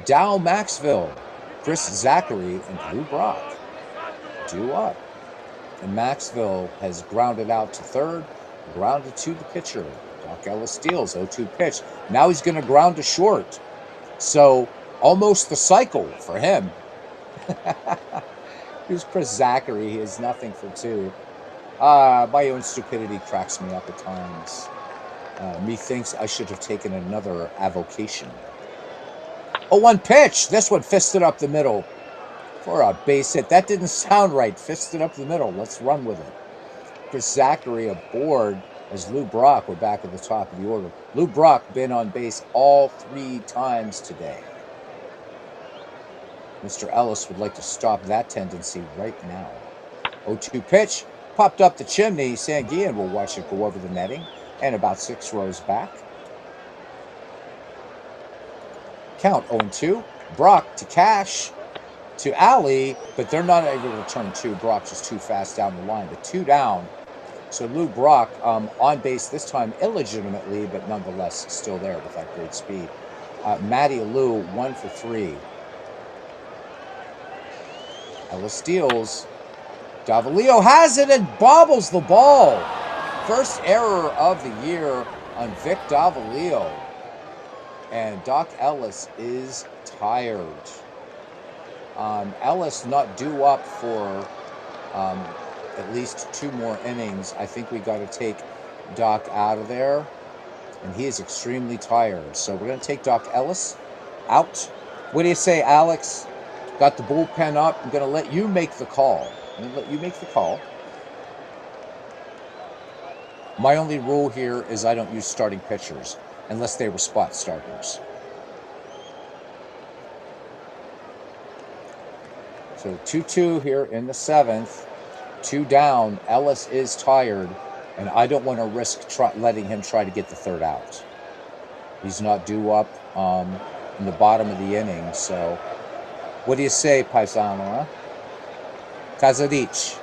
Dow Maxville, Chris Zachary, and Lou Brock due up. And Maxville has grounded out to third. Grounded to the pitcher. Doc Ellis steals. 0-2 pitch. Now he's going to ground to short. So almost the cycle for him. Here's Chris Zachary. He has nothing for 2. My own stupidity cracks me up at times. Methinks I should have taken another avocation. 0-1 pitch. This one fisted up the middle for a base hit. That didn't sound right. Fisted up the middle. Let's run with it. Chris Zachary aboard as Lou Brock. We're back at the top of the order. Lou Brock been on base all 3 times today. Mr. Ellis would like to stop that tendency right now. 0-2 pitch. Popped up the chimney. Sanguillen will watch it go over the netting and about 6 rows back. Count 0-2. Brock to Cash to Alley, but they're not able to return 2. Brock's just too fast down the line. But 2 down. So Lou Brock on base this time illegitimately, but nonetheless still there with that great speed. Matty Lou 1 for 3. Ellis steals. Davalillo has it and bobbles the ball. First error of the year on Vic Davalillo. And Doc Ellis is tired. Ellis not due up for at least 2 more innings. I think we got to take Doc out of there. And he is extremely tired. So we're going to take Doc Ellis out. What do you say, Alex? Got the bullpen up. I'm going to let you make the call. My only rule here is I don't use starting pitchers unless they were spot starters. So 2-2 here in the 7th. 2 down. Ellis is tired, and I don't want to risk letting him try to get the 3rd out. He's not due up in the bottom of the inning. So what do you say, Paisano? Huh? Kazadich.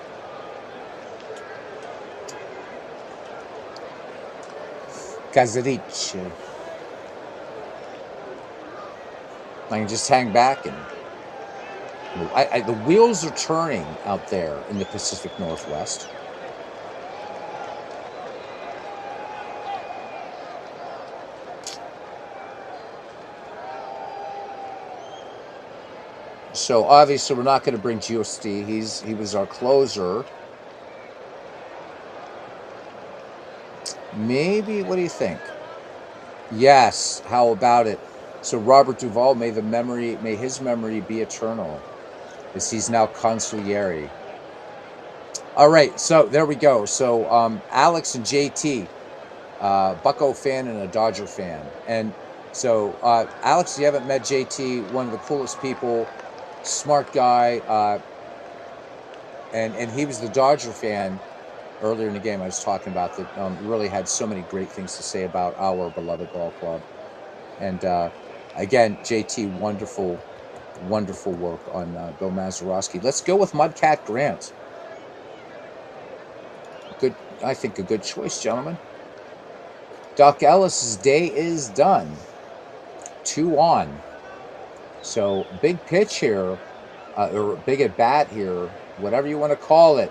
I can just hang back and the wheels are turning out there in the Pacific Northwest. So obviously we're not going to bring Giusti. He was our closer. Maybe, what do you think? Yes, how about it? So Robert Duvall, may his memory be eternal, as he's now consigliere. All right, so there we go. So Alex and JT, Bucco fan and a Dodger fan. And so Alex, if you haven't met JT, one of the coolest people, smart guy, and he was the Dodger fan. Earlier in the game, I was talking about that. Really had so many great things to say about our beloved ball club. And again, JT, wonderful work on Bill Mazeroski. Let's go with Mudcat Grant. I think a good choice, gentlemen. Doc Ellis's day is done. 2 on. So big pitch here, or big at bat here, whatever you want to call it.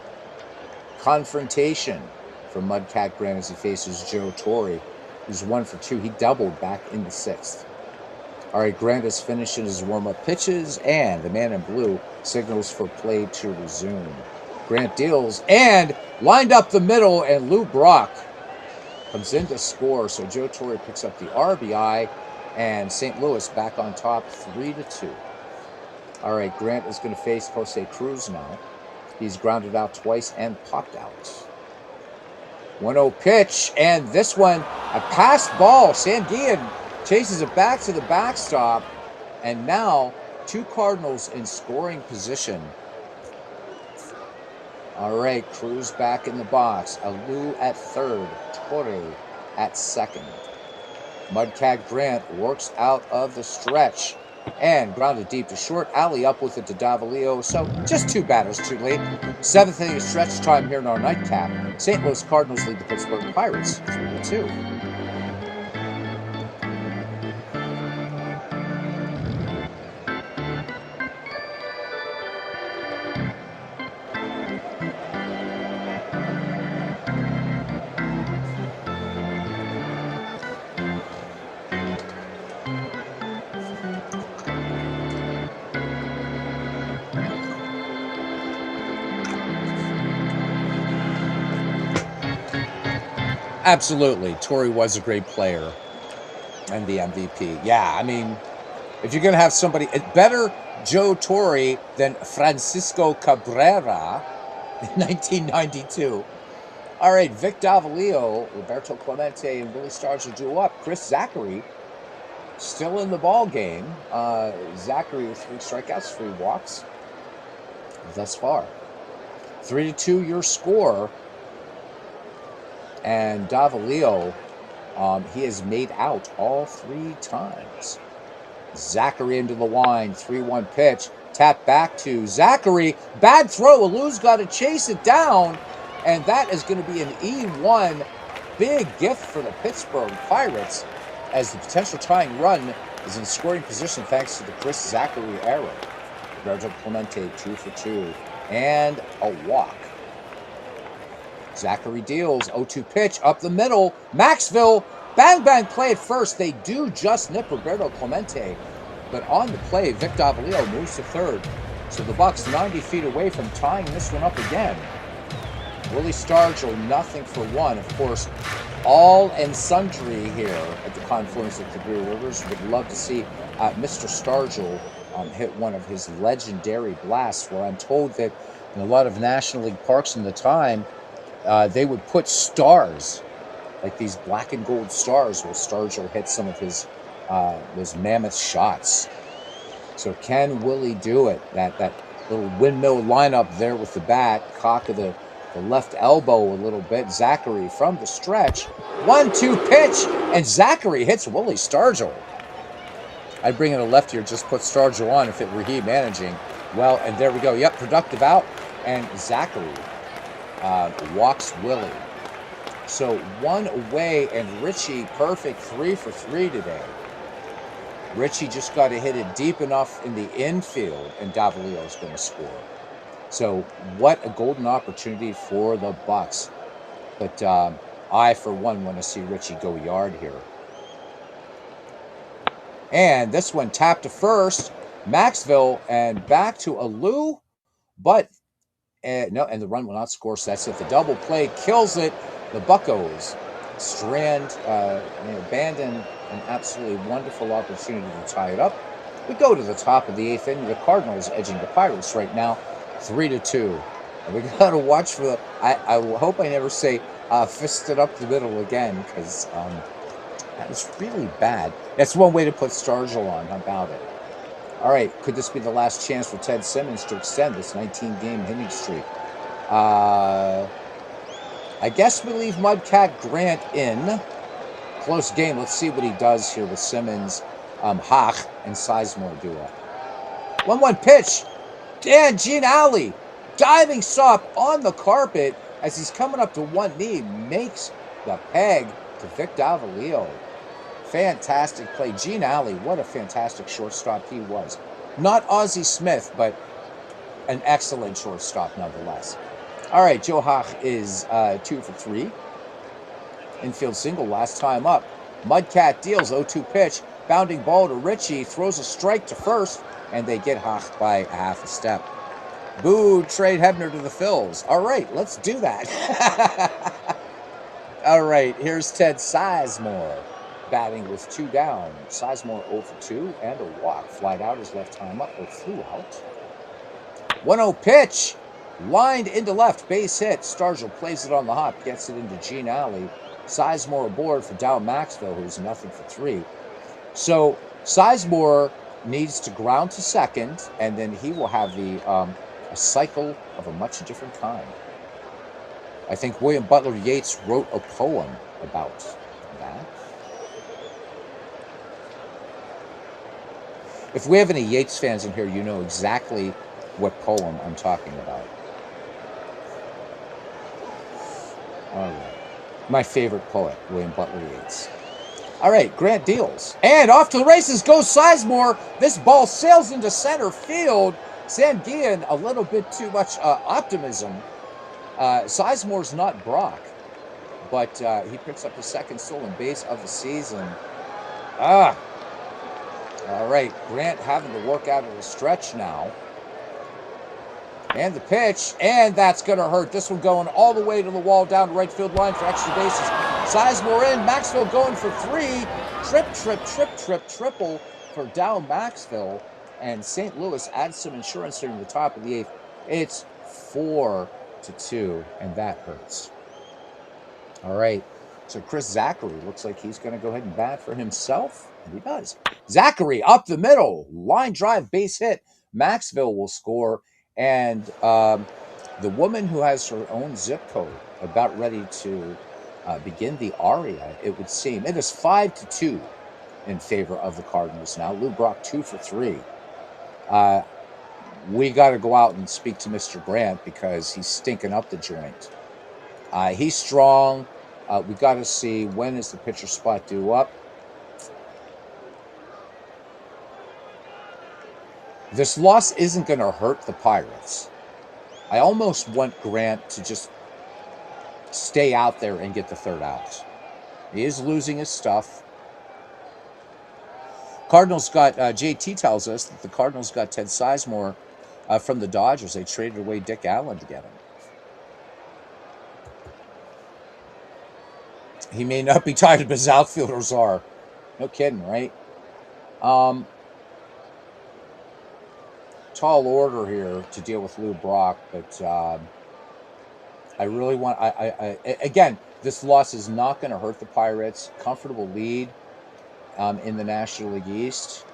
Confrontation for Mudcat Grant as he faces Joe Torre, who's 1 for 2. He doubled back in the 6th. All right, Grant is finishing his warm-up pitches, and the man in blue signals for play to resume. Grant deals and lined up the middle, and Lou Brock comes in to score. So Joe Torre picks up the RBI, and St. Louis back on top 3-2. All right, Grant is going to face Jose Cruz now. He's grounded out twice and popped out. 1-0 pitch, and this one, a passed ball. Sanguillen chases it back to the backstop, and now 2 Cardinals in scoring position. All right, Cruz back in the box. Alou at 3rd, Torre at 2nd. Mudcat Grant works out of the stretch and grounded deep to short. Alley up with it to Davalillo. So just 2 batters too late. 7th inning stretch time here in our nightcap. St. Louis Cardinals lead the Pittsburgh Pirates 3-2. Absolutely. Torrey was a great player and the MVP. Yeah, I mean, if you're going to have somebody, better Joe Torre than Francisco Cabrera in 1992. All right, Vic Davalillo, Roberto Clemente, and Willie Stargell drew up. Chris Zachary still in the ball game. Zachary with 3 strikeouts, 3 walks thus far. 3-2 your score. And Davalillo, he has made out all 3 times. Zachary into the line, 3-1 pitch. Tap back to Zachary. Bad throw. Alou's got to chase it down. And that is going to be an E1 big gift for the Pittsburgh Pirates as the potential tying run is in scoring position thanks to the Chris Zachary error. Roberto Clemente 2 for 2 and a walk. Zachary deals 0-2 pitch up the middle. Maxville, bang bang play at first. They do just nip Roberto Clemente, but on the play, Vic Davalillo moves to third. So the Bucks 90 feet away from tying this one up again. Willie Stargell, 0-for-1. Of course, all and sundry here at the confluence of the Three Rivers would love to see Mr. Stargell hit one of his legendary blasts, where I'm told that in a lot of National League parks in the time, they would put stars, like these black and gold stars, where Stargell hit some of his those mammoth shots. So can Willie do it? That little windmill lineup there with the bat, cock of the left elbow a little bit. Zachary from the stretch. 1-2 pitch, and Zachary hits Willie Stargell. I'd bring in a lefty or just put Stargell on if it were he managing. Well, and there we go. Yep, productive out, and Zachary walks Willie. So 1 away, and Richie perfect 3 for 3 today. Richie just got to hit it deep enough in the infield, and Davalillo's going to score. So what a golden opportunity for the Bucks. But I, for one, want to see Richie go yard here. And this one tapped to first. Maxville and back to Alou. But no, and the run will not score. So that's it. The double play kills it. The Buccos abandon an absolutely wonderful opportunity to tie it up. We go to the top of the 8th inning. The Cardinals edging the Pirates right now, 3-2. And we got to watch for the. I hope I never say fisted up the middle again, because that was really bad. That's one way to put Stargell on. How about it? All right, could this be the last chance for Ted Simmons to extend this 19-game hitting streak? I guess we leave Mudcat Grant in. Close game. Let's see what he does here with Simmons, Hach, and Sizemore duo. 1-1 pitch. Dan Gene Alley, diving stop on the carpet as he's coming up to one knee, makes the peg to Vic Davalillo. Fantastic play. Gene Alley, what a fantastic shortstop he was. Not Ozzie Smith, but an excellent shortstop nonetheless. All right, Joe Hach is 2 for 3. Infield single last time up. Mudcat deals 0-2 pitch. Bounding ball to Richie. Throws a strike to first, and they get Hach by a half a step. Boo, trade Hebner to the Phils. All right, let's do that. All right, here's Ted Sizemore batting with 2 down. Sizemore 0 for 2 and a walk. Flied out his left time up, or flew out. 1-0 pitch. Lined into left, base hit. Stargell plays it on the hop, gets it into Gene Alley. Sizemore aboard for Dow Maxville, who's 0 for 3. So Sizemore needs to ground to second, and then he will have a cycle of a much different kind. I think William Butler Yeats wrote a poem about that. If we have any Yeats fans in here, you know exactly what poem I'm talking about. All right. My favorite poet, William Butler Yeats. All right, Grant deals. And off to the races goes Sizemore. This ball sails into center field. Sanguillen, a little bit too much optimism. Sizemore's not Brock, but he picks up his second stolen base of the season. All right, Grant having to work out of the stretch now. And the pitch, and that's going to hurt. This one going all the way to the wall, down the right field line for extra bases. Sizemore in, Maxville going for 3. Triple for Dow Maxville. And St. Louis adds some insurance during the top of the 8th. It's 4-2, and that hurts. All right, so Chris Zachary looks like he's going to go ahead and bat for himself, and he does. Zachary up the middle, line drive, base hit. Maxville will score, and the woman who has her own zip code about ready to begin the aria, it would seem. It is 5-2 in favor of the Cardinals now. Lou Brock 2 for 3. We got to go out and speak to Mr. Grant because he's stinking up the joint. He's strong. We got to see when is the pitcher spot due up. This loss isn't going to hurt the Pirates. I almost want Grant to just stay out there and get the 3rd out. He is losing his stuff. Cardinals got, JT tells us that the Cardinals got Ted Sizemore from the Dodgers. They traded away Dick Allen to get him. He may not be tied up as outfielders are. No kidding, right? Tall order here to deal with Lou Brock, but I really want... again, this loss is not going to hurt the Pirates. Comfortable lead in the National League East.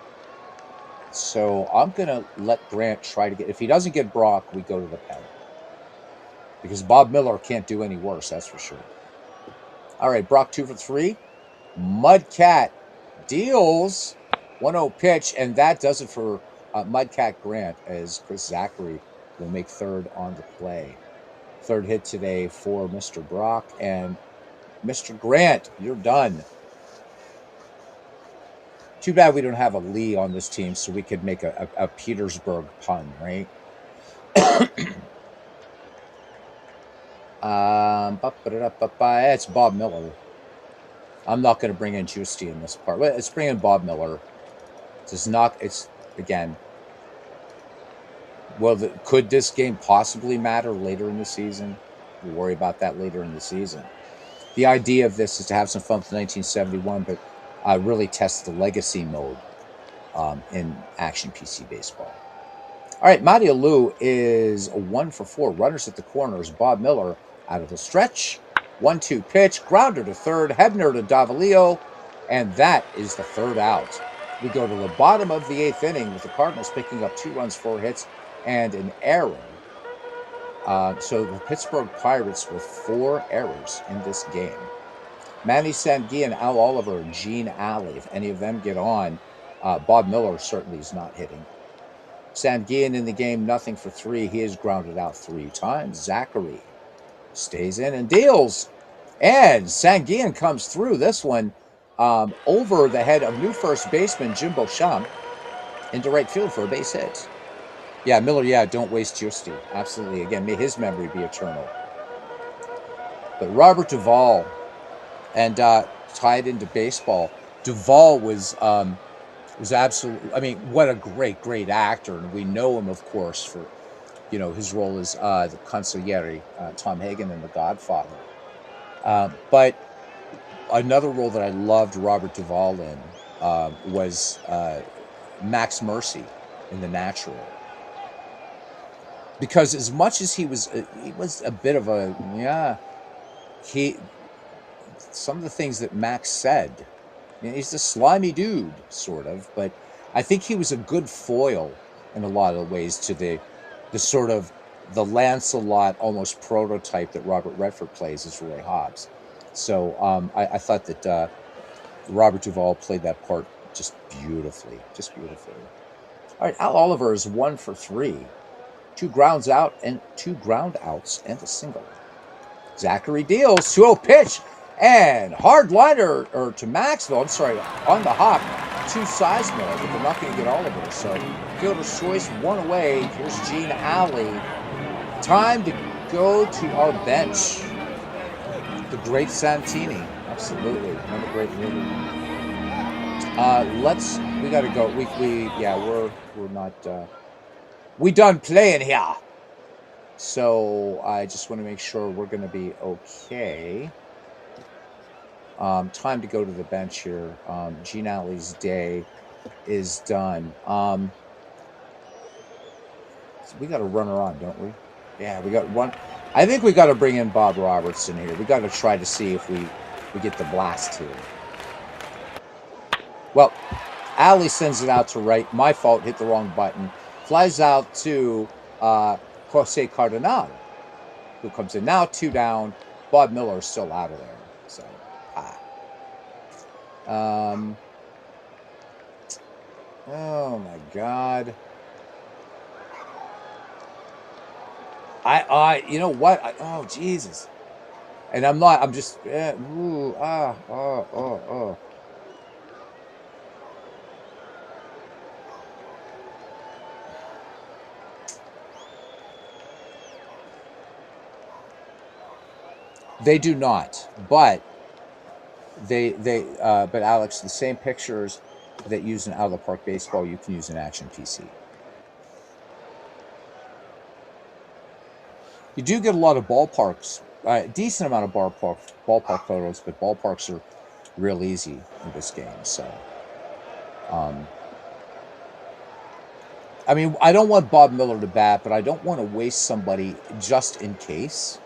So I'm going to let Grant try to get... If he doesn't get Brock, we go to the pen. Because Bob Miller can't do any worse, that's for sure. All right, Brock 2 for 3. Mudcat deals 1-0 pitch, and that does it for Mudcat Grant as Chris Zachary will make 3rd on the play. 3rd hit today for Mr. Brock, and Mr. Grant, you're done. Too bad we don't have a Lee on this team so we could make a Petersburg pun, right? It's Bob Miller. I'm not going to bring in Justy in this part. Let's bring in Bob Miller. It's again. Well, could this game possibly matter later in the season? We'll worry about that later in the season. The idea of this is to have some fun with 1971, but really test the legacy mode in Action PC Baseball. All right, Matty Alou is 1 for 4. Runners at the corners. Bob Miller out of the stretch. 1-2 pitch. Grounder to 3rd. Hebner to Davalillo. And that is the 3rd out. We go to the bottom of the 8th inning with the Cardinals picking up 2 runs, 4 hits, and an error. So the Pittsburgh Pirates with 4 errors in this game. Manny Sanguillen, Al Oliver, and Gene Alley. If any of them get on, Bob Miller certainly is not hitting. Sanguillen in the game, nothing for 3. He is grounded out 3 times. Zachary stays in and deals. And Sanguillen comes through this one over the head of new first baseman Jim Beauchamp into right field for a base hit. Yeah, Miller, don't waste Justy. Absolutely. Again, may his memory be eternal. But Robert Duvall, and tied into baseball, Duvall was absolutely... I mean, what a great actor. And we know him, of course, for, his role as the consigliere, Tom Hagen in The Godfather. But another role that I loved Robert Duvall in was Max Mercy in The Natural. Because as much as he was a bit of a, some of the things that Max said, he's a slimy dude, sort of, but I think he was a good foil in a lot of ways to the sort of the Lancelot almost prototype that Robert Redford plays as Roy Hobbs. So I thought that Robert Duvall played that part just beautifully. All right, Al Oliver is 1 for 3. 2 ground outs and a single. Zachary deals 2-0 pitch and hard liner to Maxville. I'm sorry, on the hop to Sizemore, but they're not going to get Oliver. So fielder's choice, 1 away. Here's Gene Alley. Time to go to our bench. The great Santini, absolutely, another great movie. We got to go. We're not. We done playing here. So I just want to make sure we're going to be okay. Time to go to the bench here. Gene Alley's day is done. So we got a runner on, don't we? Yeah, we got one. I think we got to bring in Bob Robertson here. We got to try to see if we get the blast here. Well, Alley sends it out to right. My fault, hit the wrong button. Flies out to Jose Cardenal, who comes in. Now 2 down. Bob Miller is still out of there. So, oh my God. You know what? Oh, Jesus. And I'm not, I'm just, They do not, but but Alex, the same pictures that use in Out of the Park baseball, you can use in Action PC. You do get a lot of ballparks, a decent amount of ballpark photos, but ballparks are real easy in this game. So, I mean, I don't want Bob Miller to bat, but I don't want to waste somebody just in case.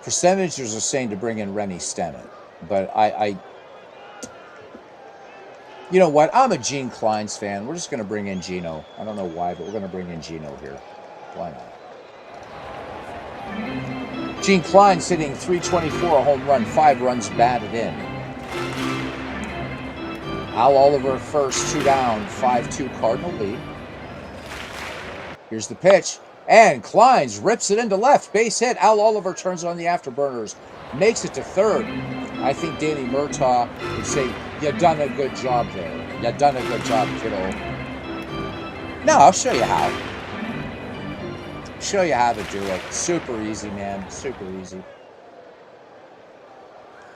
Percentages are saying to bring in Rennie Stennett, but you know what? I'm a Gene Clines fan. We're just going to bring in Gino. I don't know why, but we're going to bring in Gino here. Why not? Gene Clines hitting .324, a home run, 5 runs batted in. Al Oliver first, 2 down, 5-2 Cardinal lead. Here's the pitch. And Clines rips it into left. Base hit. Al Oliver turns on the afterburners. Makes it to third. I think Danny Murtaugh would say, you done a good job there. You done a good job, kiddo. No, I'll show you how. Show you how to do it. Super easy, man. Super easy.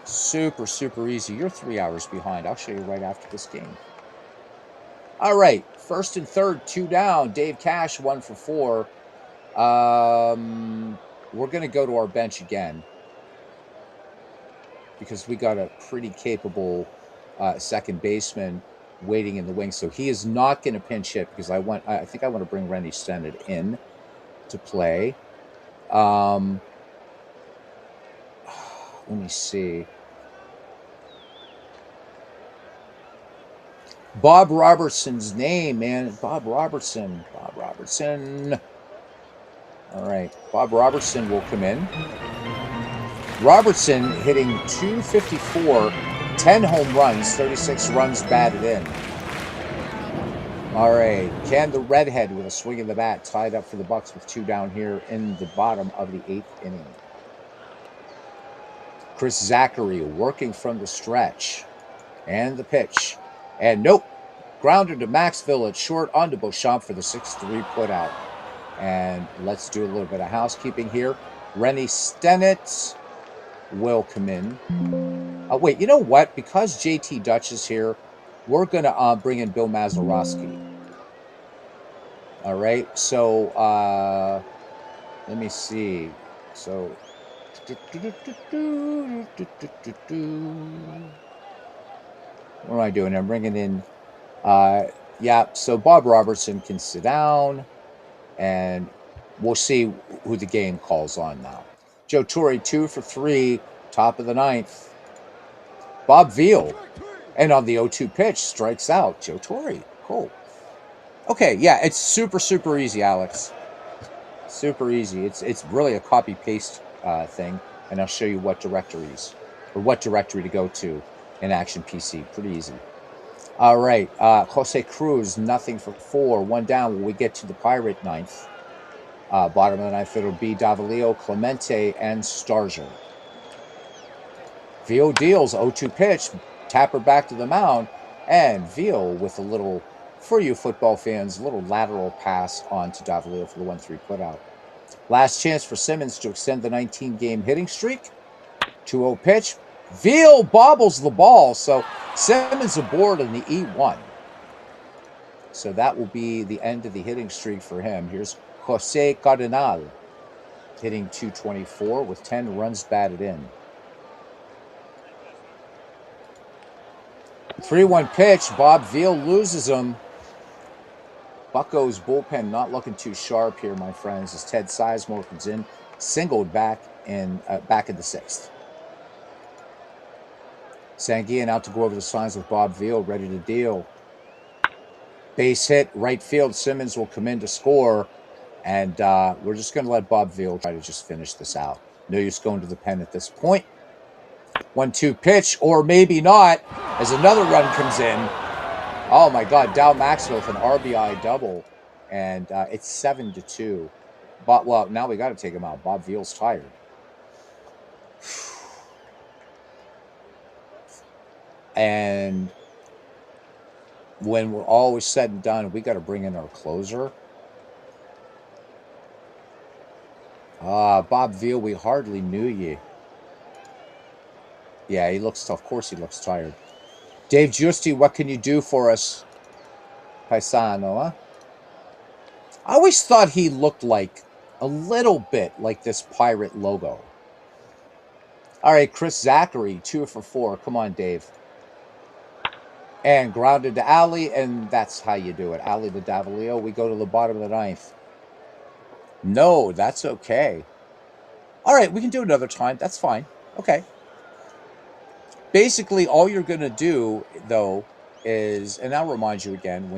Super, super easy. You're 3 hours behind. I'll show you right after this game. All right. First and third, 2 down. Dave Cash, 1 for 4. We're going to go to our bench again because we got a pretty capable second baseman waiting in the wings. So he is not going to pinch hit because I think I want to bring Rennie Stennett in to play. Let me see. Bob Robertson's name, man. Bob Robertson. All right. Bob Robertson will come in. Robertson hitting .254, 10 home runs, 36 runs batted in. All right. Ken the Redhead with a swing of the bat, tied up for the Bucks with 2 down here in the bottom of the 8th inning. Chris Zachary working from the stretch. And the pitch. And nope. Grounded to Maxville at short onto Beauchamp for the 6-3 putout. And let's do a little bit of housekeeping here. Rennie Stennett will come in. Wait, you know what? Because JT Dutch is here, we're going to bring in Bill Mazeroski. All right. So let me see. So what am I doing? I'm bringing in, so Bob Robertson can sit down, and we'll see who the game calls on now. Joe Torre, 2 for 3, top of the 9th. Bob Veal, and on the 0-2 pitch, strikes out. Joe Torre, cool. Okay, yeah, it's super, super easy, Alex. Super easy. It's really a copy-paste thing, and I'll show you what directory to go to in Action PC. Pretty easy. All right, Jose Cruz, nothing for 4, 1 down when we get to the Pirate 9th. Bottom of the 9th, it'll be Davalillo, Clemente, and Starger. Veal deals, 0-2 pitch, tapper back to the mound, and Veal with a little, for you football fans, a little lateral pass on to Davalillo for the 1-3 putout. Last chance for Simmons to extend the 19-game hitting streak. 2-0 pitch. Veal bobbles the ball, so Simmons aboard in the E1. So that will be the end of the hitting streak for him. Here's Jose Cardenal hitting 224 with 10 runs batted in. 3-1 pitch. Bob Veal loses him. Bucco's bullpen not looking too sharp here, my friends, as Ted Sizemore comes in, singled back in the sixth. Sanguillen out to go over the signs with Bob Veal, ready to deal. Base hit, right field. Simmons will come in to score, and we're just going to let Bob Veal try to just finish this out. No use going to the pen at this point. 1-2 pitch, or maybe not, as another run comes in. Oh my God, Dow Maxwell with an RBI double, and it's 7-2. But well, now we got to take him out. Bob Veal's tired. And when we're all said and done, we got to bring in our closer. Bob Veal, we hardly knew you. Yeah, he looks tough. Of course, he looks tired. Dave Giusti, what can you do for us, Paisano? Huh? I always thought he looked like a little bit like this pirate logo. All right, Chris Zachary, 2 for 4. Come on, Dave. And grounded to Alley, and that's how you do it. Alley to Davalillo. We go to the bottom of the ninth. No, that's okay. All right, we can do it another time. That's fine. Okay. Basically, all you're going to do, though, is, and I'll remind you again,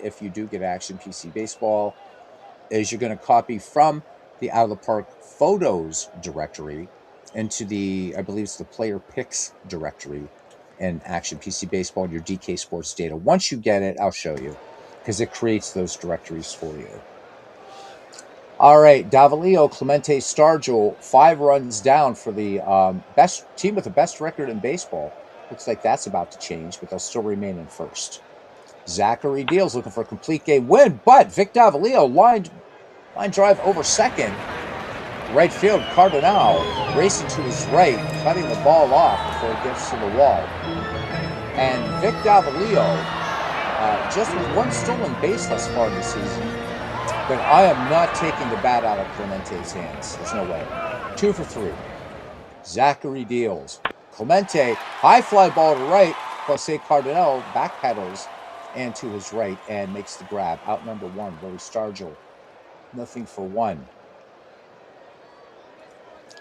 if you do get Action PC Baseball, is you're going to copy from the Out of the Park Photos directory into the, I believe it's the Player Picks directory in Action PC Baseball and your DK Sports data. Once you get it, I'll show you, because it creates those directories for you. All right, Davalillo, Clemente Stargell, 5 runs down for the best team with the best record in baseball. Looks like that's about to change, but they'll still remain in first. Zachary Deals looking for a complete game win, but Vic Davalillo line drive over second. Right field, Cardenal racing to his right, cutting the ball off before it gets to the wall. And Vic Davalillo, just with 1 stolen base thus far this season, but I am not taking the bat out of Clemente's hands. There's no way. 2 for 3. Zachary Deals. Clemente, high fly ball to right. Jose Cardenal backpedals and to his right and makes the grab. Out number 1, Willie Stargell. Nothing for 1.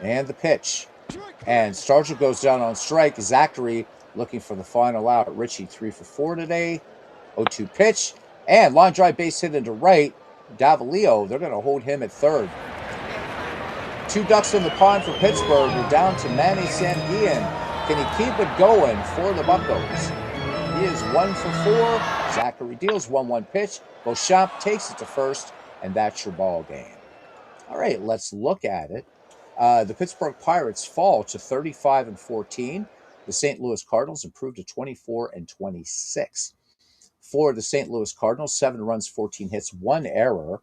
And the pitch. And Stargell goes down on strike. Zachary looking for the final out. Richie 3 for 4 today. 0-2 pitch. And line drive base hit into right. Davalillo, they're going to hold him at third. 2 ducks in the pond for Pittsburgh. We're down to Manny Sanguillen. Can he keep it going for the Buccos? He is 1 for 4. Zachary Deals, 1-1 pitch. Beauchamp takes it to first, and that's your ball game. All right, let's look at it. The Pittsburgh Pirates fall to 35-14. The St. Louis Cardinals improve to 24-26. For the St. Louis Cardinals, 7 runs, 14 hits, 1 error.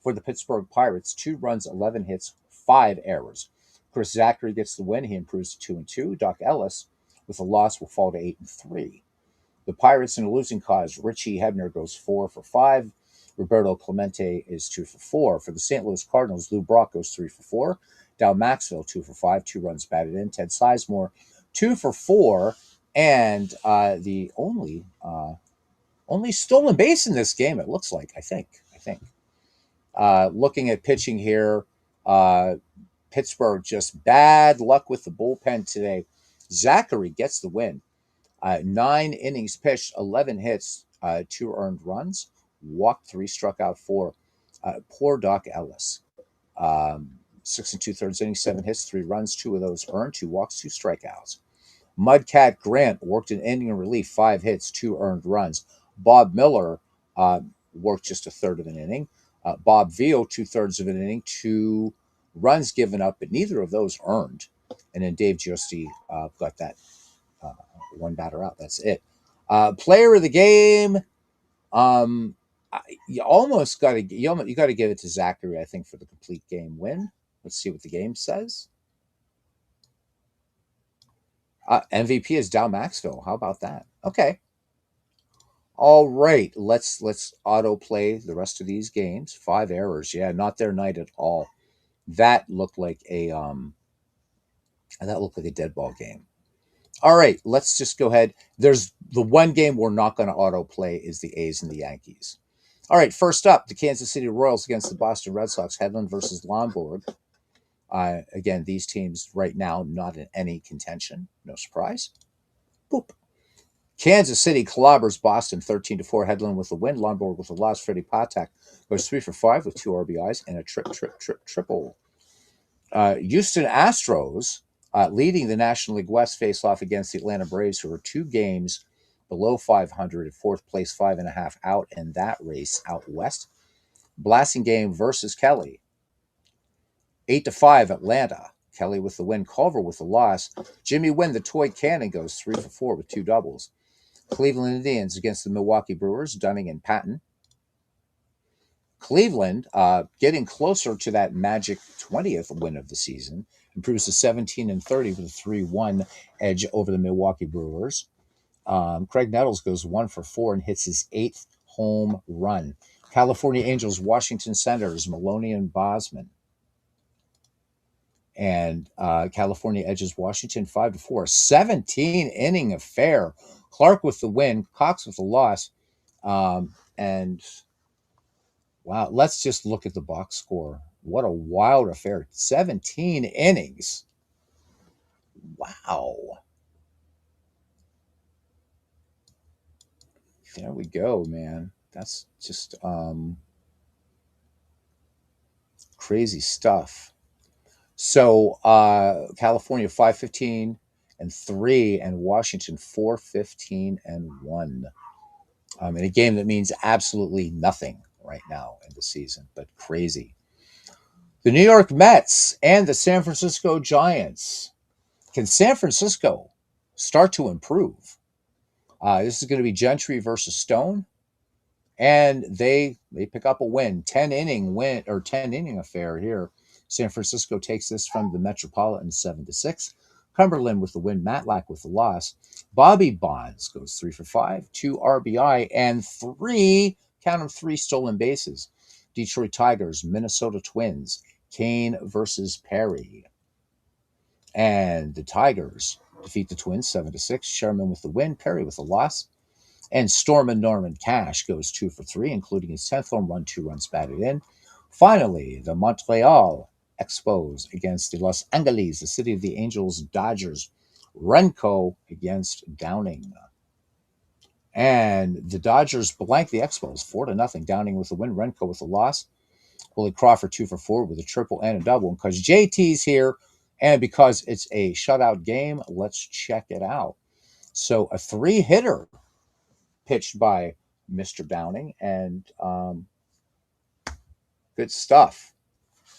For the Pittsburgh Pirates, 2 runs, 11 hits, 5 errors. Chris Zachary gets the win. He improves to 2-2. Doc Ellis, with a loss, will fall to 8-3. The Pirates in a losing cause, Richie Hebner goes 4 for 5. Roberto Clemente is 2 for 4. For the St. Louis Cardinals, Lou Brock goes 3 for 4. Dow Maxwell, 2 for 5, 2 runs batted in. Ted Sizemore, 2 for 4. And the only stolen base in this game, it looks like, I think. Looking at pitching here, Pittsburgh just bad luck with the bullpen today. Zachary gets the win. 9 innings pitched, 11 hits, 2 earned runs, walked 3, struck out 4. Poor Doc Ellis. 6 2/3 innings, 7 hits, 3 runs, 2 of those earned, 2 walks, 2 strikeouts. Mudcat Grant worked an inning in relief, 5 hits, 2 earned runs. Bob Miller worked just a third of an inning. Bob Veal, 2/3 of an inning, 2 runs given up, but neither of those earned. And then Dave Giusti got that 1 batter out. That's it. Player of the game. You almost got to give it to Zachary, I think, for the complete game win. Let's see what the game says. MVP is Dow Maxwell. How about that? Okay. All right, let's autoplay the rest of these games. 5 errors. Yeah, not their night at all. That looked like a dead ball game. All right, let's just go ahead. There's the one game we're not going to autoplay is the A's and the Yankees. All right, first up, the Kansas City Royals against the Boston Red Sox. Hedlund versus Lonborg. Again, these teams right now not in any contention. No surprise. Boop. Kansas City clobbers Boston 13-4. Hedlund with the win. Lonborg with the loss. Freddie Patek goes 3 for 5 with 2 RBIs and a triple. Houston Astros leading the National League West face-off against the Atlanta Braves, who are 2 games below 500 at fourth place, 5.5 out in that race out west. Blasingame versus Kelly. 8-5 Atlanta. Kelly with the win. Culver with the loss. Jimmy Wynn, the toy cannon, goes 3 for 4 with 2 doubles. Cleveland Indians against the Milwaukee Brewers, Dunning and Patton. Cleveland getting closer to that magic 20th win of the season, improves to 17-30 with a 3-1 edge over the Milwaukee Brewers. Craig Nettles goes 1 for 4 and hits his 8th home run. California Angels, Washington Senators, Maloney and Bosman. And California edges Washington 5-4. 17-inning affair. Clark with the win, Cox with the loss. And wow, let's just look at the box score. What a wild affair. 17 innings. Wow. There we go, man. That's just crazy stuff. So California 5-15-3 and Washington 4-15-1. In a game that means absolutely nothing right now in the season, but crazy. The New York Mets and the San Francisco Giants. Can San Francisco start to improve? This is going to be Gentry versus Stone, and they pick up a win, 10-inning affair here. San Francisco takes this from the Metropolitans 7-6. Cumberland with the win, Matlack with the loss. Bobby Bonds goes 3 for 5, 2 RBI, and 3 stolen bases. Detroit Tigers, Minnesota Twins, Kane versus Perry. And the Tigers defeat the Twins 7-6. Sherman with the win, Perry with the loss. And Stormin' Norman Cash goes 2 for 3, including his 10th home run, 2 runs batted in. Finally, the Montreal Expos against the Los Angeles, the City of the Angels, Dodgers. Renko against Downing. And the Dodgers blank the Expos 4-0. Downing with the win, Renko with the loss. Willie Crawford 2 for 4 with a triple and a double. And because JT's here and because it's a shutout game, let's check it out. So a 3-hitter pitched by Mr. Downing, and good stuff.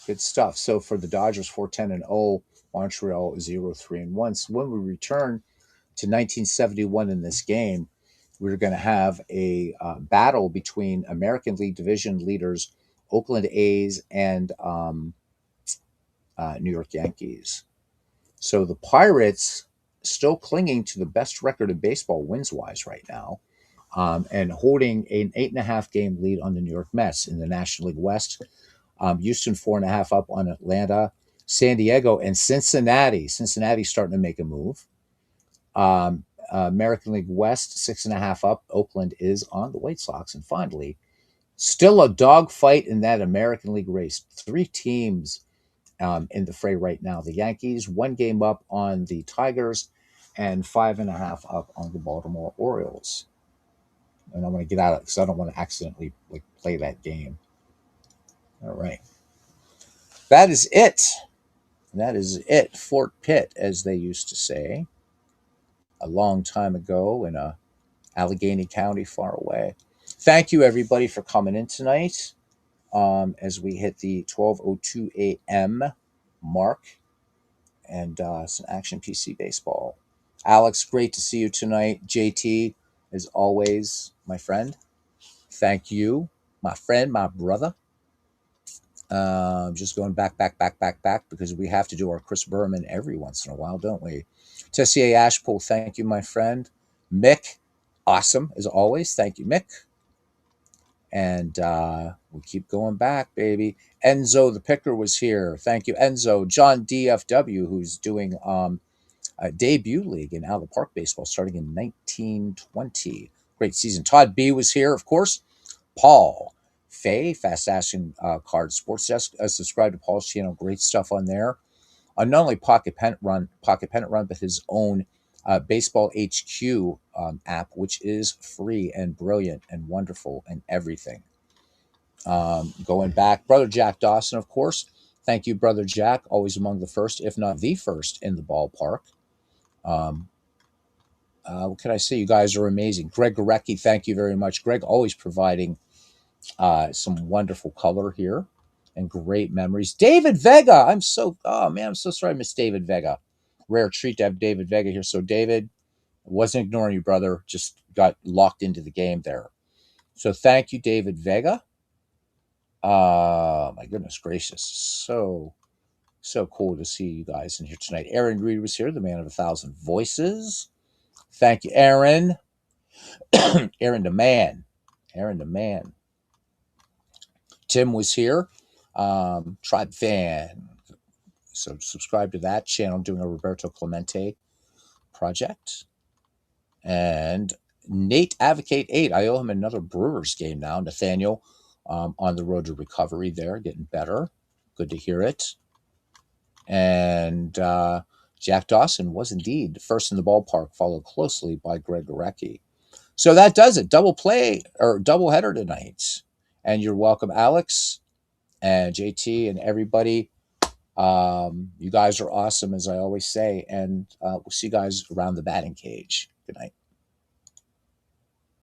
Good stuff. So for the Dodgers, 4-10-0, Montreal 0-3-1. So when we return to 1971 in this game, we're going to have a battle between American League Division leaders Oakland A's and New York Yankees. So the Pirates still clinging to the best record in baseball wins-wise right now, and holding an 8.5 game lead on the New York Mets in the National League West. Houston 4.5 up on Atlanta, San Diego, and Cincinnati. Cincinnati starting to make a move. American League West 6.5 up. Oakland is on the White Sox. And finally, still a dogfight in that American League race. 3 teams in the fray right now. The Yankees 1 game up on the Tigers and 5.5 up on the Baltimore Orioles. And I'm going to get out of it because I don't want to accidentally play that game. All right. That is it. That is it. Fort Pitt, as they used to say a long time ago in Allegheny County far away. Thank you, everybody, for coming in tonight as we hit the 12:02 a.m. mark and some Action PC Baseball. Alex, great to see you tonight. JT, as always, my friend. Thank you, my friend, my brother. Just going back because we have to do our Chris Berman every once in a while, don't we? Tessier Ashpool, thank you, my friend. Mick, awesome as always. Thank you, Mick. And we keep going back, baby. Enzo the Picker was here. Thank you, Enzo. John DFW, who's doing a debut league in Out of the Park baseball starting in 1920. Great season. Todd B was here, of course. Paul Fay, Fast Action Card Sports Desk. Subscribe to Paul's channel. Great stuff on there. Not only Pocket Pennant Run, but his own Baseball HQ app, which is free and brilliant and wonderful and everything. Going back, Brother Jack Dawson, of course. Thank you, Brother Jack. Always among the first, if not the first, in the ballpark. What can I say? You guys are amazing. Greg Gorecki, thank you very much. Greg always providing some wonderful color here and great memories. David Vega, I'm so sorry I missed David Vega. Rare treat to have David Vega here. So David, I wasn't ignoring you, brother. Just got locked into the game there. So thank you, David Vega. My goodness gracious. So cool to see you guys in here tonight. Aaron Reed was here, the man of 1,000 voices. Thank you, Aaron. Aaron the man. Tim was here. Tribe fan. So subscribe to that channel. I'm doing a Roberto Clemente project. And Nate Advocate 8. I owe him another Brewers game now. Nathaniel on the road to recovery there, getting better. Good to hear it. And Jack Dawson was indeed first in the ballpark, followed closely by Greg Gorecki. So that does it. Double play or double header tonight. And you're welcome, Alex and JT and everybody. You guys are awesome, as I always say. And we'll see you guys around the batting cage. Good night.